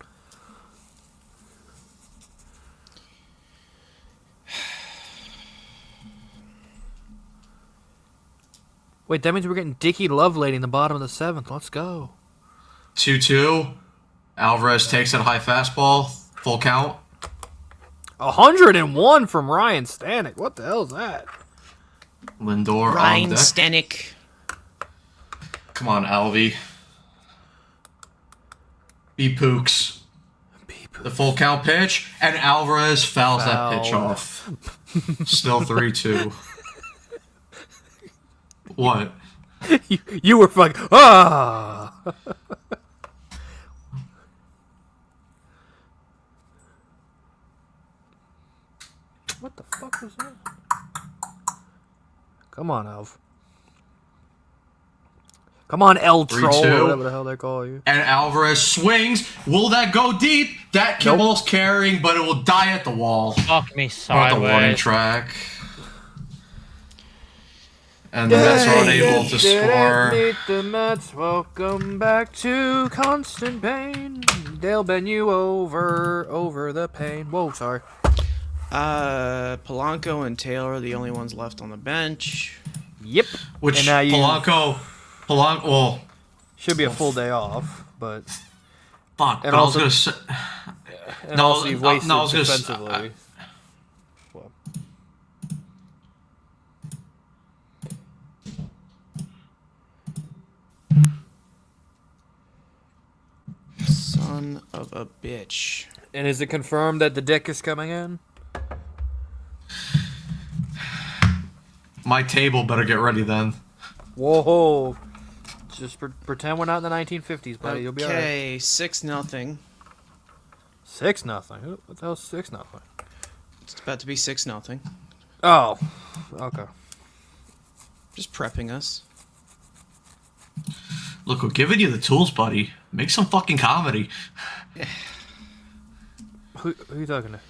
Wait, that means we're getting Dickie Lovelady in the bottom of the 7th. Let's go. 2-2. Alvarez takes that high fastball. Full count. 101 from Ryan Stanek. What the hell is that? Lindor Ryan on deck. Stanek. Come on, Alvy. B Pooks. The full count pitch, and Alvarez fouls that pitch off. Still 3-2. What? You were fucking. Ah! What the fuck was that? Come on, Alv. Come on, El Troll, 3-2. or whatever the hell they call you. And Alvarez swings. Will that go deep? That Kimball's carrying, but it will die at the wall. Fuck me Or at the warning sideways. track. And the Mets are unable to score. Meet the Mets. Welcome back to constant pain. They'll bend you over the pain. Whoa, sorry. Polanco and Taylor are the only ones left on the bench. Yep. Which And now you- Polanco, well, Should be a full day off, but fuck. And But also- I was gonna say, and No, also you've wasted no, I was gonna defensively. Well, Son of a bitch. and is it confirmed that the dick is coming in? my table better get ready then. Whoa! Just pretend we're not in the 1950s, buddy. You'll be alright. Okay, 6-0. 6-0. What the hell's 6-0? It's about to be 6-0. Oh, okay. Just prepping us. Look, we're giving you the tools, buddy. Make some fucking comedy. Who are you talking to?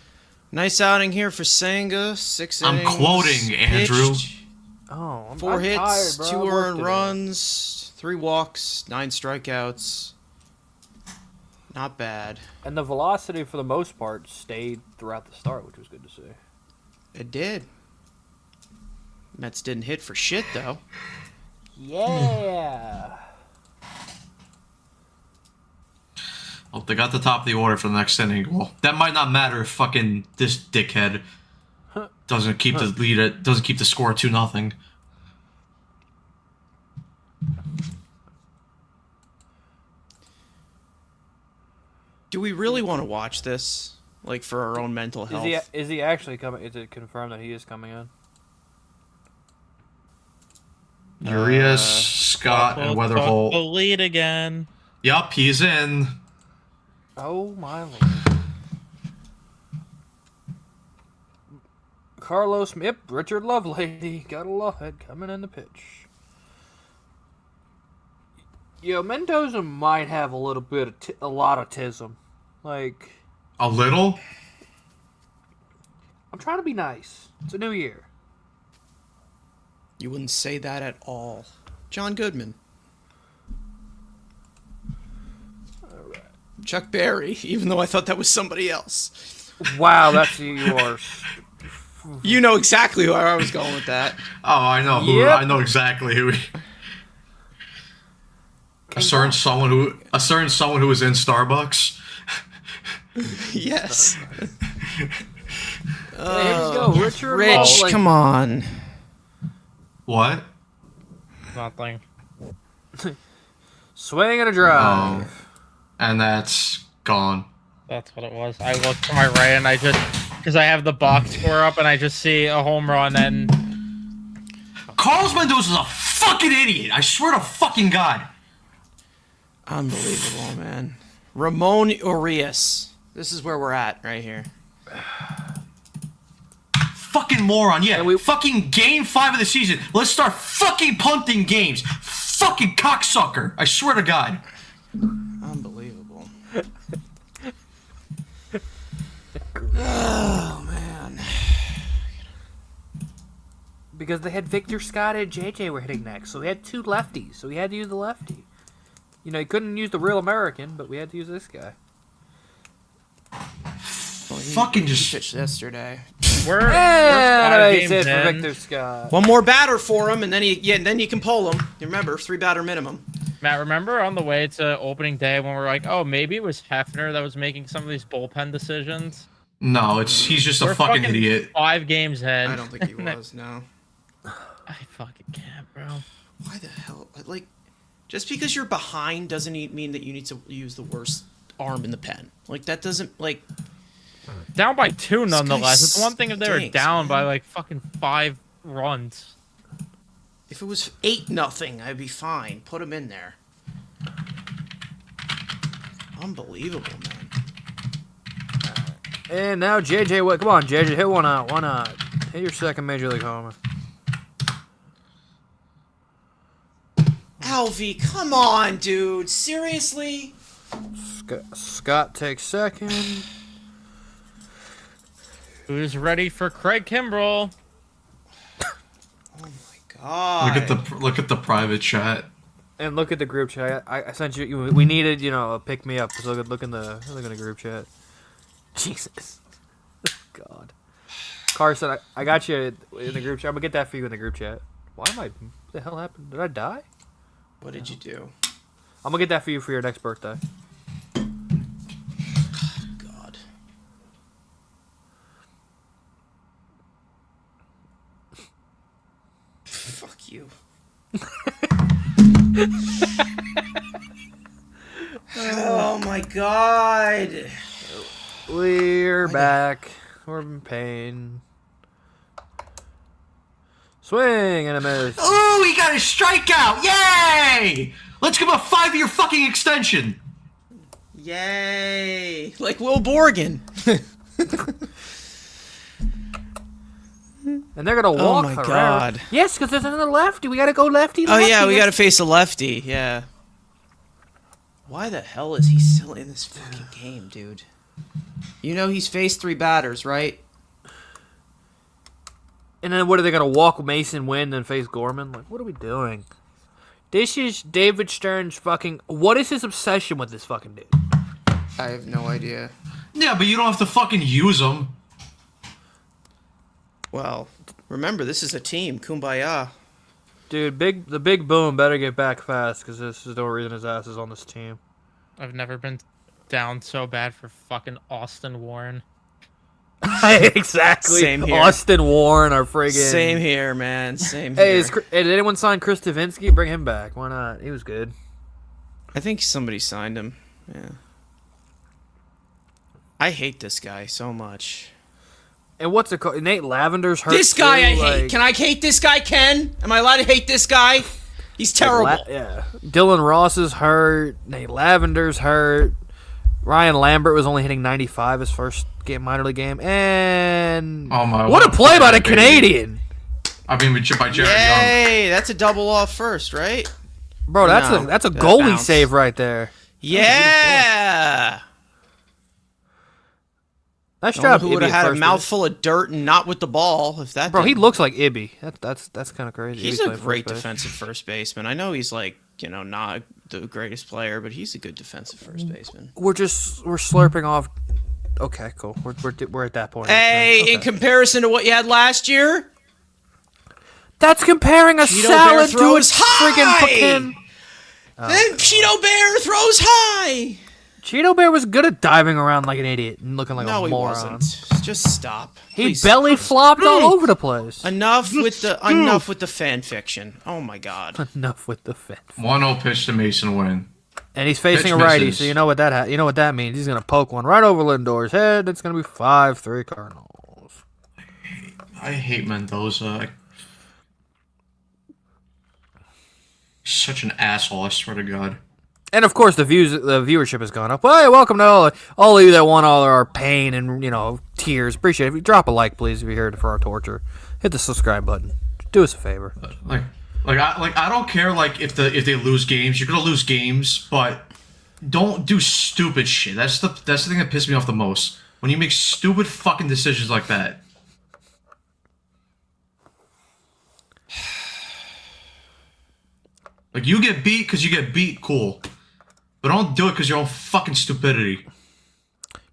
Nice outing here for Senga. 6 I'm innings quoting, Andrew. pitched. Oh, I'm 4 hits, tired, bro. 2 I worked earned today. runs, 3 walks, 9 strikeouts. Not bad. And the velocity, for the most part, stayed throughout the start, which was good to see. It did. Mets didn't hit for shit, though. Yeah. Oh, they got the top of the order for the next inning. Well, that might not matter if fucking this dickhead doesn't keep the lead. Doesn't keep the score 2-0. Do we really want to watch this? Like, for our own mental health? Is he actually coming? Is it confirmed that he is coming in? Urias, Scott, and The Weatherholt. lead again. Yup, he's in. Oh my lord. Carlos, yep, Richard Lovelady, gotta love it, coming in the pitch. Yo, Mendoza might have a little bit of a lot of tism. Like, A little? I'm trying to be nice. It's a new year. You wouldn't say that at all. John Goodman. Chuck Berry, even though I thought that was somebody else. Wow, that's yours. You know exactly where I was going with that. Oh, I know who. Yep. I know exactly who. A certain someone who was in Starbucks. Yes. There you go, Richard Rich, Lovelady. come on. What? Nothing. Swing and a drive. And that's gone. That's what it was. I look to my right and I just, because I have the box score up and I just see a home run and Carlos Mendoza's a fucking idiot. I swear to fucking God. Unbelievable, man. Ramon Urias. This is where we're at right here. Fucking moron. Yeah, we- fucking game 5 of the season. Let's start fucking punting games. Fucking cocksucker. I swear to God. Unbelievable. Oh, man. Because they had Victor Scott and JJ were hitting next, so we had 2 lefties, so we had to use the lefty. You know, he couldn't use the real American, but we had to use this guy. Fucking just. Pitched yesterday. we're And 5 a games hit for in. Victor Scott. One more batter for him, and then then you can pull him. You remember, 3 batter minimum. Matt, remember on the way to opening day when we're like, oh, maybe it was Hefner that was making some of these bullpen decisions? No, he's just a We're fucking idiot. 5 games in. I don't think he was, no. I fucking can't, bro. Why the hell? Like, just because you're behind doesn't mean that you need to use the worst arm in the pen. Like, that doesn't, like... Down by 2 nonetheless. guy It's one thing if they were stinks, down by man. like fucking 5 runs. If it was 8-0, I'd be fine. Put him in there. Unbelievable, man. And now JJ, come on, JJ, hit one out. Why not? Hit your second major league homer. Alvy, come on, dude. Seriously? Scott takes second. Who's ready for Craig Kimbrell? Oh my god. Look at the private chat. And look at the group chat. I sent you. We needed, a pick me up. So look in the group chat. Jesus, God. Carson, I got you in the group chat. I'm gonna get that for you in the group chat. Why am I? What the hell happened? Did I die? What did you do? I'm gonna get that for you for your next birthday. God. Fuck you. Oh my god. We're back. We're in pain. Swing and a miss. Ooh, he got his strikeout! Yay! Let's give him a 5-year fucking extension. Yay. Like Will Borgen. And they're gonna walk my Herrera. God. Yes, because there's another lefty. We gotta go lefty. Oh yeah, we lefty. gotta face a lefty, yeah. Why the hell is he still in this fucking game, dude? You know he's faced 3 batters, right? And then what are they gonna walk Mason Wynn and face Gorman? Like, what are we doing? This is David Stern's fucking. What is his obsession with this fucking dude? I have no idea. Yeah, but you don't have to fucking use them. Well, remember, this is a team. Kumbaya. Dude, the big boom better get back fast because this is the reason his ass is on this team. I've never been down so bad for fucking Austin Warren. Exactly. Same here. Austin Warren, our friggin'. Same here, man. Same Hey, here. did anyone sign Chris Davinsky? Bring him back. Why not? He was good. I think somebody signed him. Yeah. I hate this guy so much. And what's it called? Nate Lavender's hurt. This guy too, I hate. Can I hate this guy, Ken? Am I allowed to hate this guy? He's terrible. Yeah. Dylan Ross is hurt. Nate Lavender's hurt. Ryan Lambert was only hitting 95 his first minor league game. And what a play by the Canadian. I mean, by Jared Young. Yay! That's a double off first, right? Bro, that's No, a that goalie bounced. save right there. Yeah. Nice No job. one who would Ibby have at had a first mouthful of dirt and not with the ball. If that. base. Bro, he didn't- looks like Ibby. That's kind of crazy. He's Ibby's a playing great first base. defensive first baseman. I know he's like, not the greatest player, but he's a good defensive first baseman. We're slurping off. Okay, cool. We're at that point. Hey, Okay. in comparison to what you had last year, That's comparing a Cheeto Bear salad to a throws friggin' high! fucking. then Cheeto Bear throws high. Cheeto Bear was good at diving around like an idiot and looking like No, a he moron. wasn't. Just stop. He Please. belly flopped all over the place. Enough with the fan fiction. Oh my god. Enough with the fence. 1-0 pitch to Mason Wynn. And he's facing Pitch a righty, misses. so you know what that means. He's gonna poke one right over Lindor's head. It's gonna be 5-3 Cardinals. I hate Mendoza. He's such an asshole, I swear to God. And of course, the viewership has gone up. Well, hey, welcome to all of you that want all our pain and tears. Appreciate it. If you drop a like, please, if you're here for our torture. Hit the subscribe button. Do us a favor. I don't care if they lose games. You're gonna lose games, but don't do stupid shit. That's the thing that pisses me off the most. When you make stupid fucking decisions like that. Like, you get beat because you get beat, cool. But don't do it because your own fucking stupidity.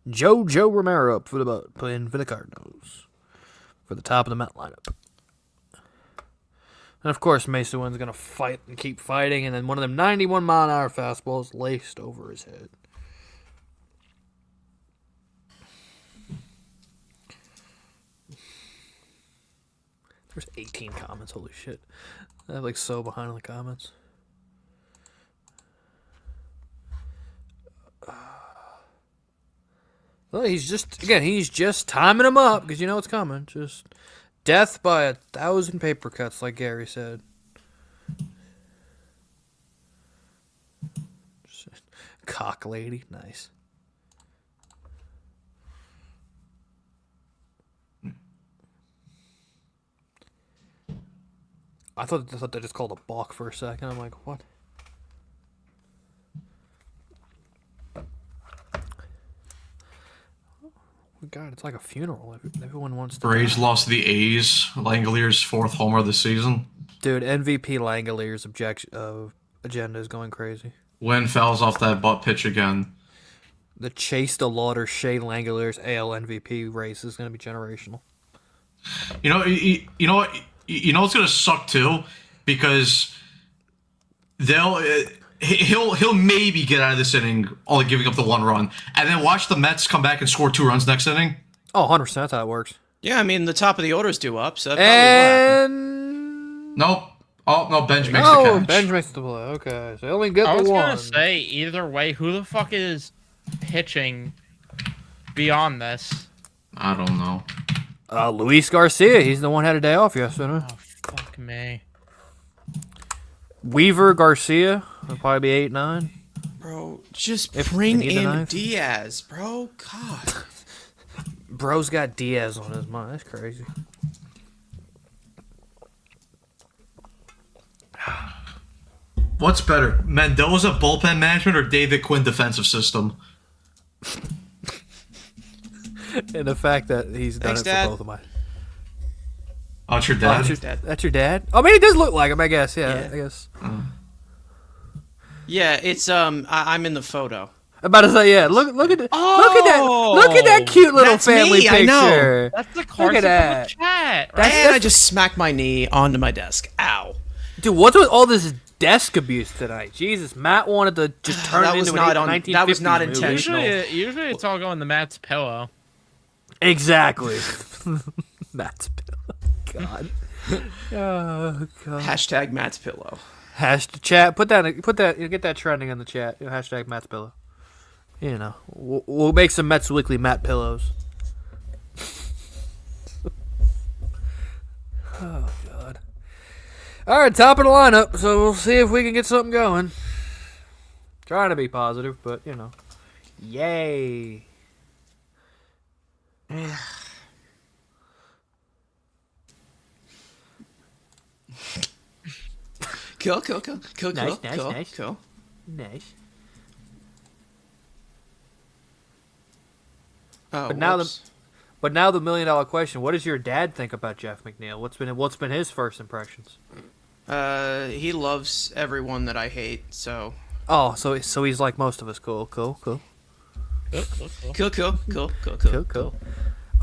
Joe Romero up for the Cardinals for the top of the Met lineup. And of course, Mason Wynn's gonna fight and keep fighting, and then one of them 91-mile-an-hour fastballs laced over his head. There's 18 comments. Holy shit! I'm so behind on the comments. Well, he's just timing them up because it's coming. Just death by 1,000 paper cuts, like Gary said. Cock lady, nice. I thought they just called a balk for a second. I'm like, what? God, it's like a funeral. Everyone wants to. Braves die. lost to the A's. Langoliers' 4th homer of the season. Dude, MVP Langolier's agenda is going crazy. Wynn fouls off that butt pitch again. The Chase DeLauder Shea Langolier's AL MVP race is going to be generational. You know what's gonna suck too, because he'll maybe get out of this inning only giving up the 1 run, and then watch the Mets come back and score 2 runs next inning. Oh, 100%. That's how it works. Yeah, I mean the top of the order's due up, so that probably will happen. And Nope. Oh no, Benj makes the catch. Benj makes the play. Okay, so they only get I the was one. gonna say either way, who the fuck is pitching beyond this? I don't know. Luis Garcia. He's the one who had a day off yesterday. Oh fuck me. Weaver Garcia. Will probably be 8-9. Bro, just If bring they need the in ninth. Diaz, bro. God. Bro's got Diaz on his mind. That's crazy. What's better, Mendoza bullpen management or David Quinn defensive system? And the fact that he's done Thanks, it Dad. for both of my. Oh, it's your Oh, dad? that's your dad? Oh, I mean, he does look like him, I guess. Yeah. I guess. Yeah, it's I'm in the photo. I'm about to say, yeah. Look at that. Look at that cute little That's family me, I know. picture. That's the Look Carson at from that. the chat. That's- And I just smacked my knee onto my desk. Ow. Dude, what's with all this desk abuse tonight? Jesus, Matt wanted to just turn That it was into not an on- 1950s that was not movie. intentional. Usually it's all going to Matt's pillow. Exactly. Matt's pillow. God. Oh God. Hashtag Matt's pillow. Hashtag chat. Put that. Get that trending in the chat. Hashtag Matt's pillow. You know, we'll make some Mets Weekly Matt pillows. Oh God. All right, top of the lineup. So we'll see if we can get something going. Trying to be positive, but you know, yay. Cool. Nice. Cool. Nice. Oh, But now whoops. But now the $1 million question: what does your dad think about Jeff McNeil? What's been his first impressions? He loves everyone that I hate, so. Oh, so he's like most of us. Cool. Cool.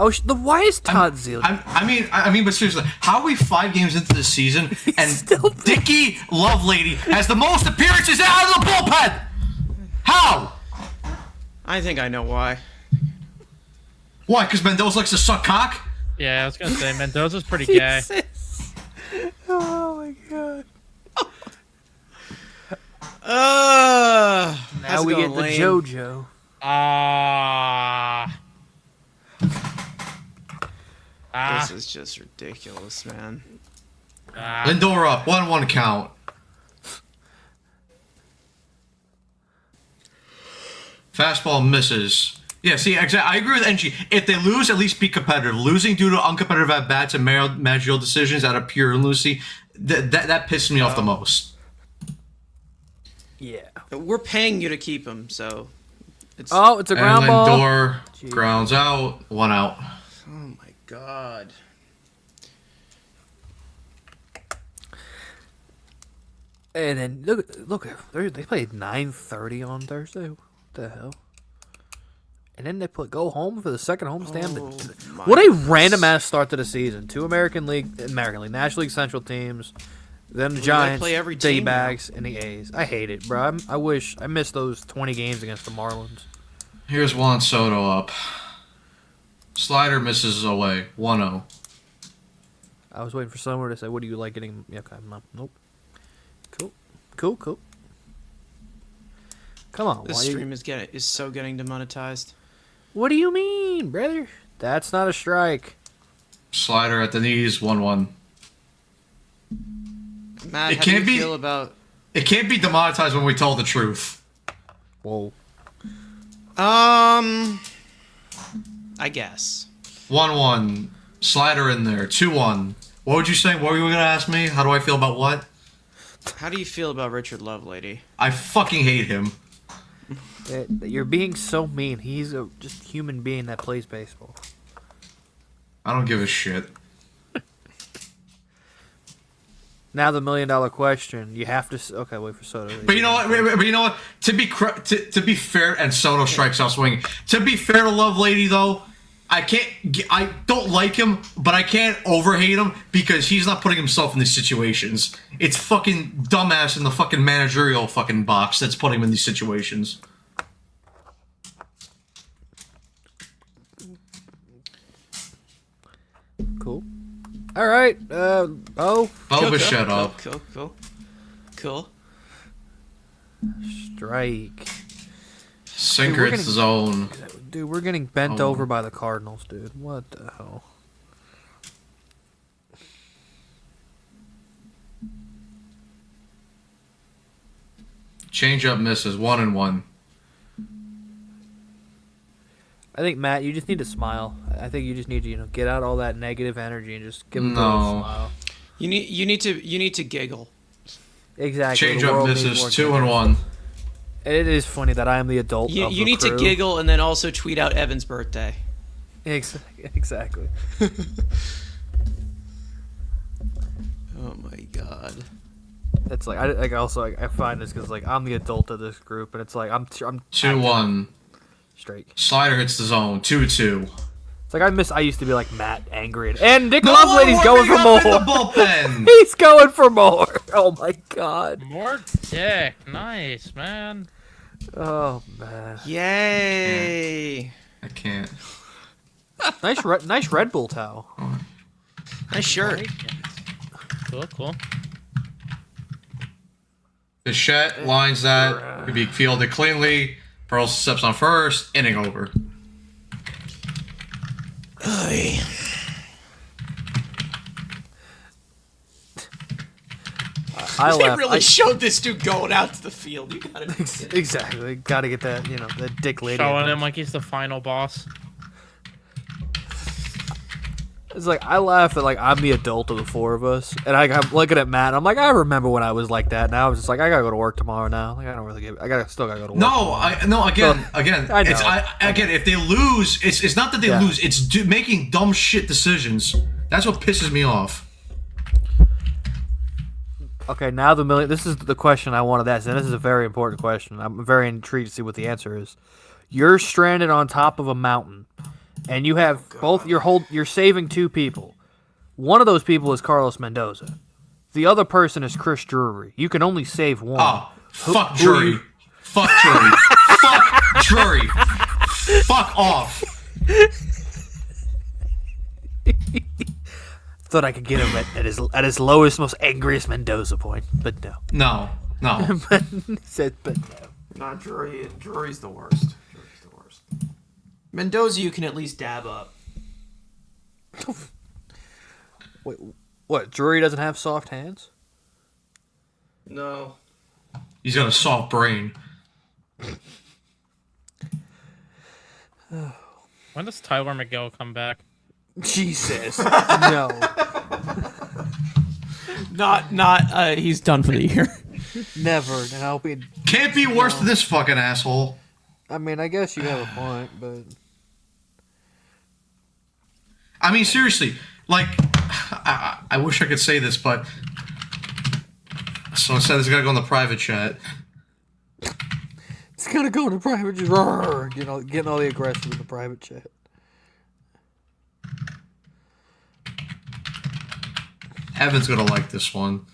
Oh, why is Todd Zeal? I mean, but seriously, how are we 5 games into the season and still- Dickie Lovelady has the most appearances out of the bullpen? How? I think I know why. Why? Because Mendoza likes to suck cock? Yeah, I was gonna say Mendoza's pretty gay. Jesus. Oh my God. Now Now we get the JoJo. This is just ridiculous, man. Lindor up, 1-1 count. Fastball misses. Yeah, see, exactly. I agree with NG. If they lose, at least be competitive. Losing due to uncompetitive at bats and managerial decisions out of pure lunacy, that pisses me off the most. Yeah. We're paying you to keep him, so. It's, Oh, it's a And ground ball. Lindor grounds out, 1 out. Oh my God. And then look, they played 9:30 on Thursday. What the hell? And then they go home for the second homestand. my What a random ass start to the season. 2 American League, National League Central teams, then the gotta Giants, play every team D-bags, and the A's. I hate it, bro. I miss those 20 games against the Marlins. Here's Juan Soto up. Slider misses away, 1-0. I was waiting for someone to say, "What do you like getting?" Yeah, okay, nope. Cool. Come on, This stream is so getting demonetized. What do you mean, brother? That's not a strike. Slider at the knees, 1-1. Matt, It how do can't you be- feel about? It can't be demonetized when we tell the truth. Whoa. I guess. 1-1. Slider in there, 2-1. What would you say? What were you going to ask me? How do I feel about what? How do you feel about Richard Lovelady? I fucking hate him. You're being so mean. He's a just human being that plays baseball. I don't give a shit. Now the $1 million question. You have to. Okay, wait for Soto. But you know what? But you know what? To be fair, and Soto strikes out swinging. To be fair to Lovelady, though, I don't like him, but I can't overhate him because he's not putting himself in these situations. It's fucking dumbass in the fucking managerial fucking box that's putting him in these situations. Cool. All right. Bo. Shut up. Cool. Strike. Sinker Dude, hits the zone. Dude, we're getting bent Oh. over by the Cardinals, dude. What the hell? Change up misses, 1-1. I think Matt, you just need to smile. I think you just need to, get out all that negative energy and just give a little No. smile. You need to giggle. Exactly. Change the up world needs misses, more 2-1. It is funny that I am the adult. You of the need to crew. giggle and then also tweet out Evan's birthday. Exactly. Oh my god. It's like I find this because like I'm the adult of this group, and it's like I'm 2-1. straight. Slider hits the zone. 2-2. It's like I used to be like Matt, angry, and Nick No Lovelady's one going for warming up more. in the bullpen. He's going for more. Oh my god. More dick. Nice, man. Oh man. Yay! I can't. Nice Red Bull towel. Nice shirt. Cool. Bichette lines that. Could be fielded cleanly. Pearl steps on first. Inning over. Oy. I They laughed. really showed this dude going out to the field. You gotta be kidding. Exactly. Got to get that. The dick lady. Showing him like he's the final boss. It's like I laugh at like I'm the adult of the four of us, and I'm looking at Matt. And I'm like, I remember when I was like that. Now I was just like, I gotta go to work tomorrow. Now, like I don't really give. Still gotta go to work. No, again. I know. Again, if they lose, it's not that they lose. It's making dumb shit decisions. That's what pisses me off. Okay, now this is the question I wanted to ask, and this is a very important question. I'm very intrigued to see what the answer is. You're stranded on top of a mountain, and you have you're saving two people. One of those people is Carlos Mendoza. The other person is Chris Drury. You can only save one. Oh, fuck Drury. Fuck Drury. Fuck Drury. Fuck off. Thought I could get him at his lowest, most angriest Mendoza point, but no. No. But he said, but no. Not Drury. Drury's the worst. Mendoza, you can at least dab up. Wait, what? Drury doesn't have soft hands? No. He's got a soft brain. When does Tyler McGill come back? Jesus, no. Not. He's done for the year. Never. Now, Can't be worse than this fucking asshole. I mean, I guess you have a point, but I mean, seriously, like, I wish I could say this, but so instead, it's gotta go in the private chat. it's gonna go into private chat. Getting all the aggressive in the private chat. Evan's gonna like this one.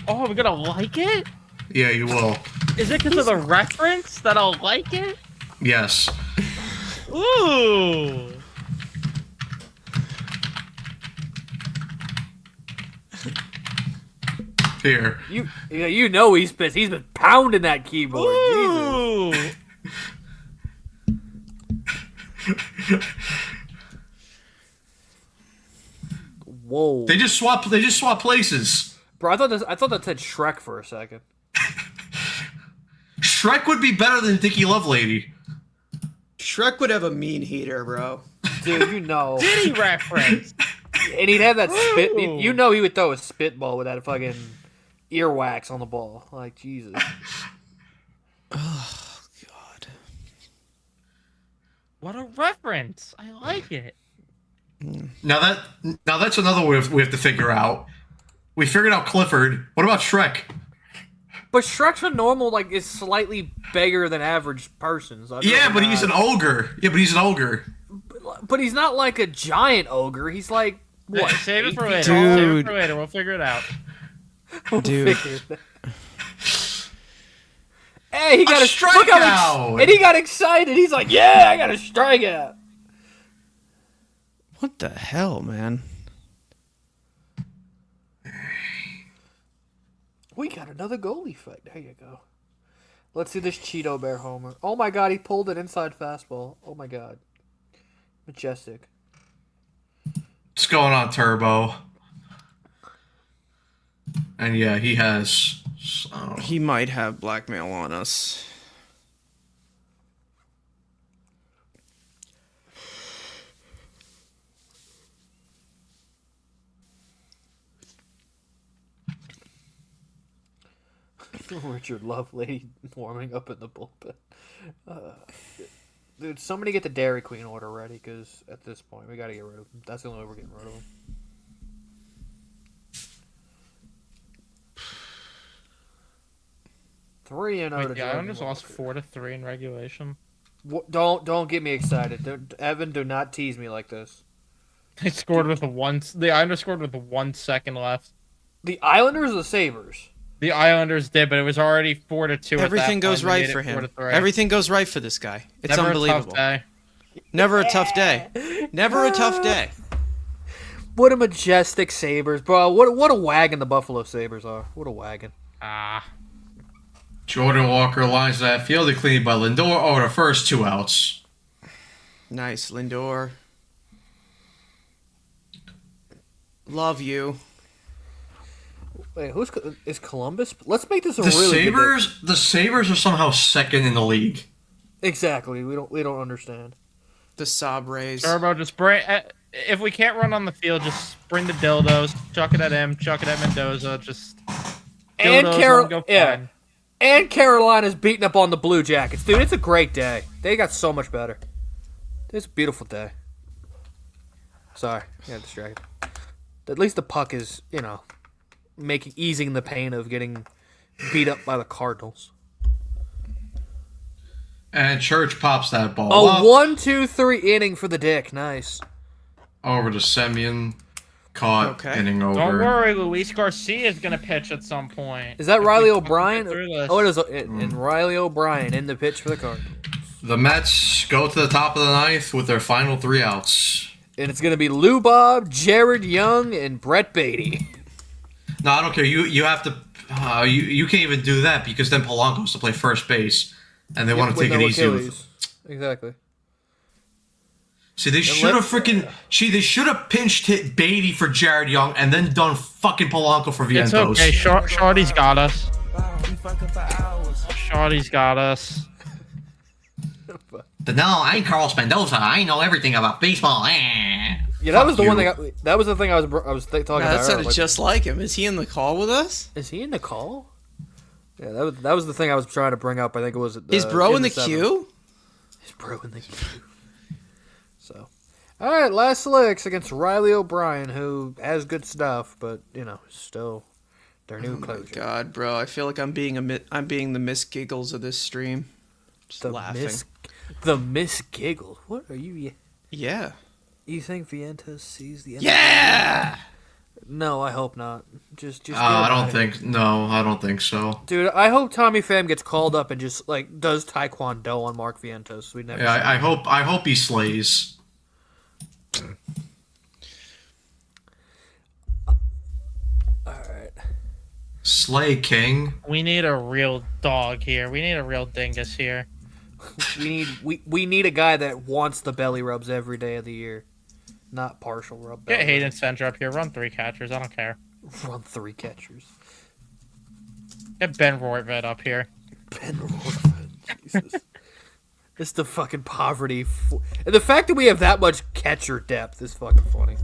Oh, we're gonna like it? Yeah, you will. Is it because of the reference that I'll like it? Yes. Ooh. Here. You know he's pissed. He's been pounding that keyboard. Ooh. Jesus. Whoa. They just swap places. Bro, I thought that said Shrek for a second. Shrek would be better than Dickie Lovelady. Shrek would have a mean heater, bro. Dude, you know. Diddy reference. And he'd have that spit. Ooh. You know he would throw a spitball with that fucking earwax on the ball. Like, Jesus. Oh God. What a reference. I like it. Now that's another way we have to figure out. We figured out Clifford. What about Shrek? But Shrek's a normal, like, is slightly bigger than average person. So Yeah, but he's an ogre. But he's not like a giant ogre. He's like, what? Save it for 8 later. feet Save it Dude. for later. We'll figure it out. tall? Dude. Hey, he got A a strikeout! and he got excited. He's like, yeah, I got a strikeout. What the hell, man? We got another goalie fight. There you go. Let's see this Cheeto Bear homer. Oh my God, he pulled an inside fastball. Oh my God. Majestic. What's going on, Turbo? And yeah, he has. He might have blackmail on us. Richard Lovelady warming up in the bullpen. Dude, somebody get the Dairy Queen order ready, because at this point, we got to get rid of him. That's the only way we're getting rid of him. 3-0 Wait, to the Islanders Jordan lost Walker. 4-3 in regulation. Don't get me excited. Evan, do not tease me like this. They scored with the Islanders scored with 1 second left. The Islanders or the Sabres? The Islanders did, but it was already 4-2. Everything goes right for him. Everything goes right for this guy. It's unbelievable. Never a tough day. Never a tough day. What a majestic Sabres, bro. What a wagon the Buffalo Sabres are. What a wagon. Jordan Walker lines that field, cleaned by Lindor over the first 2 outs. Nice, Lindor. Love you. Wait, is Columbus? Let's make this a The really good day. The Sabres are somehow second in the league. Exactly. We don't understand. The Sabres. Turbo, just bring. If we can't run on the field, just bring the dildos. Chuck it at him. Chuck it at Mendoza. Just. And Yeah. And Carolina's beating up on the Blue Jackets. Dude, it's a great day. They got so much better. It's a beautiful day. Sorry, I got distracted. At least the puck is, easing the pain of getting beat up by the Cardinals. And Church pops that ball A up. 1-2-3 inning for the Dick. Nice. Over to Semyon. Caught, inning over. Don't worry, Luis Garcia is going to pitch at some point. Is that If Riley we O'Brien? get through this. Oh, it is. And Riley O'Brien in the pitch for the Cardinals. The Mets go to the top of the ninth with their final 3 outs. And it's going to be Lou Bob, Jared Young, and Brett Beatty. No, I don't care. You have to. You can't even do that because then Polanco has to play first base, and they want to take it easy. Exactly. See, they should have they should have pinched hit Beatty for Jared Young and then done fucking Polanco for Vientos. It's okay. Shorty's got us. Shorty's got us. But no, I'm Carlos Mendoza. I know everything about baseball. Yeah, that was the one thing. That was the thing I was talking about. That sounded just like him. Is he in the call with us? Is he in the call? Yeah, that was the thing I was trying to bring up. I think it was. Is Bro in the queue? Is Bro in the queue? So, all right, last licks against Riley O'Brien, who has good stuff, but still their new coach. God, bro, I feel like I'm being the Miss Giggles of this stream. Just laughing. The Miss Giggles. What are you? Yeah. You think Vientos sees the end? Yeah. No, I hope not. Just. I don't think. No, I don't think so. Dude, I hope Tommy Pham gets called up and just does Taekwondo on Mark Vientos. We never. Yeah, I hope he slays. All right. Slay King. We need a real dog here. We need a real dingus here. We need a guy that wants the belly rubs every day of the year, not partial rub. Get Hayden Center up here. Run 3 catchers. I don't care. Run 3 catchers. Get Ben Royvet up here. Ben Royvet. Jesus. It's the fucking poverty. And the fact that we have that much catcher depth is fucking funny.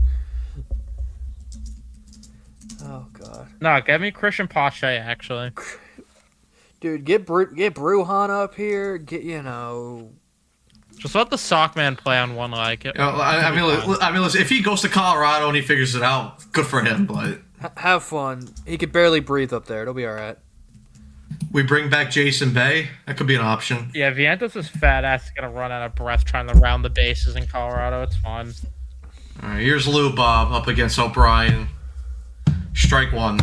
Oh god. No, get me Christian Pache actually. Dude, get Brujan up here. Just let the sock man play on one leg. I mean, listen, if he goes to Colorado and he figures it out, good for him. But have fun. He could barely breathe up there. It'll be all right. we bring back Jason Bay. That could be an option. Yeah, Vientos' fat ass is gonna run out of breath trying to round the bases in Colorado. It's fun. All right, here's Lou Bob up against O'Brien. Strike 1.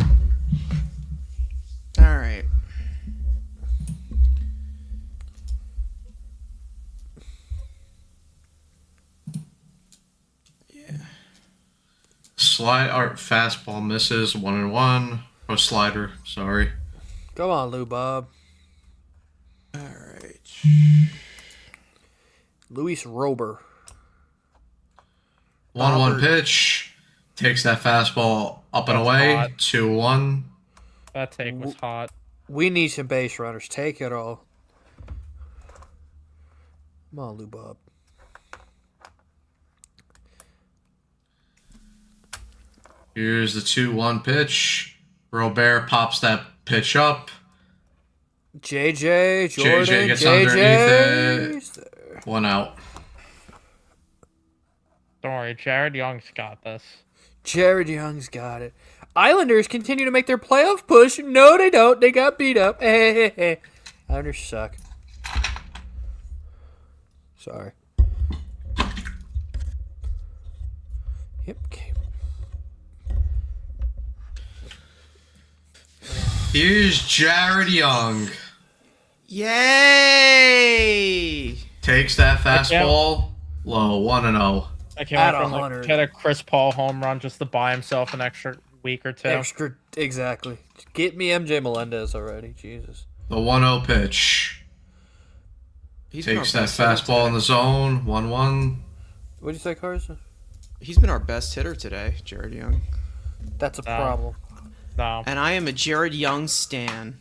All right. Fastball misses 1-1. Oh, slider. Sorry. Come on, Lou Bob. All right. Luis Rober. 1-1 pitch. Takes that fastball up and away. hot. 2-1. That take was hot. We need some base runners. Take it all. Come on, Lou Bob. Here's the 2-1 pitch. Robert pops that pitch up. JJ, Jordan, JJ gets underneath it. 1 out. Don't worry, Jared Young's got this. Jared Young's got it. Islanders continue to make their playoff push. No, they don't. They got beat up. Islanders suck. Sorry. Yep. Okay. Here's Jared Young. Yay! Takes that fastball low, 1-0. I came At out from 100. hit a Chris Paul home run just to buy himself an extra week or two. Extra, exactly. Get me MJ Melendez already. Jesus. The 1-0 pitch. He's been Takes our that best hitter fastball in today. the zone, 1-1. What'd you say, Carson? He's been our best hitter today, Jared Young. That's a problem. No. And I am a Jared Young stan.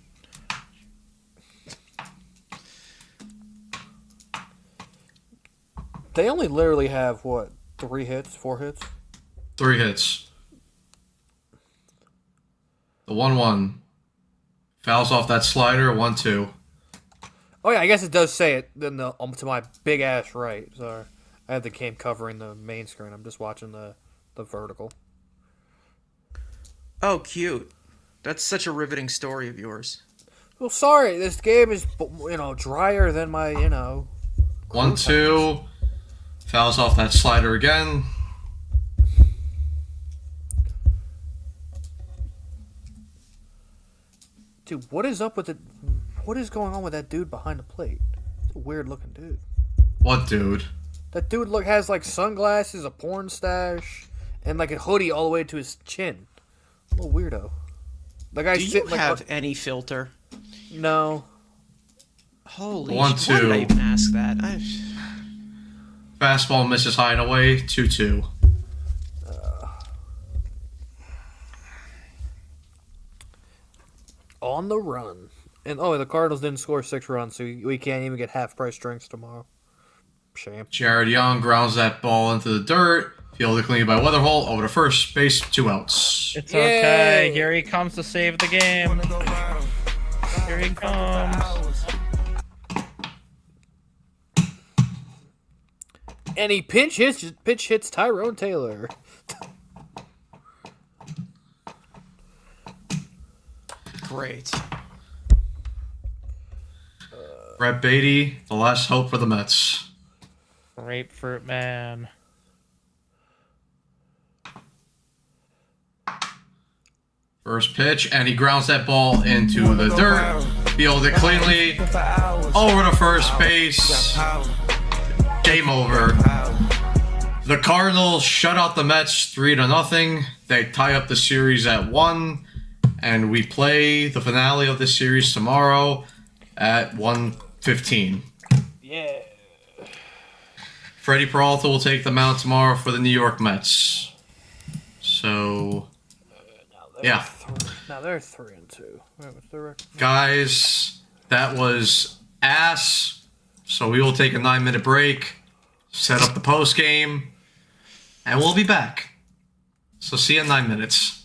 They only literally have, what, 3 hits, 4 hits? 3 hits. The 1-1. Fouls off that slider, 1-2. Oh, yeah, I guess it does say it then to my big ass right. Sorry. I have the game covering the main screen. I'm just watching the vertical. Oh, cute. That's such a riveting story of yours. Well, sorry, this game is, drier than my, 1-2. Fouls off that slider again. Dude, what is up with it? What is going on with that dude behind the plate? It's a weird looking dude. What dude? That dude has like sunglasses, a porn stash, and like a hoodie all the way to his chin. A little weirdo. The guy Do you sitting have like any filter? no. Holy 1-2. shit. Why did I even ask that? Fastball misses high and away, 2-2. On the run. And the Cardinals didn't score 6 runs, so we can't even get half price drinks tomorrow. Shame. Jared Young grounds that ball into the dirt. Fielded clean by Weatherholt over to first base, 2 outs. It's okay. Yay. Here he comes to save the game. Wanna go viral. Here he comes. And he pitch hits Tyrone Taylor. Great. Brett Beatty, the last hope for the Mets. Grapefruit man. First pitch, and he grounds that ball into the dirt. Fielded cleanly over to first base. Game over. The Cardinals shut out the Mets 3-0. They tie up the series at 1, and we play the finale of the series tomorrow at 1:15. Yeah. Freddie Peralta will take the mound tomorrow for the New York Mets. So, yeah. Now they're 3-2. What's their record? Guys, that was ass. So we will take a 9-minute break, set up the post game, and we'll be back. So see you in 9 minutes.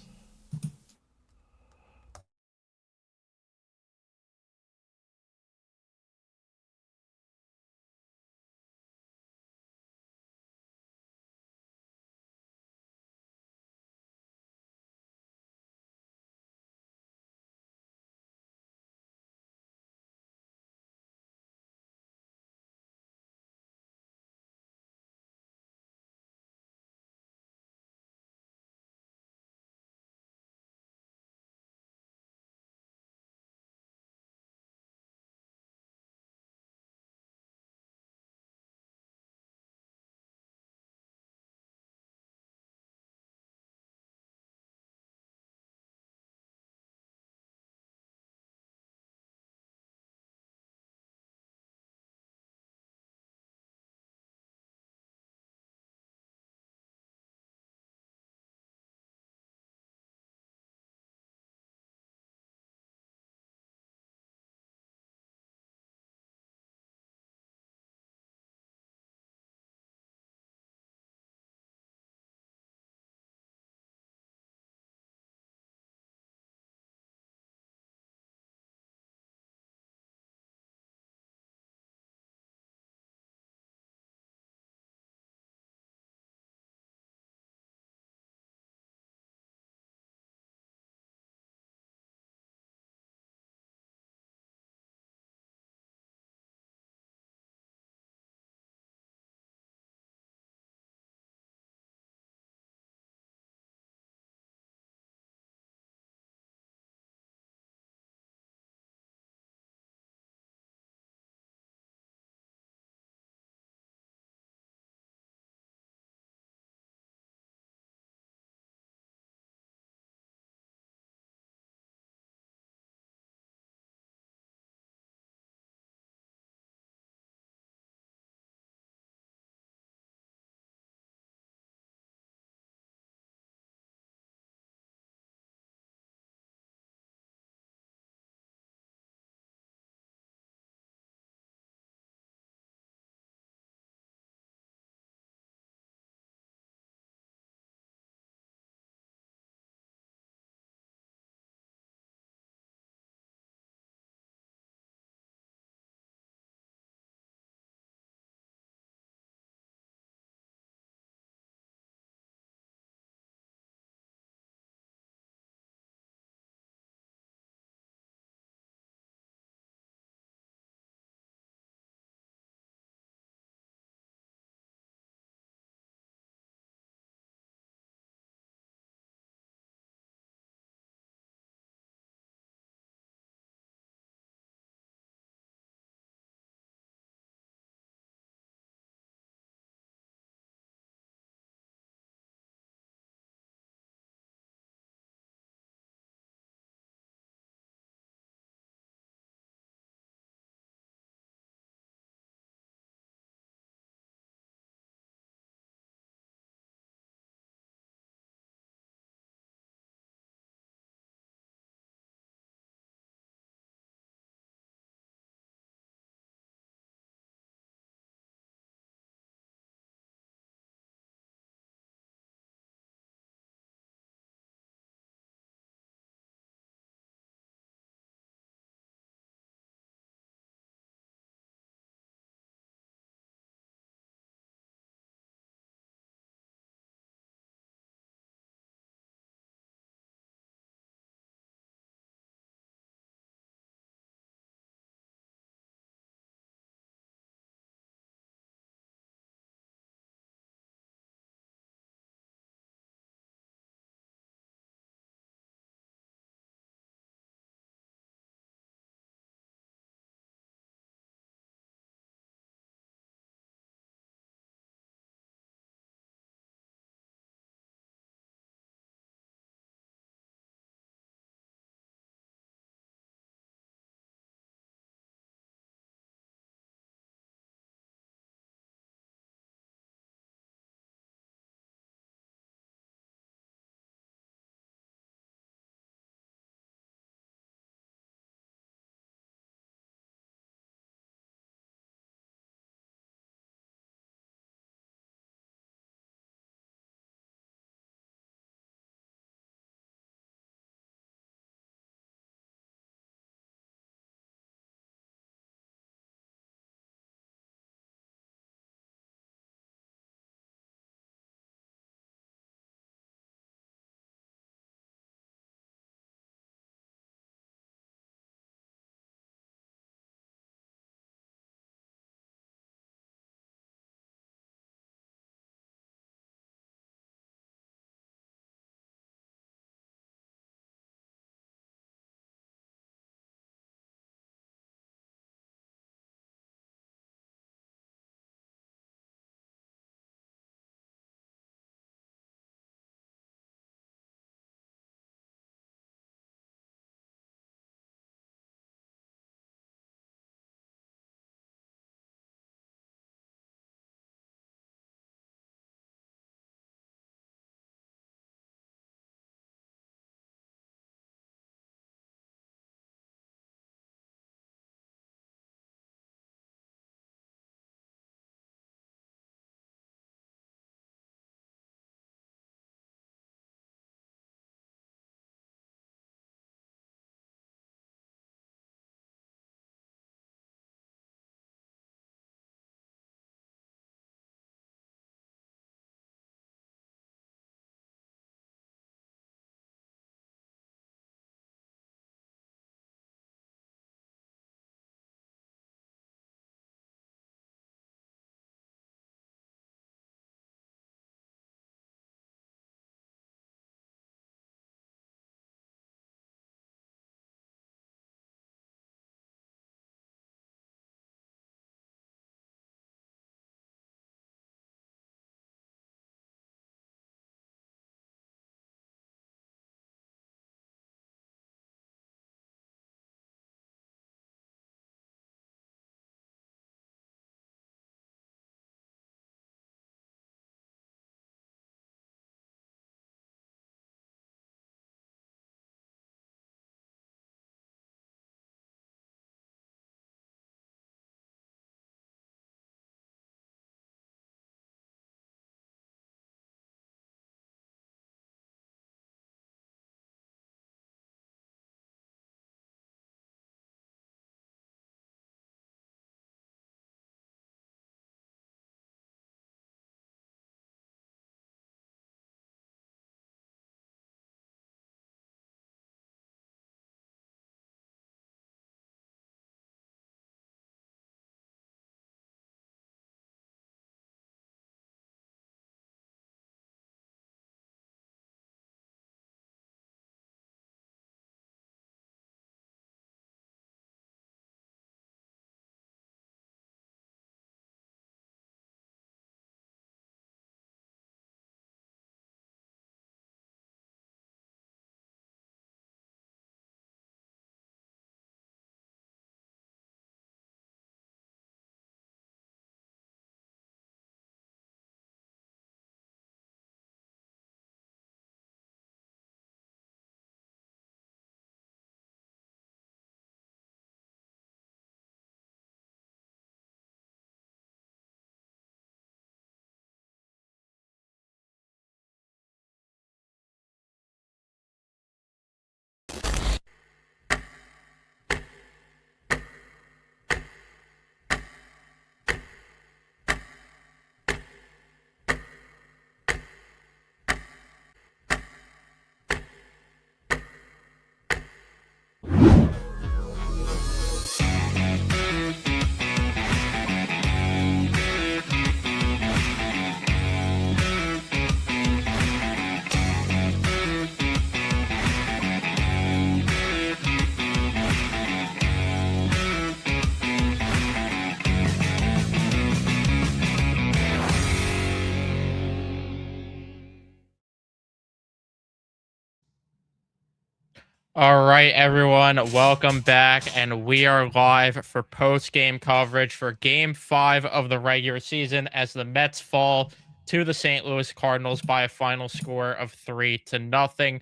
All right, everyone, welcome back, and we are live for post-game coverage for Game 5 of the regular season as the Mets fall to the St. Louis Cardinals by a final score of 3-0.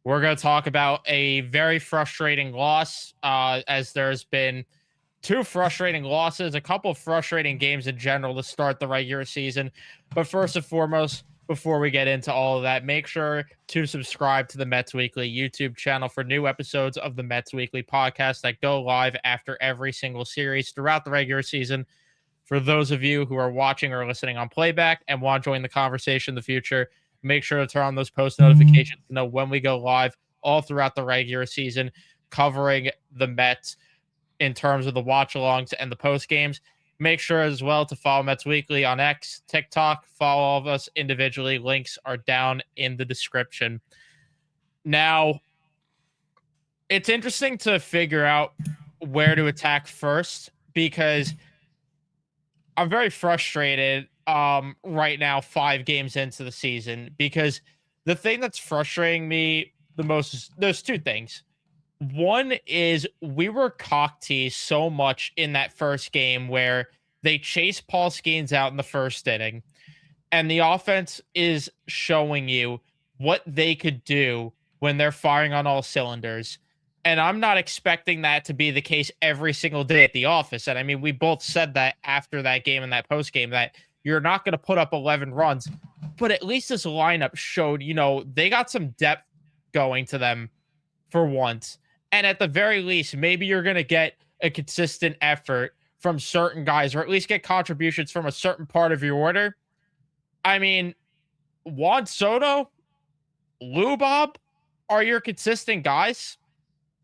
We're going to talk about a very frustrating loss, as there's been two frustrating losses, a couple of frustrating games in general to start the regular season. But first and foremost, before we get into all of that, make sure to subscribe to the Mets Weekly YouTube channel for new episodes of the Mets Weekly podcast that go live after every single series throughout the regular season. For those of you who are watching or listening on playback and want to join the conversation in the future, make sure to turn on those post notifications to know when we go live all throughout the regular season, covering the Mets in terms of the watch alongs and the post games. Make sure as well to follow Mets Weekly on X, TikTok, follow all of us individually. Links are down in the description. Now, it's interesting to figure out where to attack first because I'm very frustrated right now, 5 games into the season, because the thing that's frustrating me the most is there's two things. One is we were cock teased so much in that first game where they chased Paul Skeens out in the first inning, and the offense is showing you what they could do when they're firing on all cylinders. And I'm not expecting that to be the case every single day at the office. And I mean, we both said that after that game and that post game that you're not going to put up 11 runs, but at least this lineup showed, they got some depth going to them for once. And at the very least, maybe you're going to get a consistent effort from certain guys, or at least get contributions from a certain part of your order. I mean, Juan Soto, Lou Bob are your consistent guys.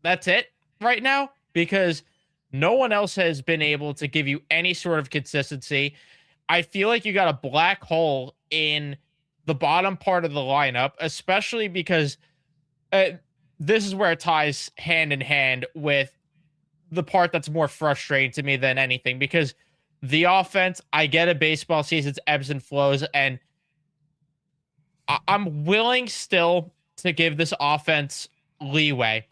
That's it right now, because no one else has been able to give you any sort of consistency. I feel like you got a black hole in the bottom part of the lineup, especially because this is where it ties hand in hand with the part that's more frustrating to me than anything, because the offense, I get a baseball season's ebbs and flows, and I'm willing still to give this offense leeway.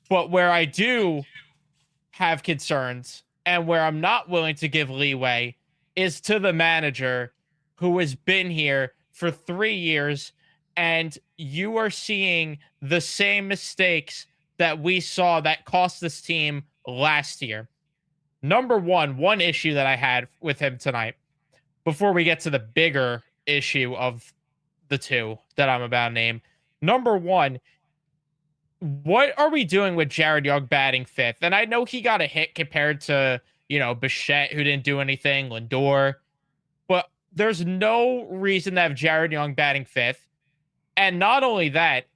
But where I do have concerns and where I'm not willing to give leeway is to the manager who has been here for 3 years, and you are seeing the same mistakes that we saw that cost this team last year. Number one issue that I had with him tonight, before we get to the bigger issue of the two that I'm about to name. Number one, what are we doing with Jared Young batting fifth? And I know he got a hit compared to, Bichette, who didn't do anything, Lindor, but there's no reason to have Jared Young batting fifth. And not only that,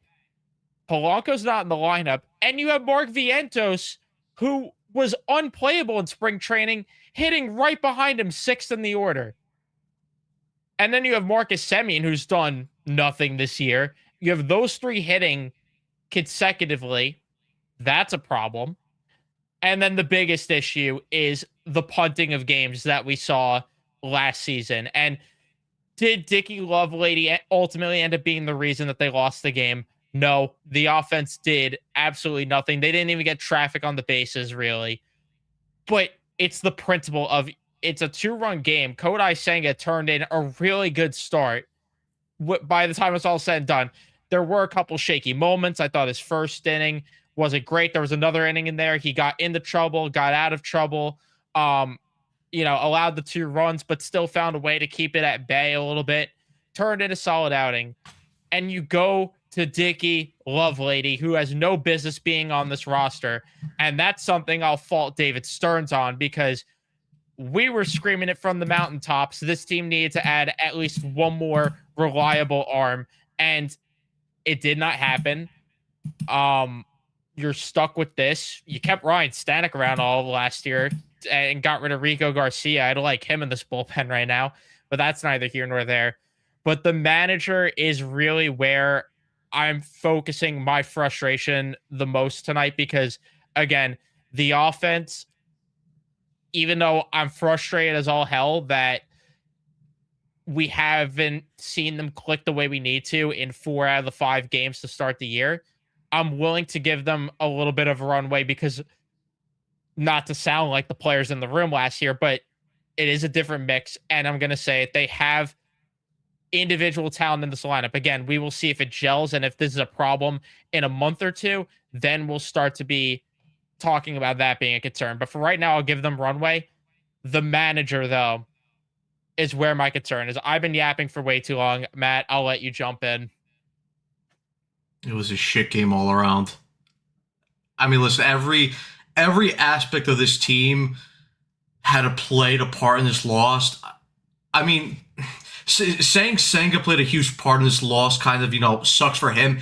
Polanco's not in the lineup, and you have Mark Vientos, who was unplayable in spring training, hitting right behind him, sixth in the order. And then you have Marcus Semien, who's done nothing this year. You have those three hitting consecutively. That's a problem. And then the biggest issue is the punting of games that we saw last season. And did Dickie Lovelady ultimately end up being the reason that they lost the game? No, the offense did absolutely nothing. They didn't even get traffic on the bases, really. But it's the principle of it's a 2-run game. Kodai Senga turned in a really good start. By the time it's all said and done, there were a couple shaky moments. I thought his first inning wasn't great. There was another inning in there. He got into trouble, got out of trouble, allowed the 2 runs, but still found a way to keep it at bay a little bit. Turned in a solid outing. And you go to Dickie Lovelady, who has no business being on this roster. And that's something I'll fault David Stearns on, because we were screaming it from the mountaintops. This team needed to add at least one more reliable arm, and it did not happen. You're stuck with this. You kept Ryan Stanek around all of last year and got rid of Rico Garcia. I don't like him in this bullpen right now, but that's neither here nor there. But the manager is really where I'm focusing my frustration the most tonight, because, again, the offense, even though I'm frustrated as all hell that we haven't seen them click the way we need to in 4 out of the 5 games to start the year, I'm willing to give them a little bit of a runway because, not to sound like the players in the room last year, but it is a different mix. And I'm going to say they have individual talent in this lineup. Again, we will see if it gels, and if this is a problem in a month or two, then we'll start to be talking about that being a concern. But for right now, I'll give them runway. The manager, though, is where my concern is. I've been yapping for way too long. Matt, I'll let you jump in. It was a shit game all around. I mean, listen, every aspect of this team had played a part in this loss. I mean, saying Senga played a huge part in this loss kind of, sucks for him.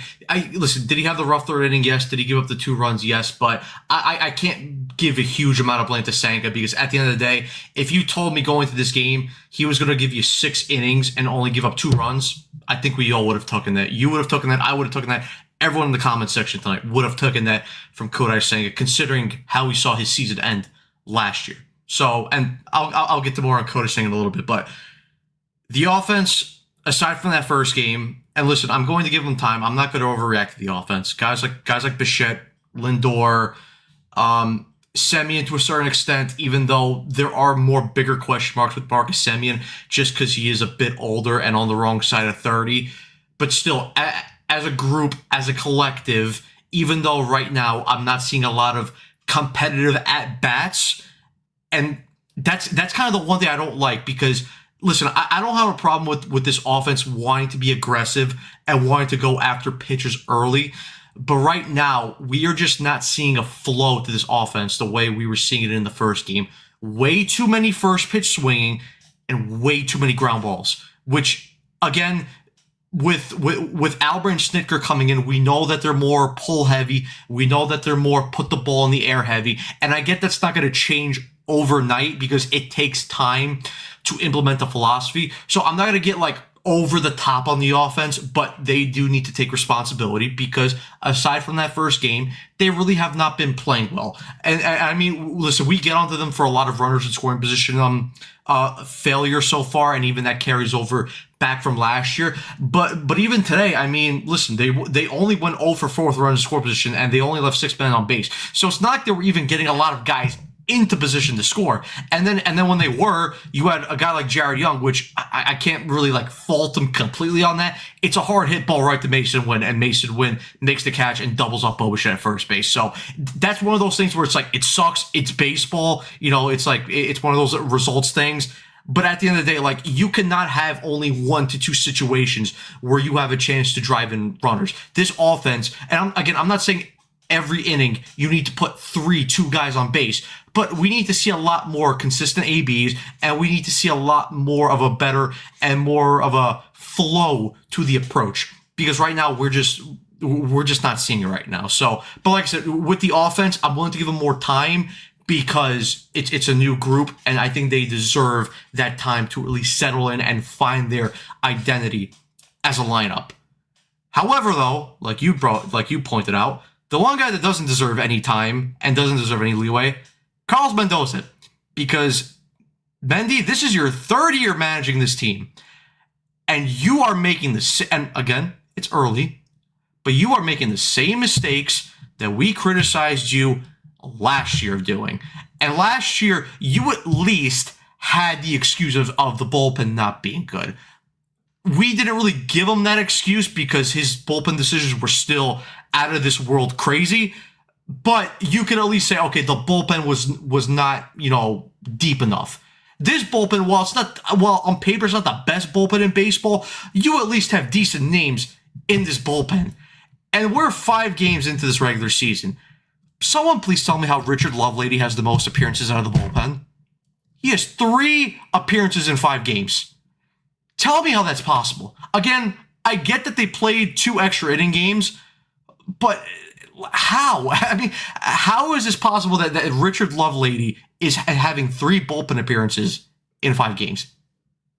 Listen, did he have the rough third inning? Yes. Did he give up the 2 runs? Yes. But I can't give a huge amount of blame to Senga because at the end of the day, if you told me going into this game he was going to give you 6 innings and only give up 2 runs, I think we all would have taken that. You would have taken that. I would have taken that. Everyone in the comment section tonight would have taken that from Kodai Senga, considering how we saw his season end last year. So, and I'll get to more on Kodai Senga in a little bit, but the offense, aside from that first game, and listen, I'm going to give them time. I'm not going to overreact to the offense. Guys like Bichette, Lindor, Semien to a certain extent, even though there are more bigger question marks with Marcus Semien, just because he is a bit older and on the wrong side of 30. But still, as a group, as a collective, even though right now I'm not seeing a lot of competitive at-bats, and that's kind of the one thing I don't like because, listen, I don't have a problem with this offense wanting to be aggressive and wanting to go after pitchers early. But right now, we are just not seeing a flow to this offense the way we were seeing it in the first game. Way too many first pitch swinging and way too many ground balls, which, again, with Albert and Snitker coming in, we know that they're more pull heavy. We know that they're more put the ball in the air heavy. And I get that's not going to change overnight because it takes time to implement the philosophy. So I'm not going to get over the top on the offense, but they do need to take responsibility because aside from that first game, they really have not been playing well. And I mean, listen, we get onto them for a lot of runners in scoring position failure so far, and even that carries over back from last year. But even today, I mean, listen, they only went 0 for 4 with runners in scoring position, and they only left 6 men on base. So it's not like they were even getting a lot of guys into position to score. And then when they were, you had a guy like Jared Young, which I can't really fault him completely on that. It's a hard hit ball right to Mason Wynn, and Mason Wynn makes the catch and doubles up Bobichette at first base. So that's one of those things where it's it sucks. It's baseball. It's one of those results things. But at the end of the day, you cannot have only 1 to 2 situations where you have a chance to drive in runners. This offense, and I'm not saying every inning you need to put 2 guys on base, but we need to see a lot more consistent ABs, and we need to see a lot more of a better and more of a flow to the approach, because right now we're just not seeing it right now. So, but like I said, with the offense, I'm willing to give them more time because it's a new group, and I think they deserve that time to at least settle in and find their identity as a lineup. However, though, like you pointed out, the one guy that doesn't deserve any time and doesn't deserve any leeway, Carlos Mendoza. Because, Mendy, this is your 3rd year managing this team. And you are making and again, it's early, but you are making the same mistakes that we criticized you last year of doing. And last year, you at least had the excuse of the bullpen not being good. We didn't really give him that excuse because his bullpen decisions were still out of this world crazy. But you can at least say, okay, the bullpen was not, deep enough. This bullpen, while on paper it's not the best bullpen in baseball, you at least have decent names in this bullpen. And we're 5 games into this regular season. Someone please tell me how Richard Lovelady has the most appearances out of the bullpen. He has 3 appearances in 5 games. Tell me how that's possible. Again, I get that they played 2 extra inning games, but how? I mean, how is this possible that Richard Lovelady is having 3 bullpen appearances in 5 games?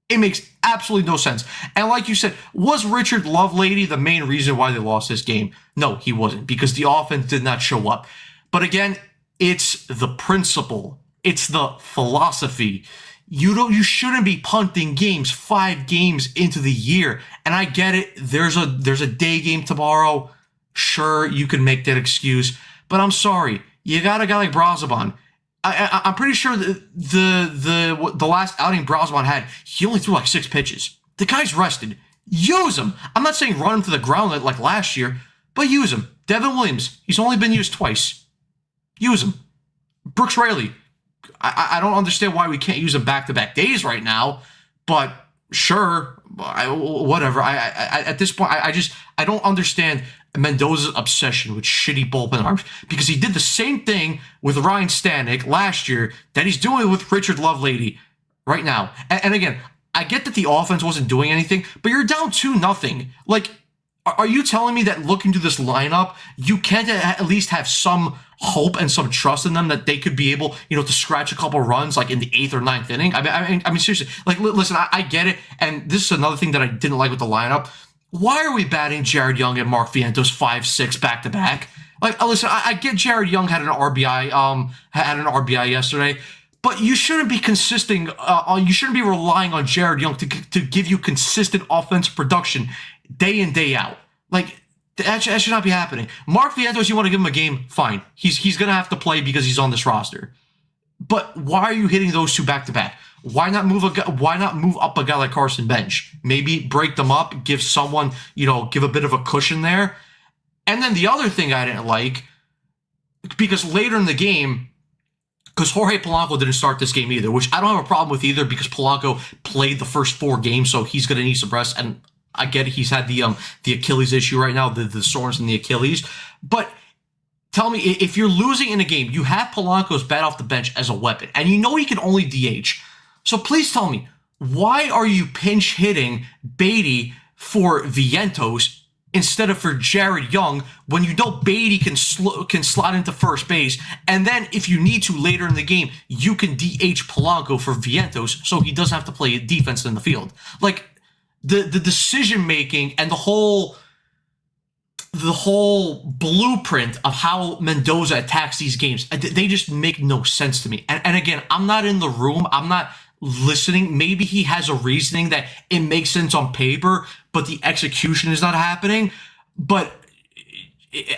It makes absolutely no sense. And like you said, was Richard Lovelady the main reason why they lost this game? No, he wasn't, because the offense did not show up. But again, it's the principle. It's the philosophy. You shouldn't be punting games 5 games into the year. And I get it. There's a day game tomorrow. Sure, you can make that excuse, but I'm sorry. You got a guy like Brazoban. I'm pretty sure the last outing Brazoban had, he only threw like 6 pitches. The guy's rested. Use him. I'm not saying run him to the ground like last year, but use him. Devin Williams, he's only been used twice. Use him. Brooks Raley, I don't understand why we can't use him back-to-back days right now, but sure, whatever. At this point, I don't understand Mendoza's obsession with shitty bullpen arms, because he did the same thing with Ryan Stanek last year that he's doing with Richard Lovelady right now. And again, I get that the offense wasn't doing anything, but you're down 2-0. Like, are you telling me that looking to this lineup, you can't at least have some hope and some trust in them that they could be able, to scratch a couple runs like in the 8th or 9th inning? I mean, seriously, like, listen, I get it, and this is another thing that I didn't like with the lineup. Why are we batting Jared Young and Mark Vientos 5-6 back-to-back? Like, listen, I get Jared Young had an RBI yesterday, but you shouldn't be you shouldn't be relying on Jared Young to give you consistent offensive production day in, day out. Like, that should not be happening. Mark Vientos, you want to give him a game? Fine. He's going to have to play because he's on this roster. But why are you hitting those two back-to-back? Why not move up a guy like Carson Bench? Maybe break them up, give someone, give a bit of a cushion there. And then the other thing I didn't like, because later in the game, because Jorge Polanco didn't start this game either, which I don't have a problem with either, because Polanco played the first 4 games, so he's going to need some rest. And I get it, he's had the Achilles issue right now, the soreness in the Achilles. But tell me, if you're losing in a game, you have Polanco's bat off the bench as a weapon, and you know he can only DH. So please tell me, why are you pinch hitting Beatty for Vientos instead of for Jared Young when you know Beatty can slot into first base, and then if you need to later in the game, you can DH Polanco for Vientos so he doesn't have to play defense in the field? Like, the decision making and the whole blueprint of how Mendoza attacks these games, they just make no sense to me. And again, I'm not in the room. I'm not listening. Maybe he has a reasoning that it makes sense on paper, but the execution is not happening. But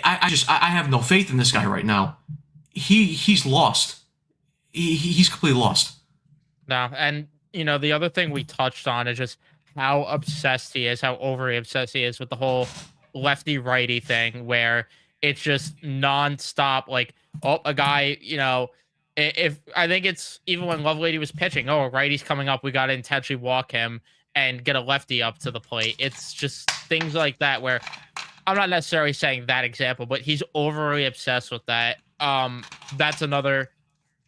I have no faith in this guy right now. He's lost. He's completely lost. No, and the other thing we touched on is just how obsessed he is, how overly obsessed he is with the whole lefty righty thing, where it's just nonstop. Like, a guy, if I think it's even when Lovelady was pitching, a righty's coming up, we got to intentionally walk him and get a lefty up to the plate. It's just things like that where I'm not necessarily saying that example, but he's overly obsessed with that. That's another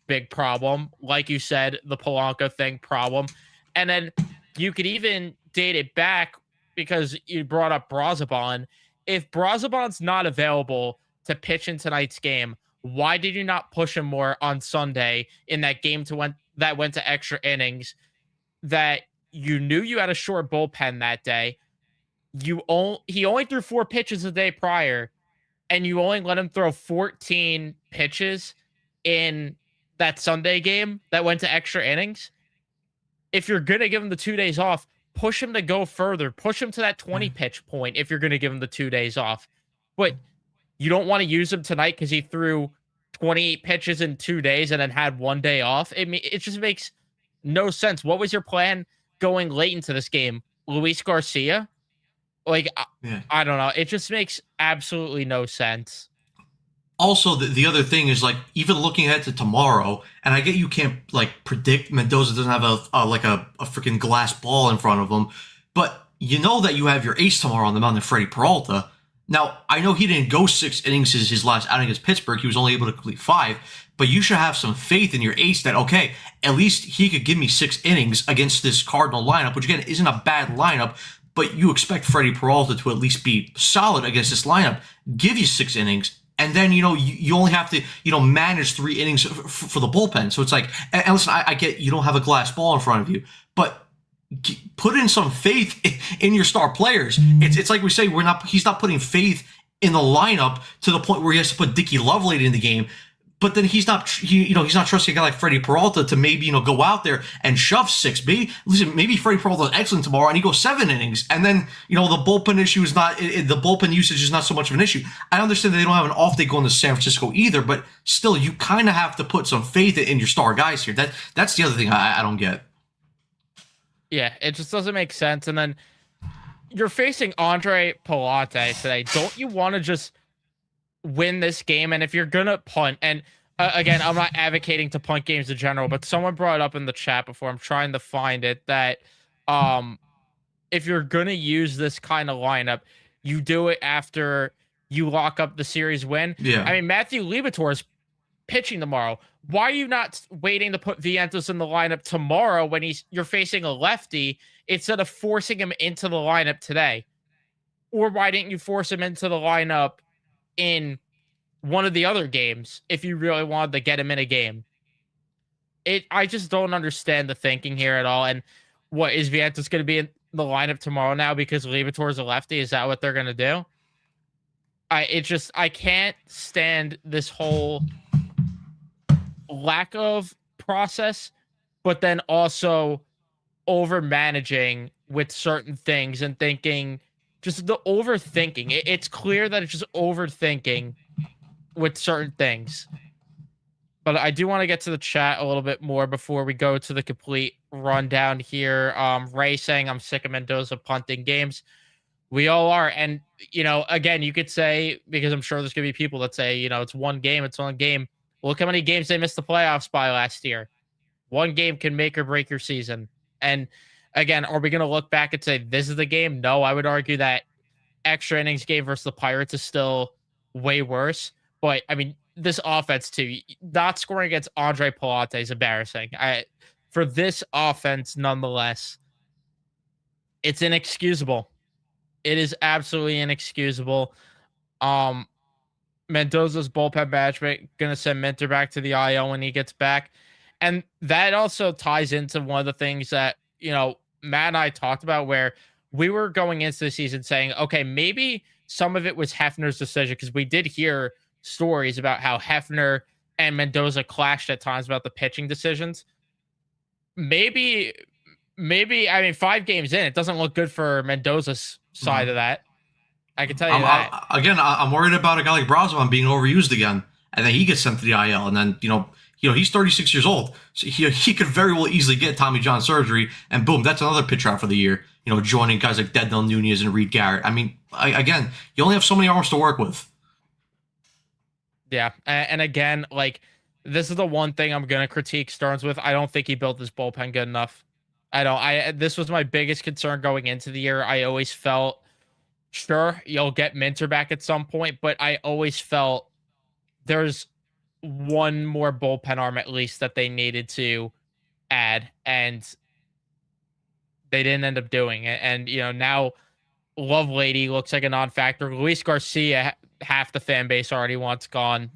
big problem. Like you said, the Polanco thing problem. And then you could even date it back, because you brought up Brazoban. If Brazoban's not available to pitch in tonight's game, why did you not push him more on Sunday in that game that went to extra innings, that you knew you had a short bullpen that day? He only threw 4 pitches a day prior, and you only let him throw 14 pitches in that Sunday game that went to extra innings. If you're going to give him the 2 days off, push him to go further. Push him to that 20 pitch point if you're going to give him the 2 days off. But you don't want to use him tonight because he threw 28 pitches in 2 days and then had 1 day off. It just makes no sense. What was your plan going late into this game? Luis Garcia? Like, yeah. I don't know. It just makes absolutely no sense. Also, the other thing is, like, even looking ahead to tomorrow, and I get you can't, like, predict Mendoza doesn't have a freaking glass ball in front of him, but you know that you have your ace tomorrow on the mound in Freddie Peralta. Now, I know he didn't go 6 innings his last outing against Pittsburgh. He was only able to complete 5, but you should have some faith in your ace that, okay, at least he could give me 6 innings against this Cardinal lineup, which, again, isn't a bad lineup, but you expect Freddie Peralta to at least be solid against this lineup, give you 6 innings, and then, you only have to, manage 3 innings for the bullpen. So it's like, and listen, I get you don't have a glass ball in front of you, but put in some faith in your star players. It's like we say, he's not putting faith in the lineup to the point where he has to put Dickie Lovelady in the game. but then he's not trusting a guy like Freddie Peralta to maybe go out there and shove 6. Maybe Freddie Peralta is excellent tomorrow and he goes 7 innings, and then the bullpen issue is not the bullpen usage is not so much of an issue. I understand that they don't have an off day going to San Francisco either, but still, you kind of have to put some faith in your star guys here. That's the other thing I don't get. Yeah, it just doesn't make sense. And then you're facing Andre Pilate today. Don't you want to just win this game? And if you're gonna punt, and again, I'm not advocating to punt games in general, but someone brought it up in the chat before, I'm trying to find it, that if you're gonna use this kind of lineup, you do it after you lock up the series win. Yeah. I mean, Matthew Liberatore is pitching tomorrow. Why are you not waiting to put Vientos in the lineup tomorrow when you're facing a lefty, instead of forcing him into the lineup today? Or why didn't you force him into the lineup in one of the other games if you really wanted to get him in a game? I just don't understand the thinking here at all. And what is Vientos going to be in the lineup tomorrow now because Liberatore is a lefty? Is that what they're going to do? I can't stand this whole lack of process, but then also over managing with certain things and thinking, just the overthinking. It's clear that it's just overthinking with certain things. But I do want to get to the chat a little bit more before we go to the complete rundown here. Ray saying, I'm sick of Mendoza punting games. We all are. And, again, you could say, because I'm sure there's going to be people that say, it's one game. Look how many games they missed the playoffs by last year. One game can make or break your season. And again, are we going to look back and say this is the game? No, I would argue that extra innings game versus the Pirates is still way worse. But I mean, this offense too, not scoring against Andre Pilate is embarrassing. For this offense, nonetheless, it's inexcusable. It is absolutely inexcusable. Mendoza's bullpen management going to send Minter back to the IL when he gets back. And that also ties into one of the things that, Matt and I talked about, where we were going into the season saying, okay, maybe some of it was Hefner's decision, because we did hear stories about how Hefner and Mendoza clashed at times about the pitching decisions. Maybe, I mean, 5 games in, it doesn't look good for Mendoza's side of that. I can tell you that. I'm worried about a guy like Brazovan being overused again, and then he gets sent to the IL, and then he's 36 years old, so he could very well easily get Tommy John surgery, and boom, that's another pitcher out for the year. Joining guys like Dednell Nunez and Reed Garrett. I mean, again, you only have so many arms to work with. Yeah, and again, this is the one thing I'm gonna critique Stearns with. I don't think he built his bullpen good enough. This was my biggest concern going into the year. I always felt, sure, you'll get Minter back at some point, but I always felt there's one more bullpen arm at least that they needed to add, and they didn't end up doing it. And now Lovelady looks like a non-factor. Luis Garcia, half the fan base already wants gone.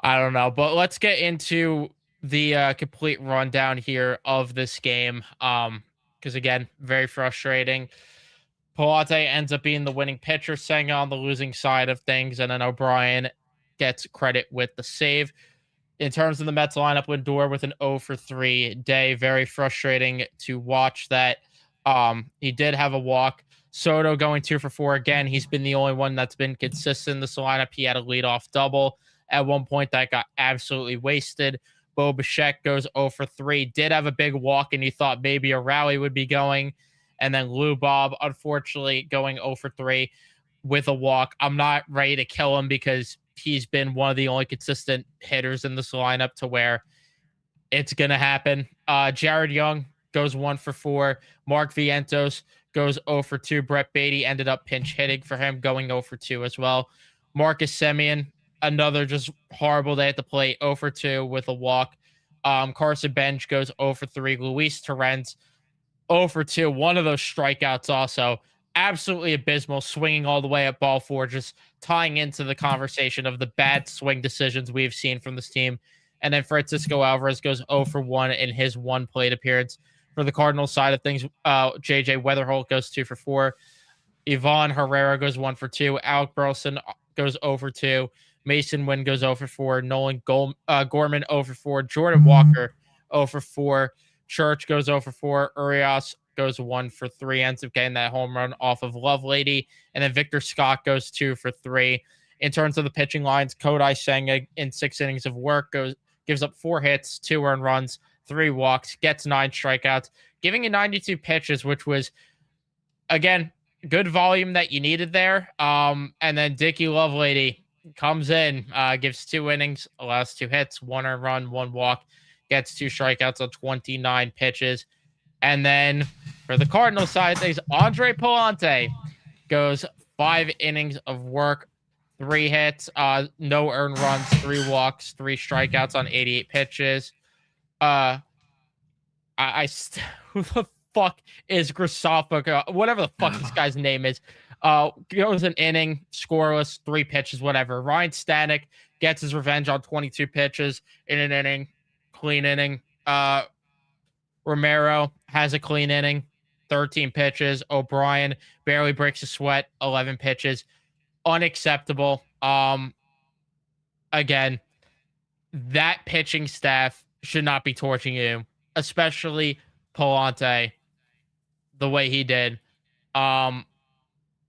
I don't know, but let's get into the complete rundown here of this game. Because again, very frustrating. Pilate ends up being the winning pitcher, Senga on the losing side of things, and then O'Brien gets credit with the save. In terms of the Mets lineup, Lindor with an 0-for-3 day. Very frustrating to watch that. He did have a walk. Soto going 2-for-4 again. He's been the only one that's been consistent in this lineup. He had a leadoff double at one point that got absolutely wasted. Bo Bichette goes 0-for-3. Did have a big walk, and you thought maybe a rally would be going. And then Lou Bob, unfortunately, going 0-for-3 with a walk. I'm not ready to kill him because he's been one of the only consistent hitters in this lineup to where it's going to happen. Jared Young goes 1-for-4. Mark Vientos goes 0-for-2. Brett Beatty ended up pinch hitting for him, going 0-for-2 as well. Marcus Semien, another just horrible day at the plate, 0-for-2 with a walk. Carson Bench goes 0-for-3. Luis Torrens, 0-for-2. One of those strikeouts also absolutely abysmal, swinging all the way at ball 4, just tying into the conversation of the bad swing decisions we've seen from this team. And then Francisco Alvarez goes 0-for-1 in his one plate appearance. For the Cardinals side of things, JJ Weatherholt goes 2-for-4. Ivan Herrera goes 1-for-2. Alec Burleson goes 0-for-2. Mason Wynn goes 0 for 4. Gorman 0 for 4. Jordan Walker 0 for 4. Church goes 0 for 4. Urias goes 1 for 3. Ends up getting that home run off of Lovelady. And then Victor Scott goes 2 for 3. In terms of the pitching lines, Kodai Senga in 6 innings of work gives up 4 hits, 2 earned runs, 3 walks, gets 9 strikeouts, giving you 92 pitches, which was, again, good volume that you needed there. And then Dickie Lovelady comes in, gives 2 innings, allows 2 hits, 1 earned run, 1 walk, gets 2 strikeouts on 29 pitches. And then for the Cardinals side of things, Andre Palante goes 5 innings of work, 3 hits, no earned runs, 3 walks, 3 strikeouts on 88 pitches. Who the fuck is Grasoffa? Whatever the fuck this guy's name is. Goes an inning, scoreless, 3 pitches, whatever. Ryan Stanek gets his revenge on 22 pitches in an inning, clean inning. Romero has a clean inning, 13 pitches. O'Brien barely breaks a sweat, 11 pitches. Unacceptable. Again, that pitching staff should not be torching you, especially Palante, the way he did.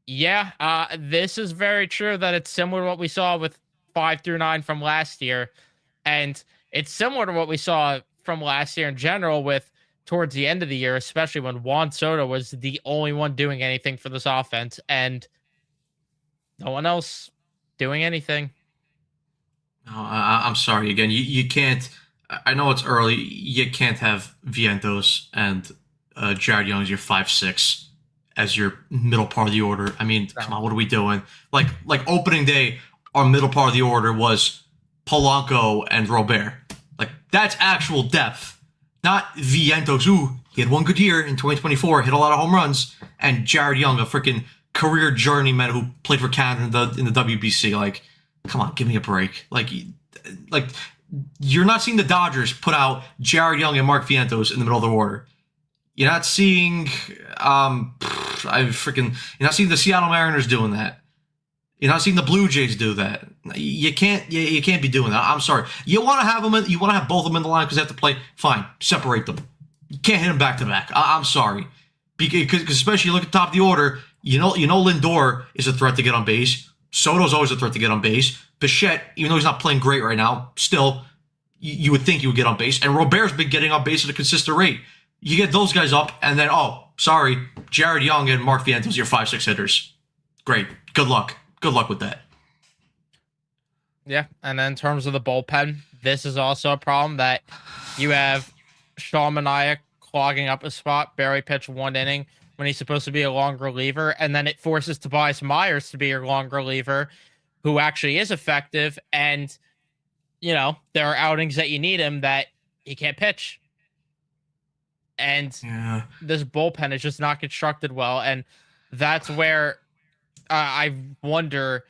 This is very true that it's similar to what we saw with 5 through 9 from last year. And it's similar to what we saw from last year in general with towards the end of the year, especially when Juan Soto was the only one doing anything for this offense and no one else doing anything. No, I'm sorry. Again, you can't. I know it's early. You can't have Vientos and Jared Young as your 5-6 as your middle part of the order. I mean, come on, what are we doing? Like opening day, our middle part of the order was Polanco and Robert. Like, that's actual depth, not Vientos. Ooh, he had one good year in 2024, hit a lot of home runs, and Jared Young, a freaking career journeyman who played for Canada in the WBC. Like, come on, give me a break. Like you're not seeing the Dodgers put out Jared Young and Mark Vientos in the middle of the order. You're not seeing you're not seeing the Seattle Mariners doing that. You're not seeing the Blue Jays do that. You can't be doing that. I'm sorry. You want to have them you want to have both of them in the line because they have to play. Fine, separate them. You can't hit them back to back. I'm sorry, because especially you look at the top of the order. You know Lindor is a threat to get on base. Soto's always a threat to get on base. Bichette, even though he's not playing great right now, still you would think he would get on base. And Robert's been getting on base at a consistent rate. You get those guys up, and then Jared Young and Mark Vientos, your 5-6 hitters. Great. Good luck. Good luck with that. Yeah, and then in terms of the bullpen, this is also a problem that you have Sean Manaea clogging up a spot, barely pitched 1 inning when he's supposed to be a long reliever, and then it forces Tobias Myers to be your long reliever, who actually is effective, and, there are outings that you need him that he can't pitch. And this bullpen is just not constructed well, and that's where I wonder,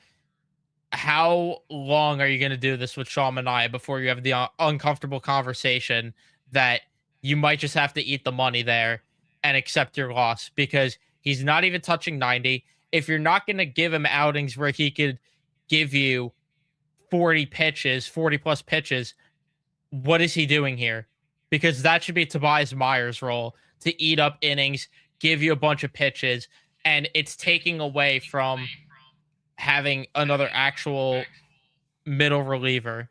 how long are you going to do this with Sean Manaea before you have the uncomfortable conversation that you might just have to eat the money there and accept your loss, because he's not even touching 90. If you're not going to give him outings where he could give you 40 plus pitches, what is he doing here? Because that should be Tobias Myers' role, to eat up innings, give you a bunch of pitches, and it's taking away from having another actual middle reliever.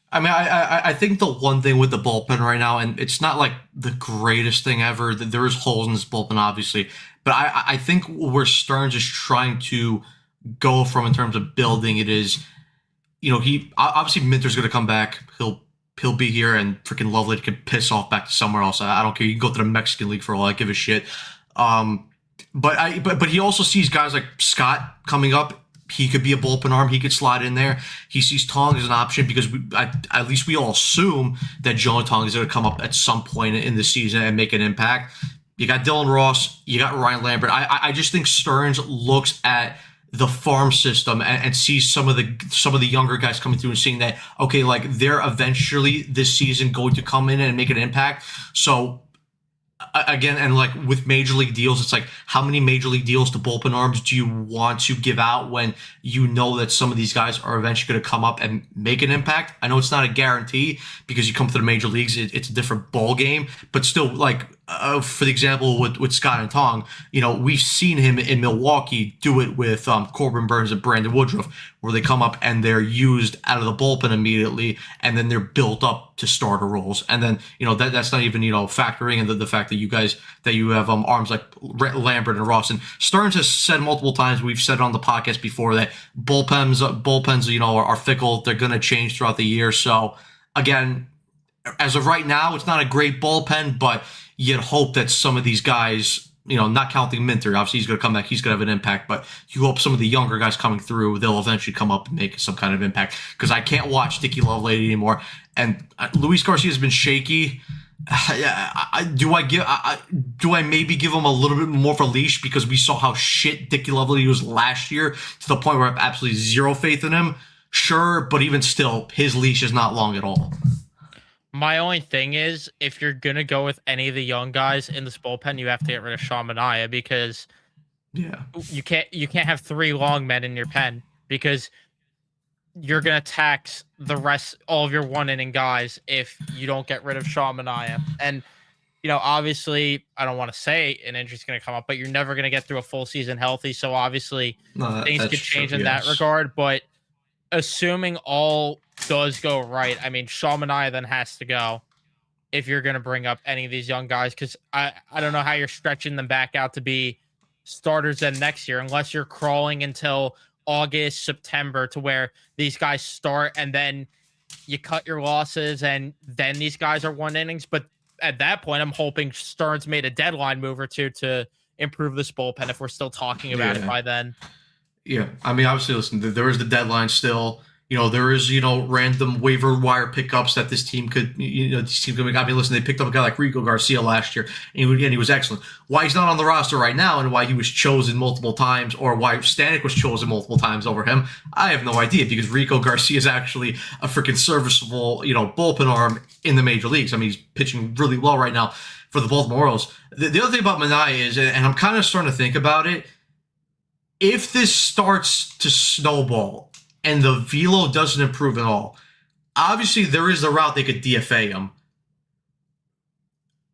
I mean, I think the one thing with the bullpen right now, and it's not like the greatest thing ever, there is holes in this bullpen, obviously, but I think where Stearns is trying to go from in terms of building it is, he obviously Minter's going to come back. He'll be here, and freaking Lovely can piss off back to somewhere else. I don't care. You can go to the Mexican League for all I give a shit. But he also sees guys like Scott coming up. He could be a bullpen arm. He could slide in there. He sees Tong as an option because at least we all assume that Jonah Tong is going to come up at some point in the season and make an impact. You got Dylan Ross. You got Ryan Lambert. I just think Stearns looks at the farm system and sees some of the younger guys coming through and seeing that, okay, like they're eventually this season going to come in and make an impact. So again, and like with major league deals, it's like, how many major league deals to bullpen arms do you want to give out when you know that some of these guys are eventually going to come up and make an impact? I know it's not a guarantee because you come to the major leagues, it's a different ball game, but still, like, for the example with Scott and Tong, we've seen him in Milwaukee do it with Corbin Burns and Brandon Woodruff, where they come up and they're used out of the bullpen immediately, and then they're built up to starter roles. And then, that's not even, factoring in the fact that you have arms like Lambert and Ross. And Stearns has said multiple times, we've said it on the podcast before, that bullpens, are fickle. They're going to change throughout the year. So again, as of right now, it's not a great bullpen, but you'd hope that some of these guys, not counting Minter, obviously he's going to come back, he's going to have an impact, but you hope some of the younger guys coming through, they'll eventually come up and make some kind of impact, because I can't watch Dicky Lovelady anymore. And Luis Garcia has been shaky. Do I maybe give him a little bit more of a leash, because we saw how shit Dicky Lovelady was last year, to the point where I have absolutely zero faith in him? Sure, but even still, his leash is not long at all. My only thing is, if you're going to go with any of the young guys in this bullpen, you have to get rid of Sean Manaea, because you can't have three long men in your pen, because you're going to tax all of your one-inning guys if you don't get rid of Sean Manaea. And, obviously, I don't want to say an injury's going to come up, but you're never going to get through a full season healthy, so obviously things could change in that regard. But assuming all does go right, I mean, Sean Manaea then has to go if you're going to bring up any of these young guys, because I don't know how you're stretching them back out to be starters then next year, unless you're crawling until August, September, to where these guys start and then you cut your losses and then these guys are one innings. But at that point, I'm hoping Stearns made a deadline move or two to improve this bullpen if we're still talking about it by then. Yeah, I mean, obviously, listen, there is the deadline still. There is, random waiver wire pickups that this team could, this team could make. I mean, listen, they picked up a guy like Rico Garcia last year, and he was excellent. Why he's not on the roster right now, and why he was chosen multiple times, or why Stanek was chosen multiple times over him, I have no idea, because Rico Garcia is actually a freaking serviceable, bullpen arm in the major leagues. I mean, he's pitching really well right now for the Baltimore Orioles. The other thing about Manaea is, and I'm kind of starting to think about it, if this starts to snowball and the velo doesn't improve at all, obviously there is the route they could DFA him.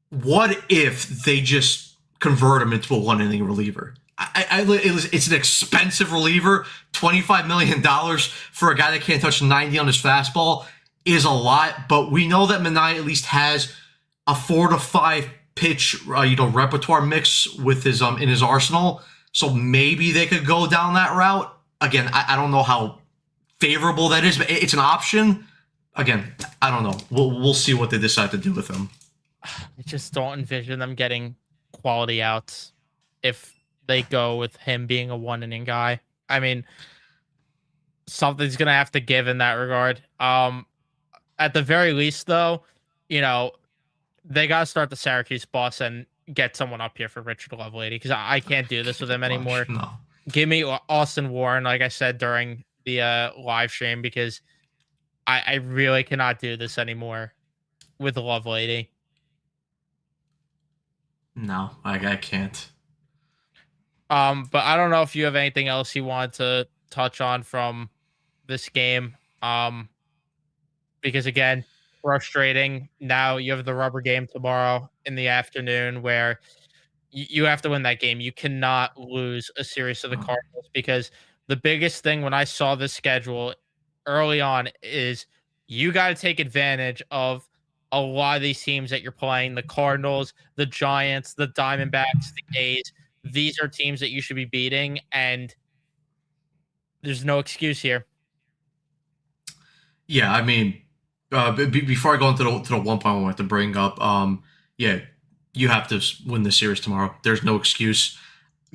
What if they just convert him into a one-inning reliever? It's an expensive reliever. $25 million for a guy that can't touch 90 on his fastball is a lot, but we know that Manaea at least has a 4 to 5 pitch repertoire mix with his in his arsenal. So maybe they could go down that route. Again, I don't know how favorable that is, but it's an option. Again, I don't know. We'll see what they decide to do with him. I just don't envision them getting quality outs if they go with him being a one-inning guy. I mean, something's going to have to give in that regard. At the very least, though, they got to start the Syracuse bus and get someone up here for Richard Lovelady, because I can't do this with him anymore. No. Give me Austin Warren, like I said during the live stream, because I really cannot do this anymore with the Lovelady. No, I can't. But I don't know if you have anything else you want to touch on from this game. Because again, frustrating. Now you have the rubber game tomorrow in the afternoon, where you have to win that game. You cannot lose a series to the Cardinals, because the biggest thing when I saw this schedule early on is you got to take advantage of a lot of these teams that you're playing. The Cardinals, the Giants, the Diamondbacks, the A's. These are teams that you should be beating, and there's no excuse here. Yeah, I mean, before I go into the 1 point I want to bring up, you have to win the series tomorrow. There's no excuse.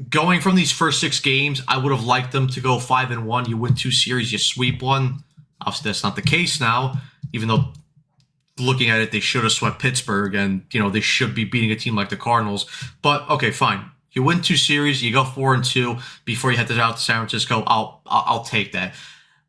Going from these first 6 games, I would have liked them to go 5-1. You win 2 series, you sweep 1. Obviously, that's not the case now, even though looking at it, they should have swept Pittsburgh, and they should be beating a team like the Cardinals. But okay, fine. You win 2 series, you go 4-2 before you head out to San Francisco. I'll take that.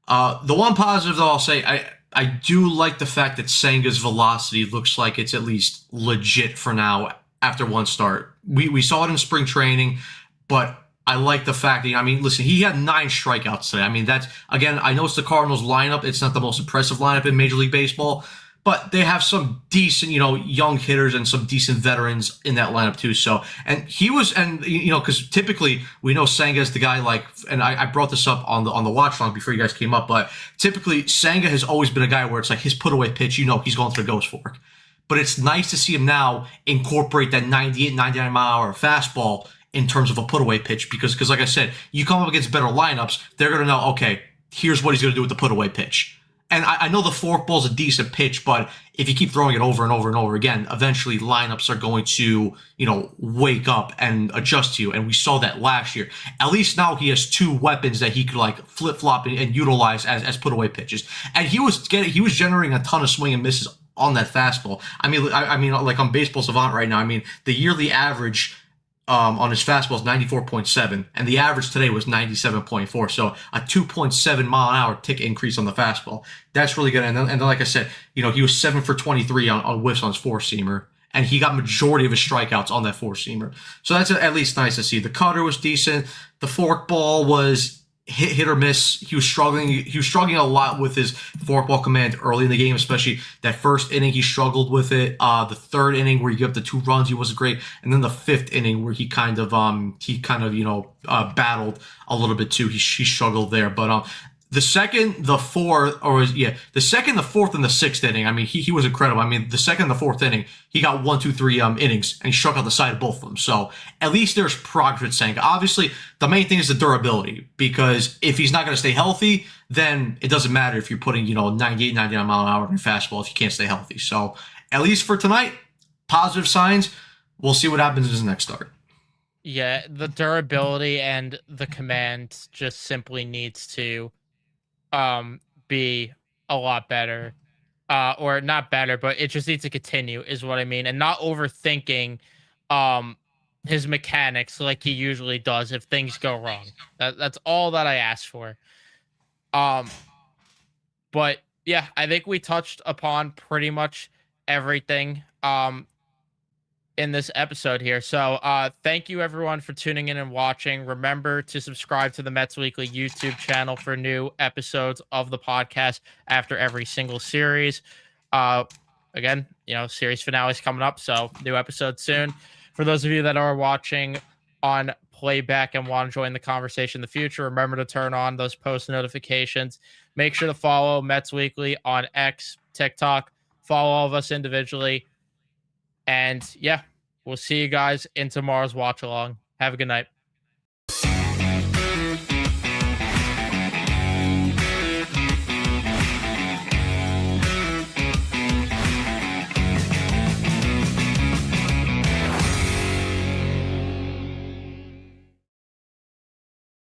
The one positive, though, I'll say, I do like the fact that Senga's velocity looks like it's at least legit for now after one start. We saw it in spring training, but I like the fact that, I mean, listen, he had 9 strikeouts today. I mean, that's, again, I know it's the Cardinals lineup. It's not the most impressive lineup in Major League Baseball, but they have some decent, young hitters and some decent veterans in that lineup too. So, and he was, and because typically we know Senga is the guy, like, and I brought this up on the watch long before you guys came up, but typically Senga has always been a guy where it's like his put away pitch, he's going through a ghost fork. But it's nice to see him now incorporate that 98, 99 mile an hour fastball in terms of a put away pitch, because like I said, you come up against better lineups, they're going to know, okay, here's what he's going to do with the put away pitch. And I know the forkball is a decent pitch, but if you keep throwing it over and over and over again, eventually lineups are going to, wake up and adjust to you. And we saw that last year. At least now he has 2 weapons that he could like flip flop and utilize as put away pitches. And he was generating a ton of swing and misses on that fastball. I mean, like on Baseball Savant right now, I mean, the yearly average on his fastball is 94.7, and the average today was 97.4. So a 2.7 mile an hour tick increase on the fastball. That's really good. And then like I said, he was 7 for 23 on whiffs on his 4-seamer, and he got majority of his strikeouts on that 4-seamer. So that's at least nice to see. The cutter was decent. The forkball was hit or miss. He was struggling a lot with his forkball command early in the game, especially that first inning. He struggled with it. The third inning where you get the 2 runs, he wasn't great, and then the 5th inning where he kind of battled a little bit too. He struggled there, but the second, the fourth, the second, the fourth, and the 6th inning, I mean, he was incredible. I mean, the second and the 4th inning, he got 1, 2, 3 innings, and he struck out the side of both of them. So at least there's progress with Senga. Obviously, the main thing is the durability, because if he's not going to stay healthy, then it doesn't matter if you're putting, 98, 99 mile an hour in your fastball if you can't stay healthy. So at least for tonight, positive signs. We'll see what happens in his next start. Yeah, the durability and the command just simply needs to be a lot better, or not better, but it just needs to continue is what I mean, and not overthinking his mechanics like he usually does if things go wrong. That's all that I ask for. But yeah, I think we touched upon pretty much everything in this episode here. So thank you everyone for tuning in and watching. Remember to subscribe to the Mets Weekly YouTube channel for new episodes of the podcast after every single series. Again, series finales coming up, so new episodes soon. For those of you that are watching on playback and want to join the conversation in the future, remember to turn on those post notifications. Make sure to follow Mets Weekly on X, TikTok. Follow all of us individually. And yeah, we'll see you guys in tomorrow's watch along. Have a good night.